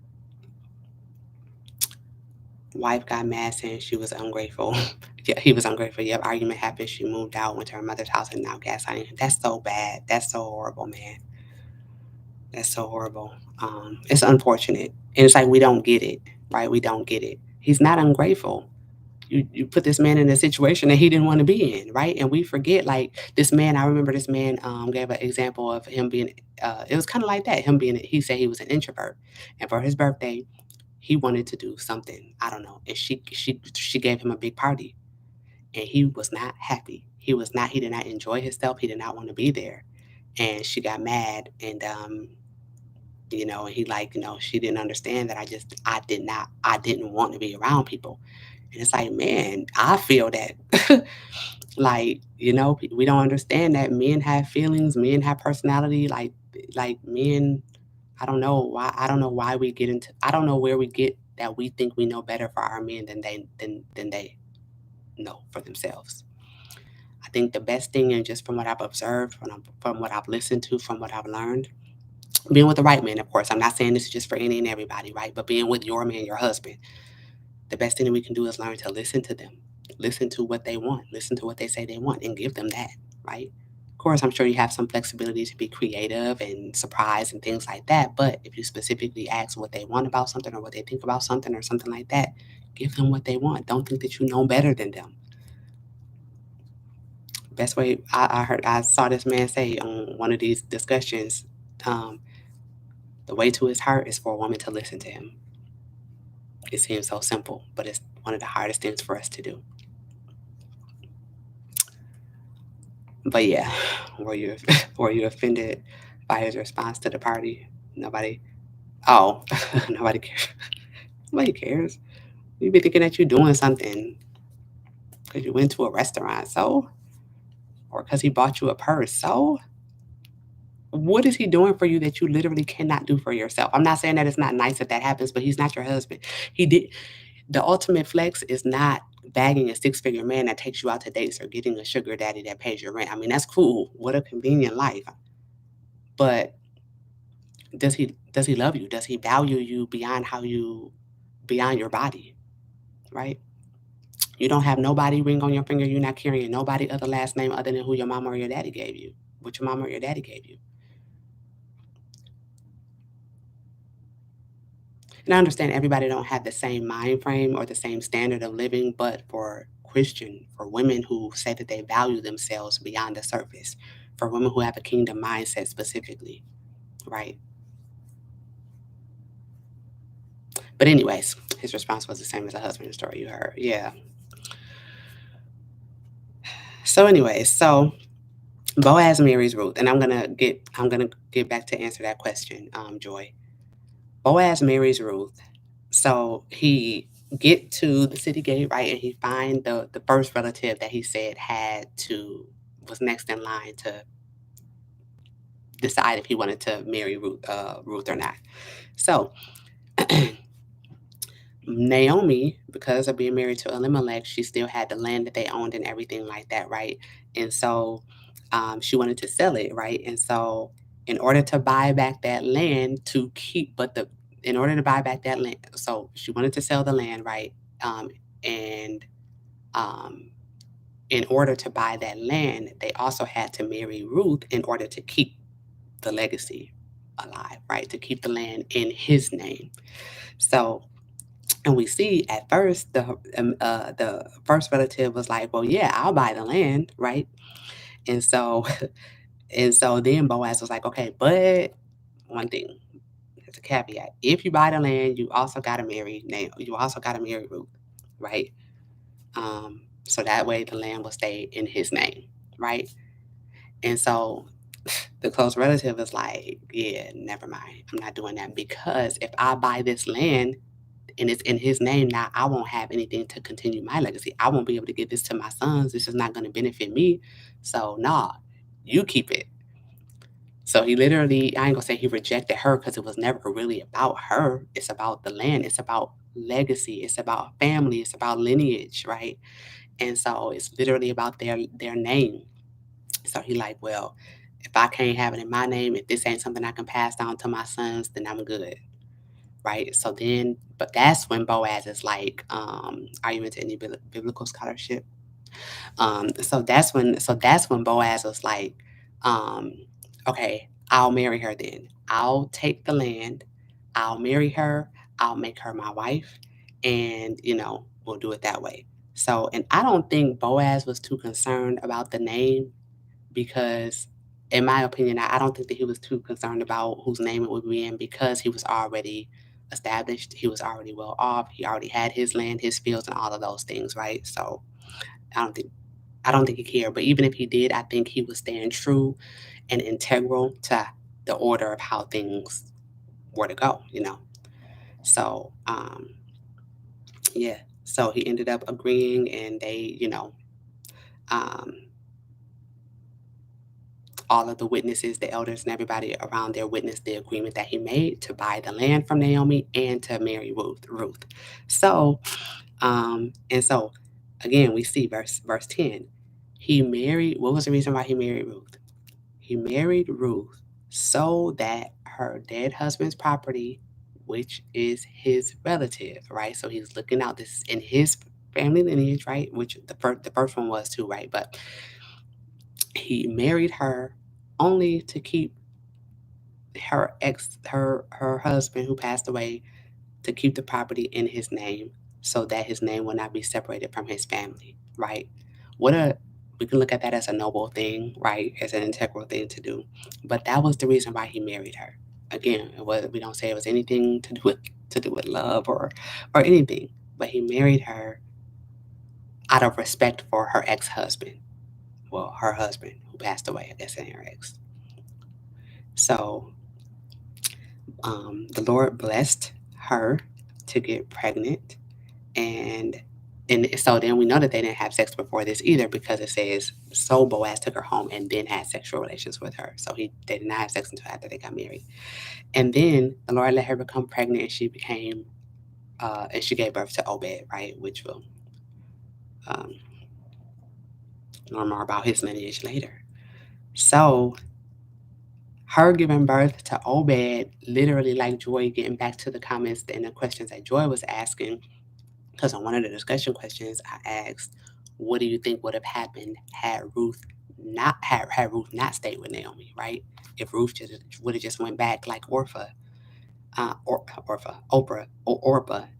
Wife got mad saying she was ungrateful. Yeah, he was ungrateful. Yep, argument happened. She moved out, went to her mother's house, and now gaslighting. That's so bad. That's so horrible, man. That's so horrible. It's unfortunate, and it's like we don't get it, right? We don't get it. He's not ungrateful. You put this man in a situation that he didn't want to be in, right? And we forget, like this man. I remember this man gave an example of him being. It was kind of like that. Him being. He said he was an introvert, and for his birthday, he wanted to do something. I don't know, and she gave him a big party, and he was not happy. He was not. He did not enjoy himself. He did not want to be there, and she got mad, and and he like, she didn't understand that I didn't want to be around people. And it's like, man, I feel that. Like, we don't understand that men have feelings, men have personality, like men, I don't know why we get into I don't know where we get that we think we know better for our men than they know for themselves. I think the best thing, and just from what I've observed, from what I've listened to, from what I've learned, being with the right man, of course. I'm not saying this is just for any and everybody, right? But being with your man, your husband, the best thing that we can do is learn to listen to them, listen to what they want, listen to what they say they want, and give them that, right? Of course, I'm sure you have some flexibility to be creative and surprise and things like that. But if you specifically ask what they want about something or what they think about something or something like that, give them what they want. Don't think that you know better than them. Best way I saw this man say on one of these discussions, um, the way to his heart is for a woman to listen to him. It seems so simple, but it's one of the hardest things for us to do. But yeah, were you were you offended by his response to the party? Nobody. Oh, nobody cares. Nobody cares. You be thinking that you're doing something because you went to a restaurant, so, or because he bought you a purse, so. What is he doing for you that you literally cannot do for yourself? I'm not saying that it's not nice that that happens, but he's not your husband. He did. The ultimate flex is not bagging a six-figure man that takes you out to dates or getting a sugar daddy that pays your rent. I mean, that's cool. What a convenient life. But does he love you? Does he value you beyond your body, right? You don't have nobody ring on your finger. You're not carrying nobody other last name other than who your mama or your daddy gave you. What your mama or your daddy gave you. And I understand everybody don't have the same mind frame or the same standard of living, but for women who say that they value themselves beyond the surface, for women who have a kingdom mindset specifically, right? But anyways, his response was the same as the husband story you heard. Yeah. So anyway, so Boaz marries Ruth, and I'm gonna get back to answer that question, Joy. Boaz marries Ruth. So he get to the city gate, right, and he find the first relative that he said was next in line to decide if he wanted to marry Ruth or not. So Naomi, because of being married to Elimelech, she still had the land that they owned and everything like that, right? And so she wanted to sell it, right? And so in order to buy back that land to keep, but the in order to buy back that land, so she wanted to sell the land, right? And um, in order to buy that land, they also had to marry Ruth in order to keep the legacy alive, right? To keep the land in his name. So and we see at first the first relative was like, "Well, yeah, I'll buy the land, right?" And so and so then Boaz was like, "Okay, but one thing, there's a caveat. If you buy the land, you also gotta marry Ruth, right? So that way the land will stay in his name, right?" And so the close relative is like, "Yeah, never mind. I'm not doing that because if I buy this land and it's in his name now, I won't have anything to continue my legacy. I won't be able to give this to my sons. This is not going to benefit me. So, nah, you keep it." So he literally, I ain't gonna say he rejected her because it was never really about her. It's about the land. It's about legacy. It's about family. It's about lineage, right? And so it's literally about their name. So he like, well, if I can't have it in my name, if this ain't something I can pass down to my sons, then I'm good. Right? So then, but that's when Boaz is like, "Are you into any biblical scholarship?" So that's when Boaz was like, um, "Okay, I'll marry her then. I'll take the land, I'll marry her, I'll make her my wife, and we'll do it that way." So, and I don't think Boaz was too concerned about the name because in my opinion, I don't think that he was too concerned about whose name it would be in because he was already established. He was already well off. He already had his land, his fields, and all of those things, right? So I don't think I don't think he cared. But even if he did, I think he was staying true and integral to the order of how things were to go. So yeah. So he ended up agreeing, and um, all of the witnesses, the elders, and everybody around there witnessed the agreement that he made to buy the land from Naomi and to marry Ruth. So, and so again, we see verse 10. He married, what was the reason why he married Ruth? He married Ruth so that her dead husband's property, which is his relative, right? So he's looking out this in his family lineage, right? Which the first one was too, right? But he married her only to keep her husband who passed away, to keep the property in his name so that his name will not be separated from his family, right? What a We can look at that as a noble thing, right? As an integral thing to do. But that was the reason why he married her. Again, we don't say it was anything to do with love or anything, but he married her out of respect for her ex-husband. Well, her husband who passed away, I guess, and her ex. So the Lord blessed her to get pregnant, and so then we know that they didn't have sex before this either because it says so Boaz took her home and then had sexual relations with her. So they did not have sex until after they got married, and then the Lord let her become pregnant, and she gave birth to Obed, right, which will um, learn more about his lineage later. So her giving birth to Obed, literally, like Joy, getting back to the comments and the questions that Joy was asking, because on one of the discussion questions I asked, what do you think would have happened had Ruth not stayed with Naomi, right? If Ruth just would have just went back like Orpah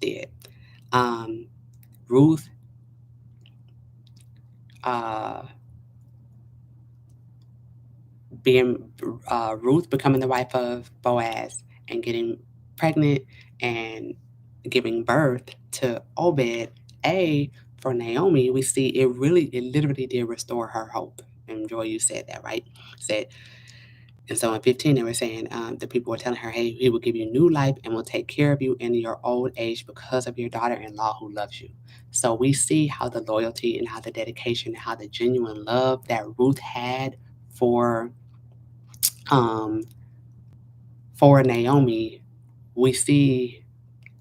did. Um, Ruth, uh, being Ruth becoming the wife of Boaz and getting pregnant and giving birth to Obed, A, for Naomi, we see it literally did restore her hope. And Joy, you said that, right? Said, and so in 15, they were saying, the people were telling her, hey, he will give you new life and will take care of you in your old age because of your daughter-in-law who loves you. So we see how the loyalty and how the dedication and how the genuine love that Ruth had for um for Naomi, we see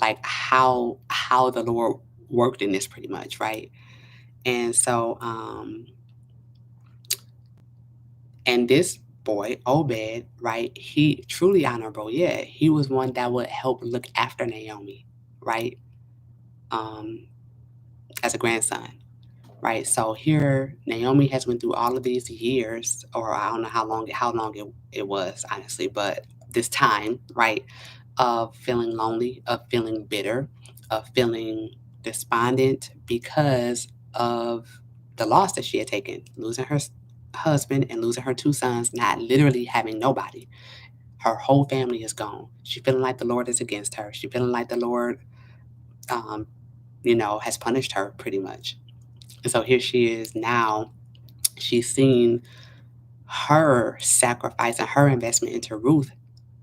like how the Lord worked in this pretty much, right? And so and this boy, Obed, right, he truly honorable, yeah. He was one that would help look after Naomi, right? Um, as a grandson. Right. So here Naomi has went through all of these years, or I don't know how long it was, honestly, but this time, right, of feeling lonely, of feeling bitter, of feeling despondent because of the loss that she had taken, losing her husband and losing her two sons, not literally having nobody. Her whole family is gone. She feeling like the Lord is against her. She feeling like the Lord, um, has punished her pretty much. And so here she is now. She's seen her sacrifice and her investment into Ruth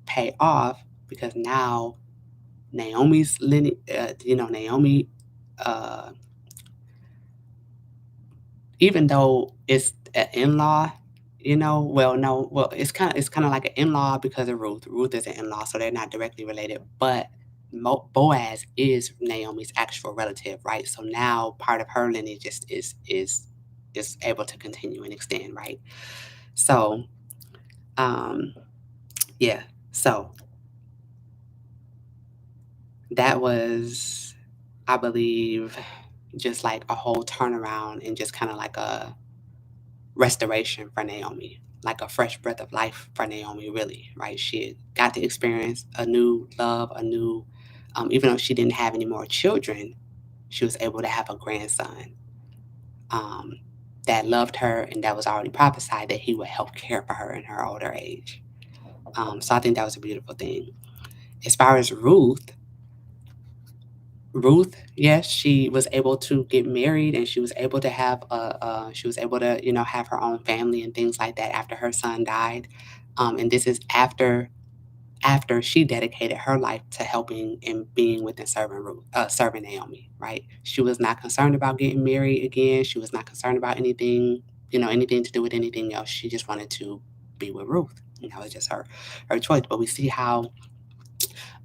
pay off because now Naomi's lineage, Naomi, uh, even though it's an in-law, well, no, well, it's kind of like an in-law because of Ruth. Ruth is an in-law, so they're not directly related, but Boaz is Naomi's actual relative, right? So now part of her lineage is able to continue and extend, right? So, um, yeah. So that was, I believe, just like a whole turnaround and just kind of like a restoration for Naomi, like a fresh breath of life for Naomi, really, right? She had got to experience a new love, even though she didn't have any more children, she was able to have a grandson um, that loved her and that was already prophesied that he would help care for her in her older age. So I think that was a beautiful thing. As far as Ruth, yes, she was able to get married and she was able to have she was able to, have her own family and things like that after her son died. And this is after she dedicated her life to helping and being with and serving Naomi, right? She was not concerned about getting married again. She was not concerned about anything to do with anything else. She just wanted to be with Ruth. And that was just her choice. But we see how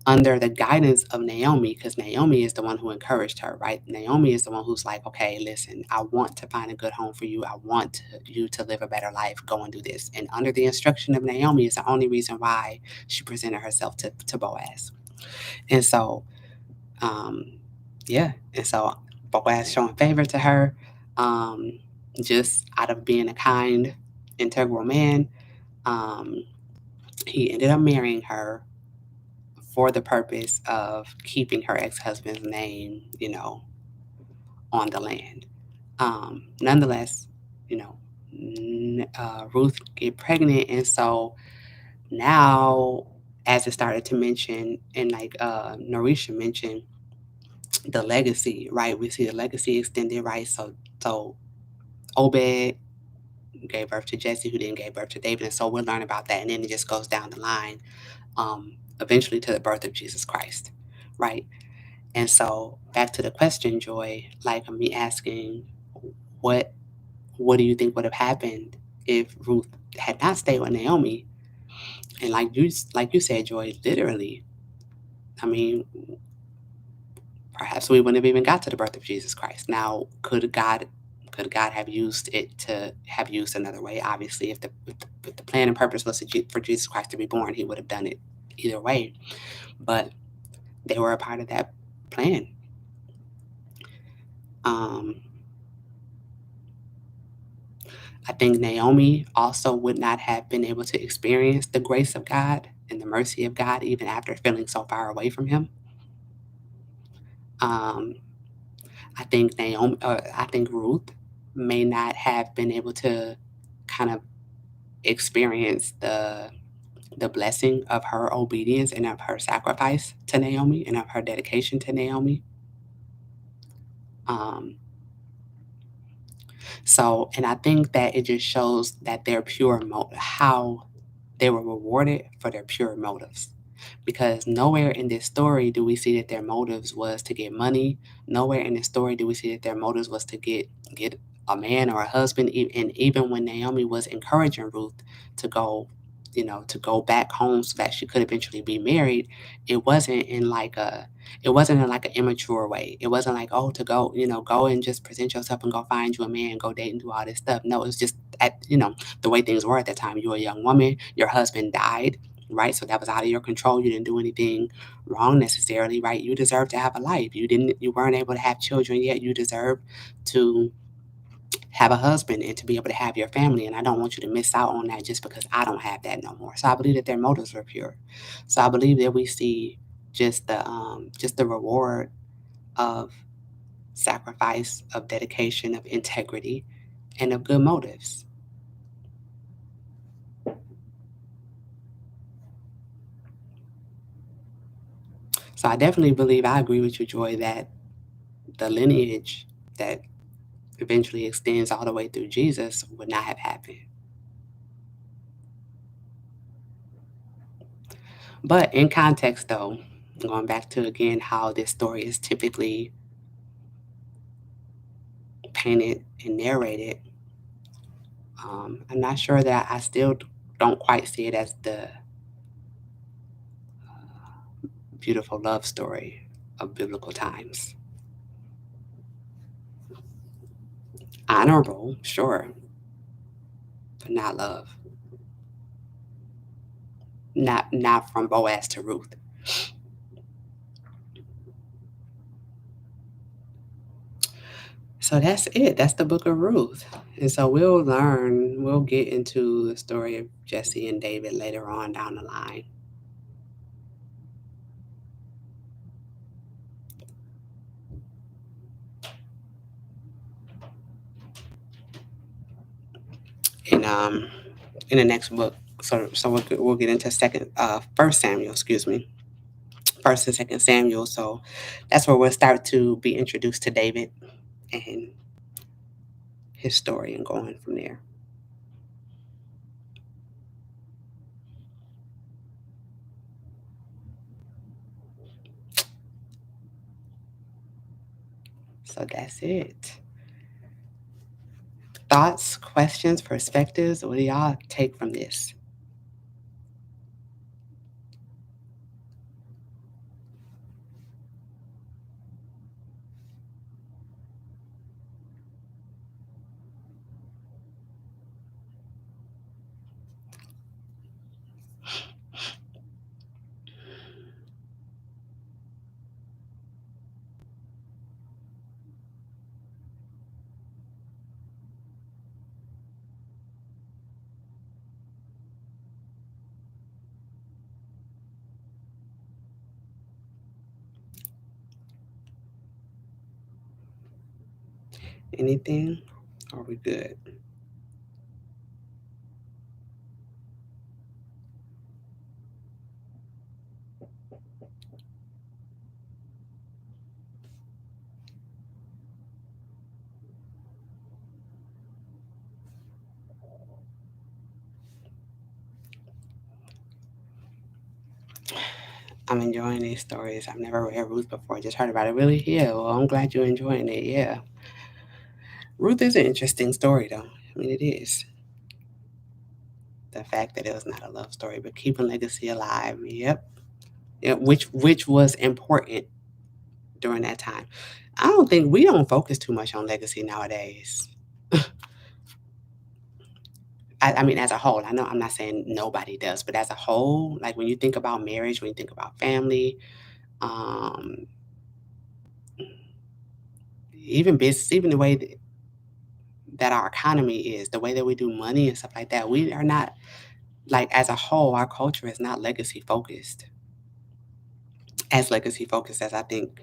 under the guidance of Naomi, because Naomi is the one who encouraged her, right? Naomi is the one who's like, okay, listen, I want to find a good home for you. I want you to live a better life. Go and do this. And under the instruction of Naomi is the only reason why she presented herself to Boaz. And so, yeah. And so Boaz showing favor to her, um, just out of being a kind, integral man. Um, he ended up marrying her for the purpose of keeping her ex-husband's name, on the land. Nonetheless, you know, Ruth get pregnant, and so now, as it started to mention, and like Narisha mentioned, the legacy, right? We see the legacy extended, right? So Obed gave birth to Jesse, who then gave birth to David, and so we'll learn about that, and then it just goes down the line, eventually to the birth of Jesus Christ, right? And so back to the question, Joy, like me asking, what what do you think would have happened if Ruth had not stayed with Naomi? And like you said, Joy, literally, I mean, perhaps we wouldn't have even got to the birth of Jesus Christ. Now, could God have used it to have used another way? Obviously, if the plan and purpose was for Jesus Christ to be born, he would have done it either way. But they were a part of that plan. Um, I think Naomi also would not have been able to experience the grace of God and the mercy of God even after feeling so far away from Him. Um, I think Ruth may not have been able to kind of experience the blessing of her obedience and of her sacrifice to Naomi and of her dedication to Naomi. Um, So, and I think that it just shows that their how they were rewarded for their pure motives. Because nowhere in this story do we see that their motives was to get money. Nowhere in this story do we see that their motives was to get a man or a husband. And even when Naomi was encouraging Ruth to go, to go back home so that she could eventually be married, it wasn't in like a it wasn't in like an immature way. It wasn't like, oh, to go, go and just present yourself and go find you a man, go date and do all this stuff. No, it's just the way things were at that time. You were a young woman, your husband died, right? So that was out of your control. You didn't do anything wrong necessarily, right? You deserve to have a life. You weren't able to have children yet. You deserve to have a husband and to be able to have your family. And I don't want you to miss out on that just because I don't have that no more. So I believe that their motives were pure. So I believe that we see just the reward of sacrifice, of dedication, of integrity, and of good motives. So I definitely believe I agree with you, Joy, that the lineage that eventually extends all the way through Jesus would not have happened. But in context, though, going back to again how this story is typically painted and narrated, I'm not sure that I still don't quite see it as the beautiful love story of biblical times. Honorable, sure, but not love. Not from Boaz to Ruth. So that's it. That's the book of Ruth. And so we'll get into the story of Jesse and David later on down the line. In in the next book. So we'll get into First Samuel, excuse me, First and Second Samuel. So that's where we'll start to be introduced to David and his story and going from there. So that's it. Thoughts, questions, perspectives. What do y'all take from this? Anything? Are we good? I'm enjoying these stories. I've never read Ruth before. Just heard about it. Really? Yeah. Well, I'm glad you're enjoying it. Yeah. Ruth is an interesting story, though. I mean, it is. The fact that it was not a love story, but keeping legacy alive. Yep. Yeah, which was important during that time. I don't think we don't focus too much on legacy nowadays. I mean, as a whole, I know I'm not saying nobody does, but as a whole, like when you think about marriage, when you think about family, um, even business, even the way that our economy is, the way that we do money and stuff like that, we are not like as a whole, our culture is not legacy focused as I think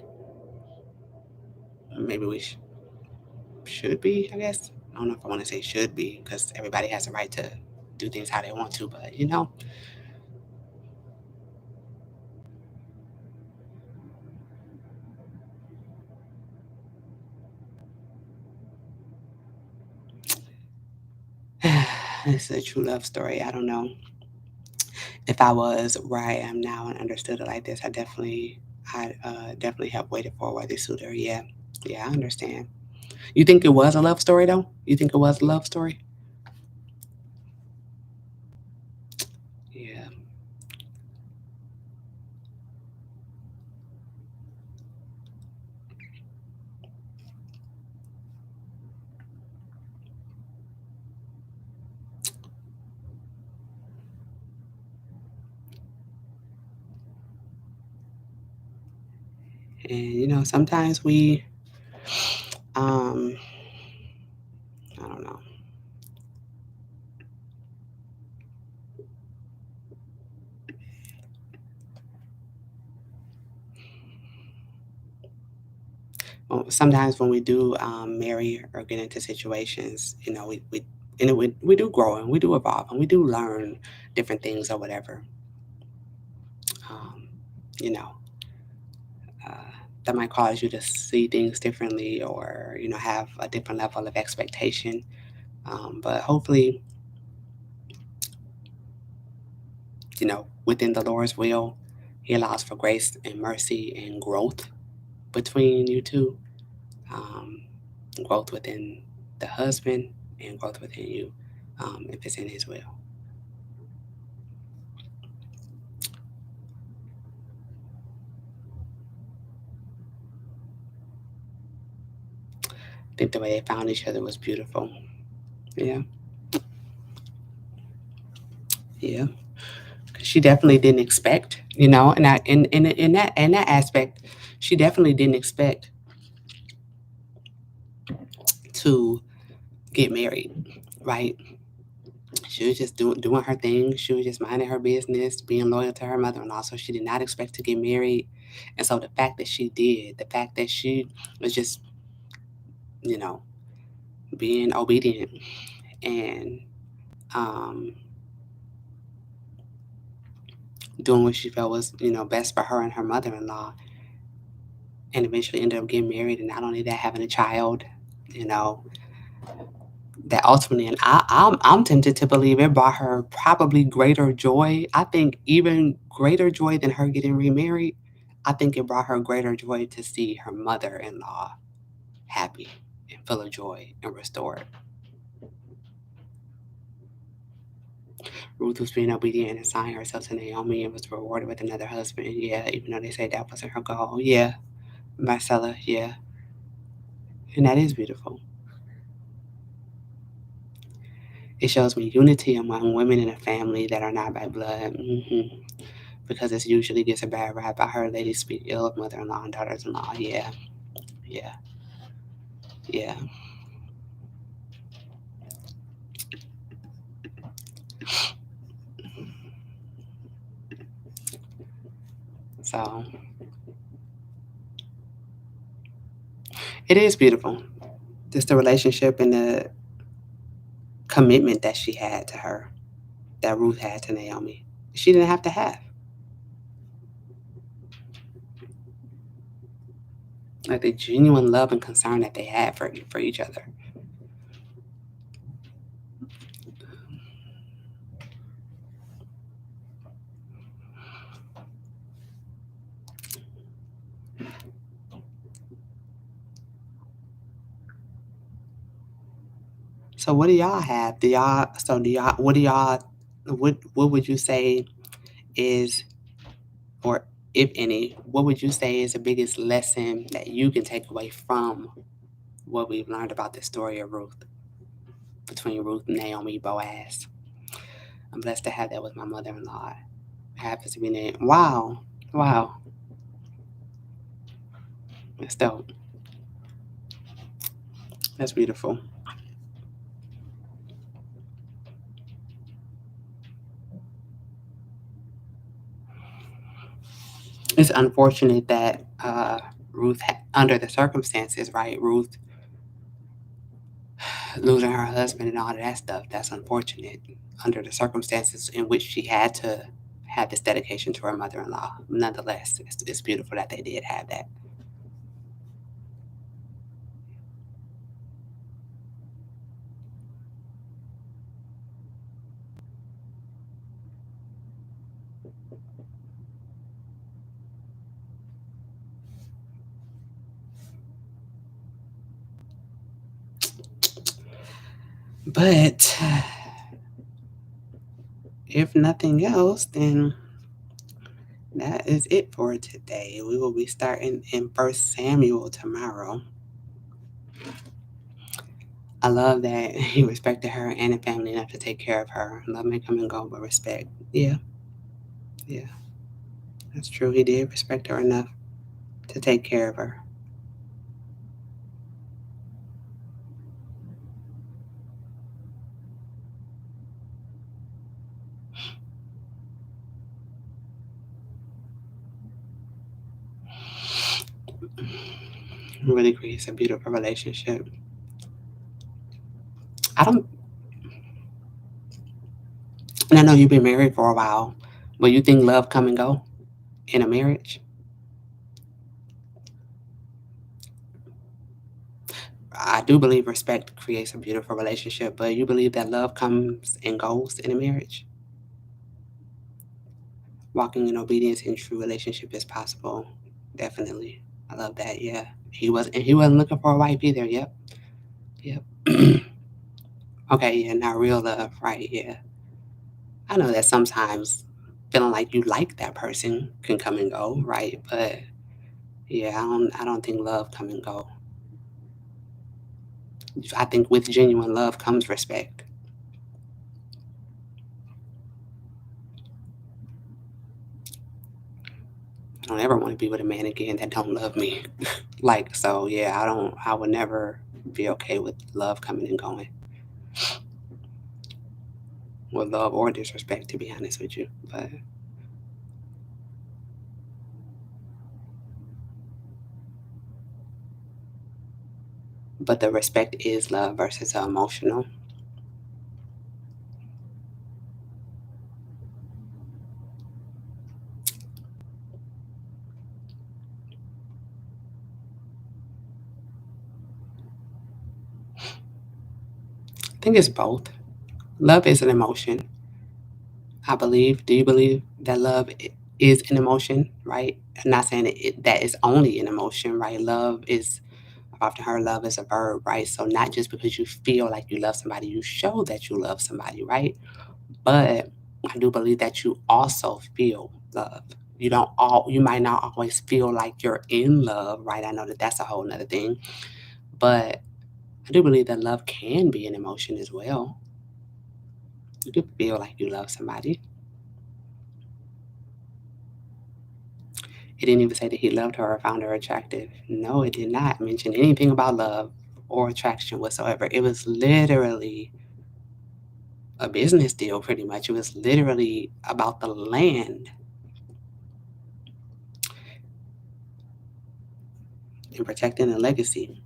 maybe should be, I guess. I don't know if I want to say should be because everybody has a right to do things how they want to, but It's a true love story. I don't know if I was where I am now and understood it like this. I definitely have waited for a worthy suitor. Yeah, yeah, I understand. You think it was a love story though? You think it was a love story? Yeah. And sometimes um, I don't know. Well, sometimes when we do marry or get into situations, we do grow and we do evolve and we do learn different things or whatever. Um, you know, uh, that might cause you to see things differently or have a different level of expectation. But hopefully, within the Lord's will, He allows for grace and mercy and growth between you two. Um, Growth within the husband and growth within you, if it's in His will. I think the way they found each other was beautiful. Yeah, yeah. 'Cause she definitely didn't expect, and in that aspect, she definitely didn't expect to get married, right? She was just doing her thing. She was just minding her business, being loyal to her mother-in-law. So she did not expect to get married. And so the fact that she did, the fact that she was just, you know, being obedient and um, doing what she felt was, best for her and her mother-in-law, and eventually ended up getting married. And not only that, having a child, you know, that ultimately, and I'm tempted to believe it brought her probably greater joy. I think even greater joy than her getting remarried. I think it brought her greater joy to see her mother-in-law happy and full of joy and restored. Ruth was being obedient and assigned herself to Naomi and was rewarded with another husband. Yeah, even though they say that wasn't her goal. Yeah, Marcella. Yeah, and that is beautiful. It shows me unity among women in a family that are not by blood. Because it usually gets a bad rap. I heard ladies speak ill of mother-in-law and daughters-in-law. Yeah, yeah, yeah. So it is beautiful. Just the relationship and the commitment that she had to her, that Ruth had to Naomi. She didn't have to have. Like the genuine love and concern that they had for each other. So what do y'all have? What would you say is, or if any, what would you say is the biggest lesson that you can take away from what we've learned about the story of Ruth, between Ruth, Naomi, Boaz? I'm blessed to have that with my mother-in-law. Happens to be named. Wow, wow, that's dope. That's beautiful. It's unfortunate that under the circumstances, right? Ruth losing her husband and all of that stuff. That's unfortunate under the circumstances in which she had to have this dedication to her mother-in-law. Nonetheless, it's beautiful that they did have that. But if nothing else, then that is it for today. We will be starting in First Samuel tomorrow. I love that he respected her and the family enough to take care of her. Love may come and go, but respect. Yeah, yeah, that's true. He did respect her enough to take care of her. Really creates a beautiful relationship. I don't, and I know you've been married for a while, but you think love come and go in a marriage? I do believe respect creates a beautiful relationship, but you believe that love comes and goes in a marriage? Walking in obedience in true relationship is possible. Definitely. I love that. Yeah. He wasn't looking for a wife either. Yep. Yep. Okay, yeah, not real love, right? Yeah. I know that sometimes feeling like you like that person can come and go, right? But yeah, I don't think love come and go. I think with genuine love comes respect. I don't ever want to be with a man again that don't love me. Like, so yeah, I would never be okay with love coming and going. With love or disrespect, to be honest with you. But the respect is love versus emotional. I think it's both. Love is an emotion, I believe. Do you believe that love is an emotion, right? I'm not saying that is only an emotion, right? Love is, I've often heard love is a verb, right? So not just because you feel like you love somebody, you show that you love somebody, right? But I do believe that you also feel love. You might not always feel like you're in love, right? I know that that's a whole nother thing, but I do believe that love can be an emotion as well. You can feel like you love somebody. It didn't even say that he loved her or found her attractive. No, it did not mention anything about love or attraction whatsoever. It was literally a business deal, pretty much. It was literally about the land and protecting the legacy.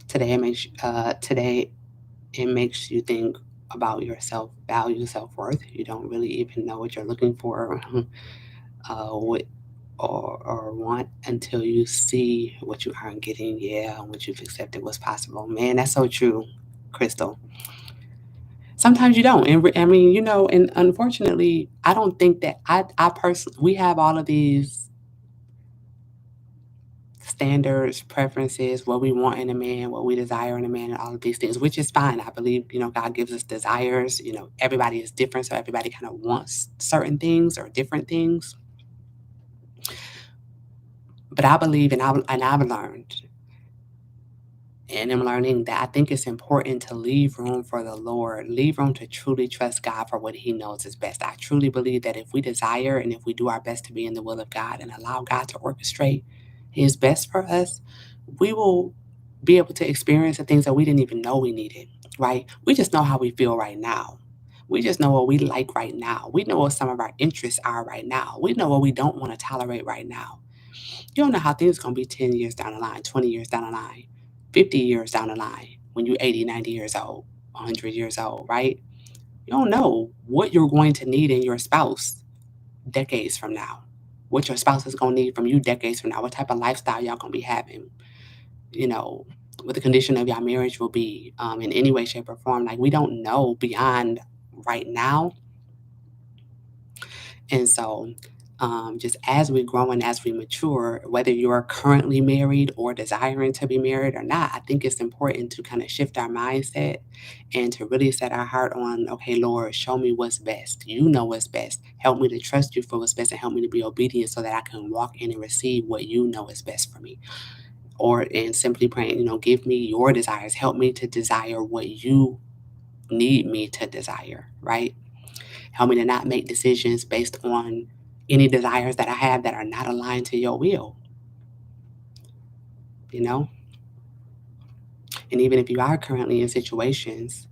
Today it makes you think about your self value, self worth. You don't really even know what you're looking for, what or want until you see what you aren't getting, yeah, and what you've accepted was possible. Man, that's so true, Crystal. Sometimes you don't, and I mean, and unfortunately, I don't think that I personally we have all of these standards, preferences, what we want in a man, what we desire in a man, and all of these things, which is fine. I believe, God gives us desires. Everybody is different, so everybody kind of wants certain things or different things. But I believe, and I've learned, and I'm learning that I think it's important to leave room for the Lord, leave room to truly trust God for what He knows is best. I truly believe that if we desire and if we do our best to be in the will of God and allow God to orchestrate His best for us, we will be able to experience the things that we didn't even know we needed, right? We just know how we feel right now. We just know what we like right now. We know what some of our interests are right now. We know what we don't want to tolerate right now. You don't know how things are going to be 10 years down the line, 20 years down the line, 50 years down the line, when you're 80, 90 years old, 100 years old, right? You don't know what you're going to need in your spouse decades from now. what your spouse is going to need from you decades from now, what type of lifestyle y'all going to be having, you know, what the condition of your marriage will be, in any way, shape, or form. Like, we don't know beyond right now. And so, just as we grow and as we mature, whether you are currently married or desiring to be married or not, I think it's important to kind of shift our mindset and to really set our heart on, okay, Lord, show me what's best. You know what's best. Help me to trust you for what's best and help me to be obedient so that I can walk in and receive what you know is best for me. Or, and simply praying, give me your desires. Help me to desire what you need me to desire, right? Help me to not make decisions based on any desires that I have that are not aligned to your will, you know? And even if you are currently in situations,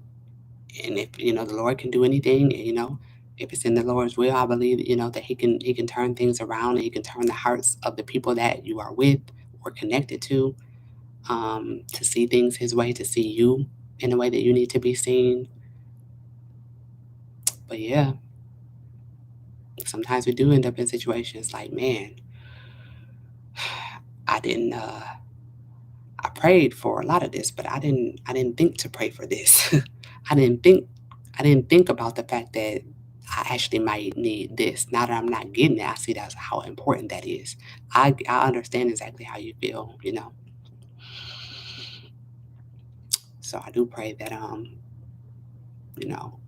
and if, the Lord can do anything, and, if it's in the Lord's will, I believe, that He can turn things around and He can turn the hearts of the people that you are with or connected to see things His way, to see you in the way that you need to be seen. But yeah, sometimes we do end up in situations like, man, I didn't I prayed for a lot of this, but I didn't think to pray for this. I didn't think I didn't think about the fact that I actually might need this. Now that I'm not getting it, I see that's how important that is. I understand exactly how you feel. So I do pray that you know,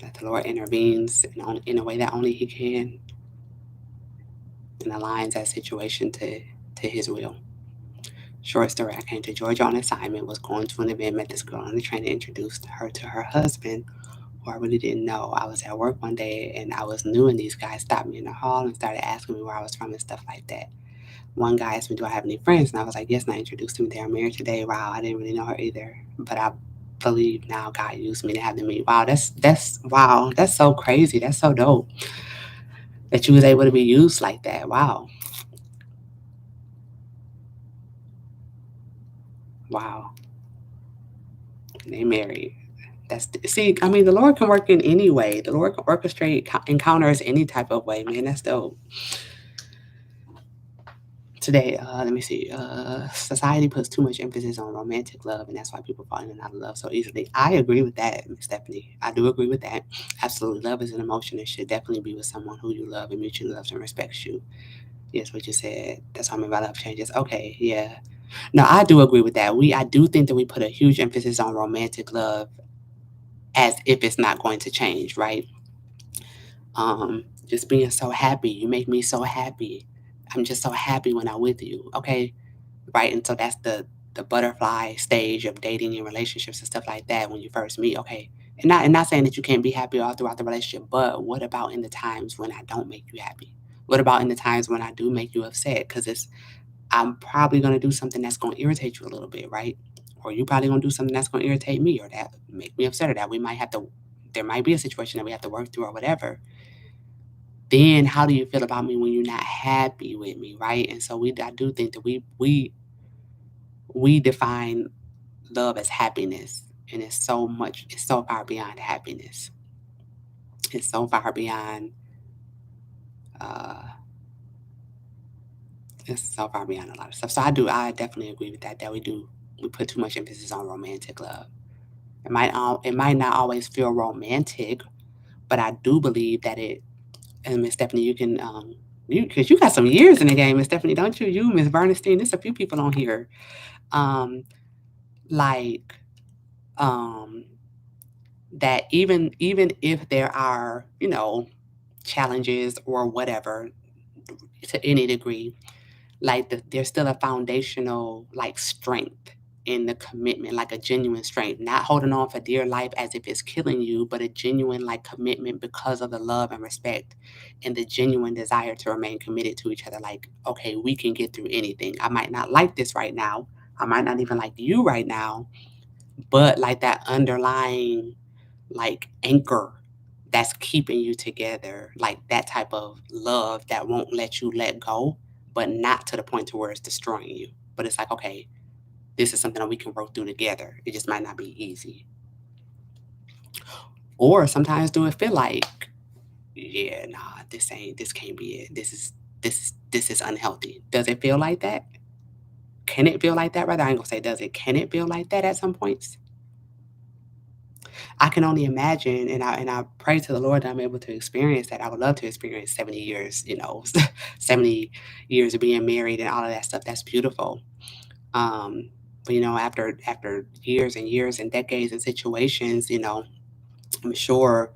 that the Lord intervenes in a way that only He can and aligns that situation to His will. Short story, I came to Georgia on assignment, was going to an event, met this girl on the train, and introduced her to her husband, who I really didn't know. I was at work one day and I was new, and these guys stopped me in the hall and started asking me where I was from and stuff like that. One guy asked me, "Do I have any friends?" And I was like, "Yes." And I introduced him. They are married today. Wow, I didn't really know her either, but I believe now God used me to have them meet. Wow, that's wow, that's so crazy. That's so dope that you was able to be used like that. Wow, wow. And they married. See, I mean, the Lord can work in any way. The Lord can orchestrate encounters any type of way, man. That's dope. Today, let me see. Society puts too much emphasis on romantic love, and that's why people fall in and out of love so easily. I agree with that, Miss Stephanie. I do agree with that. Absolutely, love is an emotion and should definitely be with someone who you love and mutually loves and respects you. Yes, what you said. That's what I mean by love changes. Okay, yeah. No, I do agree with that. I do think that we put a huge emphasis on romantic love as if it's not going to change, right? Just being so happy. You make me so happy. I'm just so happy when I'm with you. Okay, right? And so that's the butterfly stage of dating and relationships and stuff like that when you first meet. Okay. And not saying that you can't be happy all throughout the relationship, but what about in the times when I don't make you happy? What about in the times when I do make you upset? Because I'm probably gonna do something that's gonna irritate you a little bit, right? Or you probably gonna do something that's gonna irritate me or that make me upset or that we might have to there might be a situation that we have to work through or whatever. Then how do you feel about me when you're not happy with me, right? And so I do think that we define love as happiness, and it's so far beyond happiness. It's so far beyond uh it's so far beyond a lot of stuff. So I definitely agree with that we put too much emphasis on romantic love. It might not always feel romantic, but I do believe that it and Miss Stephanie, you can you because you got some years in the game, Miss Stephanie, don't you? You, Miss Bernstein, there's a few people on here. Um like um that even if there are, challenges or whatever to any degree, like there's still a foundational like strength in the commitment, like a genuine strength, not holding on for dear life as if it's killing you, but a genuine like commitment because of the love and respect and the genuine desire to remain committed to each other. Like, okay, we can get through anything. I might not like this right now. I might not even like you right now, but like that underlying like anchor that's keeping you together, like that type of love that won't let you let go, but not to the point to where it's destroying you. But it's like, okay, this is something that we can work through together. It just might not be easy. Or sometimes do it feel like, yeah, nah, this can't be it. This is unhealthy. Does it feel like that? Can it feel like that? Rather, I ain't gonna say does it. Can it feel like that at some points? I can only imagine, and I pray to the Lord that I'm able to experience that. I would love to experience 70 years, 70 years of being married and all of that stuff. That's beautiful. Um, but after years and years and decades and situations, I'm sure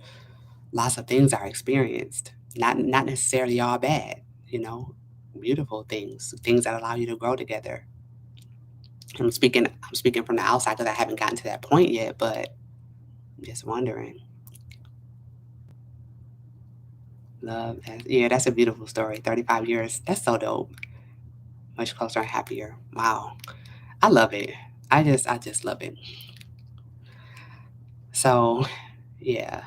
lots of things are experienced. Not necessarily all bad, you know, beautiful things that allow you to grow together. I'm speaking from the outside because I haven't gotten to that point yet, but I'm just wondering. Yeah, that's a beautiful story. 35 years. That's so dope. Much closer and happier. Wow. I love it. I just love it. So, yeah.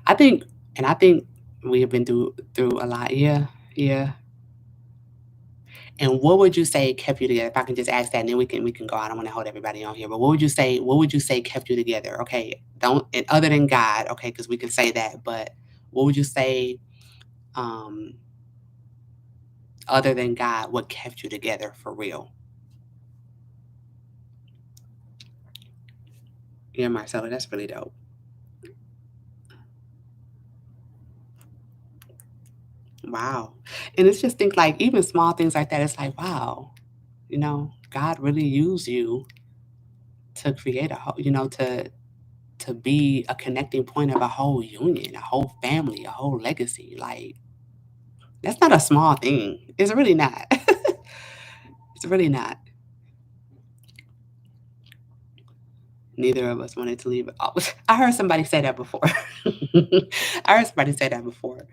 I think I think we have been through a lot. Yeah. Yeah. And what would you say kept you together? If I can just ask that, and then we can go. I don't want to hold everybody on here, but what would you say kept you together? Okay, don't and other than God, okay, because we can say that, but what would you say, um, other than God, what kept you together for real? Yeah, Marcella, that's really dope. Wow, and it's just think like even small things like that. It's like wow, God really used you to create a whole, to be a connecting point of a whole union, a whole family, a whole legacy. Like that's not a small thing. It's really not. It's really not. Neither of us wanted to leave. Oh, I heard somebody say that before. I heard somebody say that before.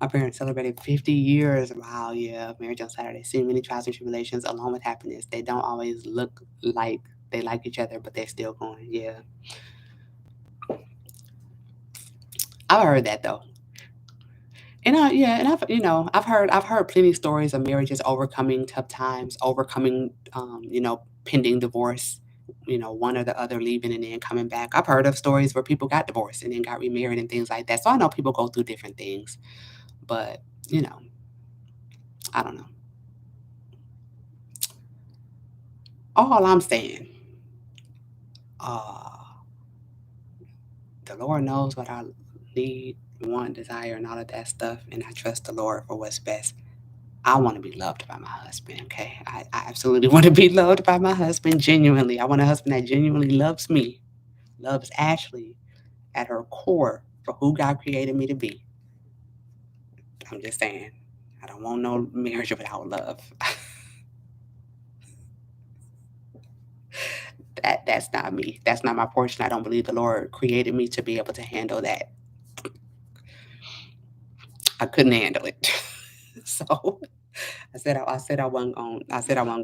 My parents celebrated 50 years. Wow, yeah, of marriage on Saturday. Seeing many trials and tribulations along with happiness. They don't always look like they like each other, but they're still going. Yeah, I've heard that though. And I've plenty of stories of marriages overcoming tough times, overcoming, pending divorce, one or the other leaving and then coming back. I've heard of stories where people got divorced and then got remarried and things like that. So I know people go through different things, but I don't know. All I'm saying, uh, the Lord knows what I need, want, desire, and all of that stuff, and I trust the Lord for what's best. I want to be loved by my husband, okay? I absolutely want to be loved by my husband genuinely. I want a husband that genuinely loves me, loves Ashley at her core for who God created me to be. I'm just saying, I don't want no marriage without love. That's not me. That's not my portion. I don't believe the Lord created me to be able to handle that. I couldn't handle it. So I said I wasn't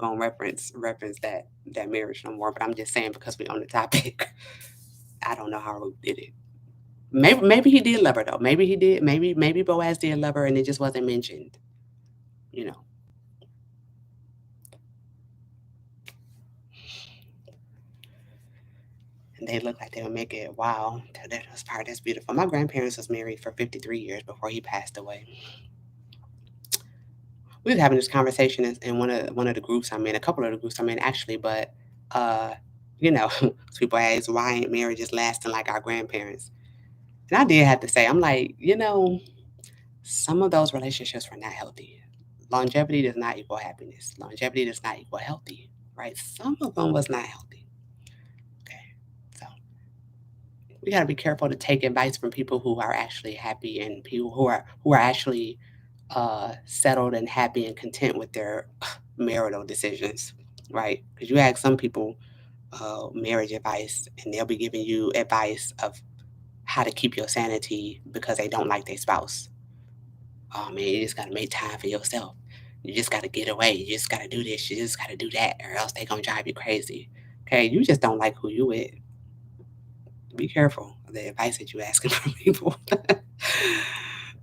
gonna reference that marriage no more. But I'm just saying because we on the topic, I don't know how Ruth did it. Maybe he did love her though. Maybe he did. Maybe Boaz did love her and it just wasn't mentioned. You know. And they look like they'll make it. Wow, that's beautiful. My grandparents was married for 53 years before he passed away. We was having this conversation in one of the groups I'm in, a couple of the groups I'm in actually, but uh, people ask why ain't marriages lasting like our grandparents? And I did have to say, I'm like, some of those relationships were not healthy. Longevity does not equal happiness. Longevity does not equal healthy, right? Some of them was not healthy. Okay, so we got to be careful to take advice from people who are actually happy and people who are actually settled and happy and content with their marital decisions, right? Because you ask some people marriage advice, and they'll be giving you advice of how to keep your sanity because they don't like their spouse. Oh man, you just gotta make time for yourself. You just gotta get away. You just gotta do this. You just gotta do that, or else they gonna drive you crazy. Okay, you just don't like who you with. Be careful of the advice that you asking from people.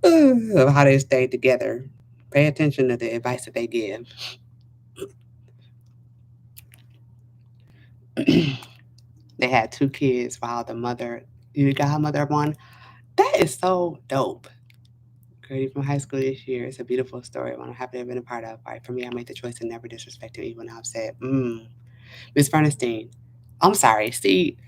Of how they stay together. Pay attention to the advice that they give. They had two kids while the mother You the godmother of one. That is so dope. Graduated from high school this year. It's a beautiful story. One I'm happy to have been a part of. Right, for me, I made the choice to never disrespect him, even when I've said, Miss Bernstein. I'm sorry. See,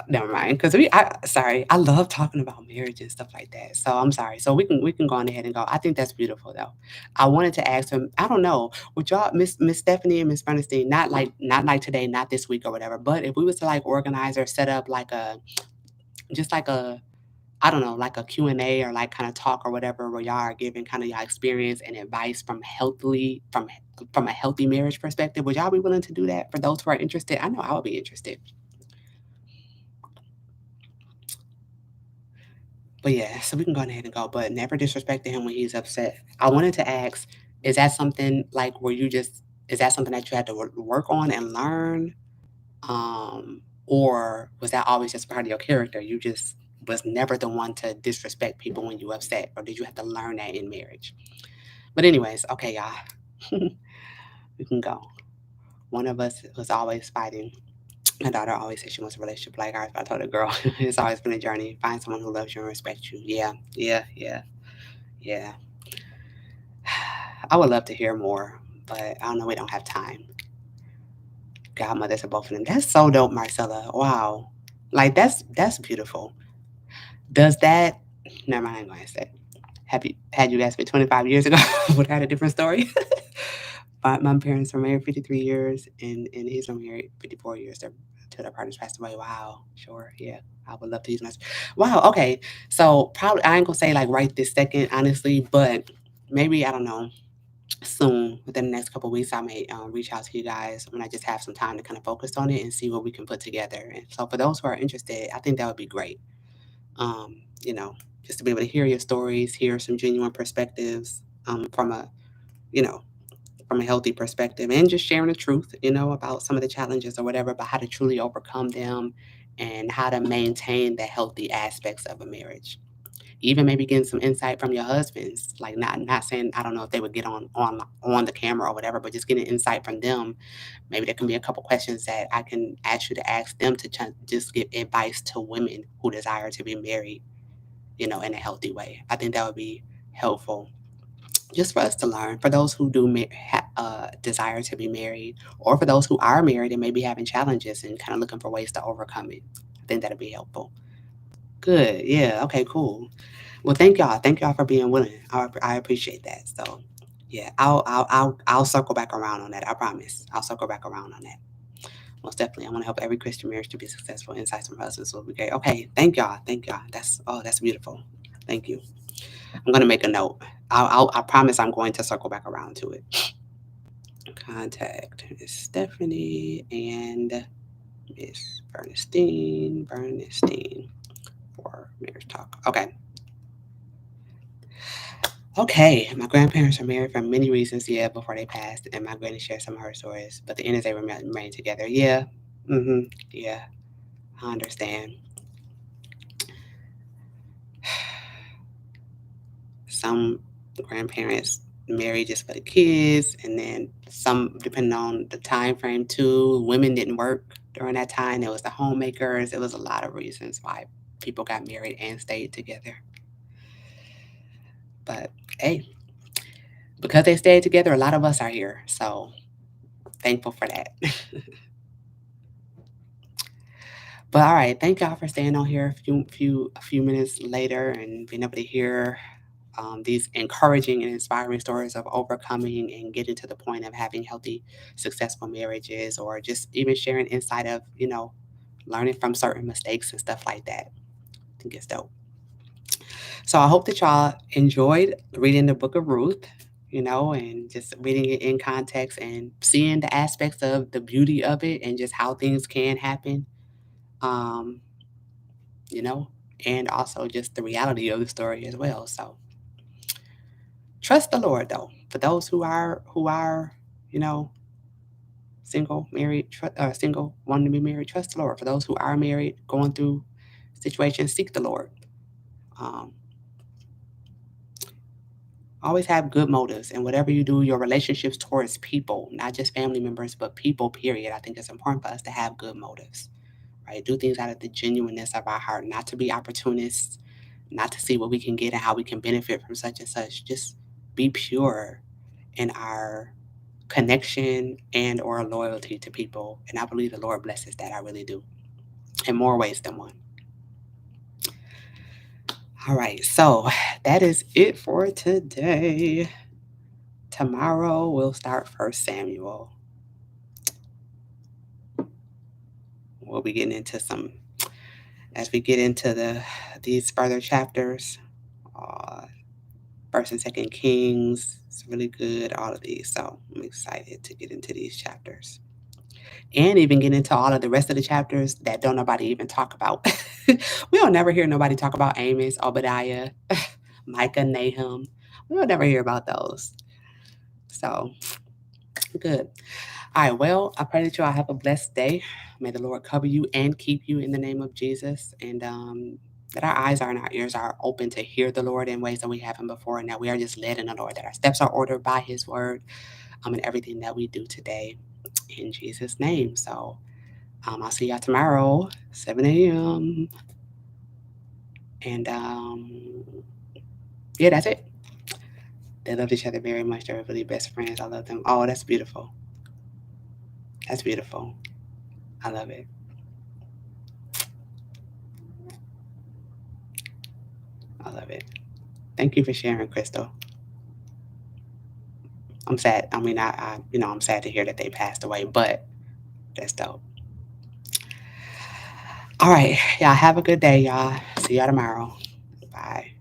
never mind. Because sorry, I love talking about marriage and stuff like that. So I'm sorry. So we can go on ahead and go. I think that's beautiful though. I wanted to ask him. I don't know. Would y'all, Miss Stephanie and Miss Bernstein, not like today, not this week or whatever. But if we was to like organize or set up like a just like a I don't know, like a Q&A or like kind of talk or whatever where y'all are giving kind of y'all experience and advice from a healthy marriage perspective. Would y'all be willing to do that for those who are interested? I know I would be interested. But yeah, so we can go ahead and go, but never disrespecting him when he's upset. I wanted to ask, is that something like where you just is that something that you had to work on and learn? Or was that always just part of your character? You just was never the one to disrespect people when you upset, or did you have to learn that in marriage? But anyways, okay, y'all, we can go. One of us was always fighting. My daughter always said she wants a relationship like ours, but I told her, girl, it's always been a journey. Find someone who loves you and respects you. Yeah, yeah, yeah, yeah. I would love to hear more, but I don't know. We don't have time. Godmothers of both of them. That's so dope, Marcella. Wow. Like that's beautiful. Does that never mind, I ain't gonna ask that. Have you had you asked me 25 years ago, would have had a different story. But my parents were married 53 years and he's been married 54 years. Till their partners passed away. Wow. Sure. Yeah. I would love to use my wow, okay. So probably I ain't gonna say like right this second, honestly, but maybe I don't know soon within the next couple of weeks I may reach out to you guys when I just have some time to kind of focus on it and see what we can put together. And so for those who are interested, I think that would be great. You know, just to be able to hear your stories, hear some genuine perspectives from a you know from a healthy perspective, and just sharing the truth, about some of the challenges or whatever, but how to truly overcome them and how to maintain the healthy aspects of a marriage. Even maybe getting some insight from your husbands, like not saying I don't know if they would get on the camera or whatever, but just getting insight from them. Maybe there can be a couple questions that I can ask you to ask them to just give advice to women who desire to be married, in a healthy way. I think that would be helpful just for us to learn. For those who do desire to be married, or for those who are married and maybe having challenges and kind of looking for ways to overcome it, I think that'd be helpful. Good. Yeah. Okay. Cool. Well, thank y'all. Thank y'all for being willing. I appreciate that. So, yeah, I'll circle back around on that. I promise. I'll circle back around on that. Most definitely, I want to help every Christian marriage to be successful. Insights from husbands will be great. Okay, thank y'all. Thank y'all. That's beautiful. Thank you. I'm gonna make a note. I promise I'm going to circle back around to it. Contact Miss Stephanie and Miss Bernstein for marriage talk. Okay. Okay, my grandparents are married for many reasons, yeah, before they passed, and my granny shared some of her stories. But the end is they remain together. Yeah, yeah, I understand. Some grandparents married just for the kids, and then some, depending on the time frame too, women didn't work during that time. It was the homemakers. It was a lot of reasons why people got married and stayed together. But hey, because they stayed together, a lot of us are here. So thankful for that. But all right, thank y'all for staying on here a few minutes later and being able to hear these encouraging and inspiring stories of overcoming and getting to the point of having healthy, successful marriages, or just even sharing insight of learning from certain mistakes and stuff like that. I think it's dope. So I hope that y'all enjoyed reading the Book of Ruth. And just reading it in context and seeing the aspects of the beauty of it and just how things can happen. Um, you know, and also just the reality of the story as well. So trust the Lord though. For those who are, you know, single, married, single, wanting to be married, trust the Lord. For those who are married, going through situations, seek the Lord. Um, always have good motives, and whatever you do, your relationships towards people, not just family members, but people. Period. I think it's important for us to have good motives, right? Do things out of the genuineness of our heart, not to be opportunists, not to see what we can get and how we can benefit from such and such. Just be pure in our connection and or loyalty to people. And I believe the Lord blesses that. I really do. In more ways than one. All right, so that is it for today. Tomorrow we'll start First Samuel. We'll be getting into some as we get into these further chapters. Uh, First and Second Kings. It's really good. All of these, so I'm excited to get into these chapters and even get into all of the rest of the chapters that don't nobody even talk about. We don't never hear nobody talk about Amos, Obadiah, Micah, Nahum. We don't never hear about those. So good. All right. Well, I pray that you all have a blessed day. May the Lord cover you and keep you in the name of Jesus. And that our eyes are and our ears are open to hear the Lord in ways that we haven't before. And that we are just led in the Lord, that our steps are ordered by his word and everything that we do today in Jesus' name. So I'll see y'all tomorrow, 7 a.m. And yeah, that's it. They love each other very much. They're really best friends. I love them. Oh, that's beautiful. That's beautiful. I love it. I love it. Thank you for sharing, Crystal. I'm sad. I mean, I'm sad to hear that they passed away, but that's dope. All right, y'all have a good day, y'all. See y'all tomorrow. Bye.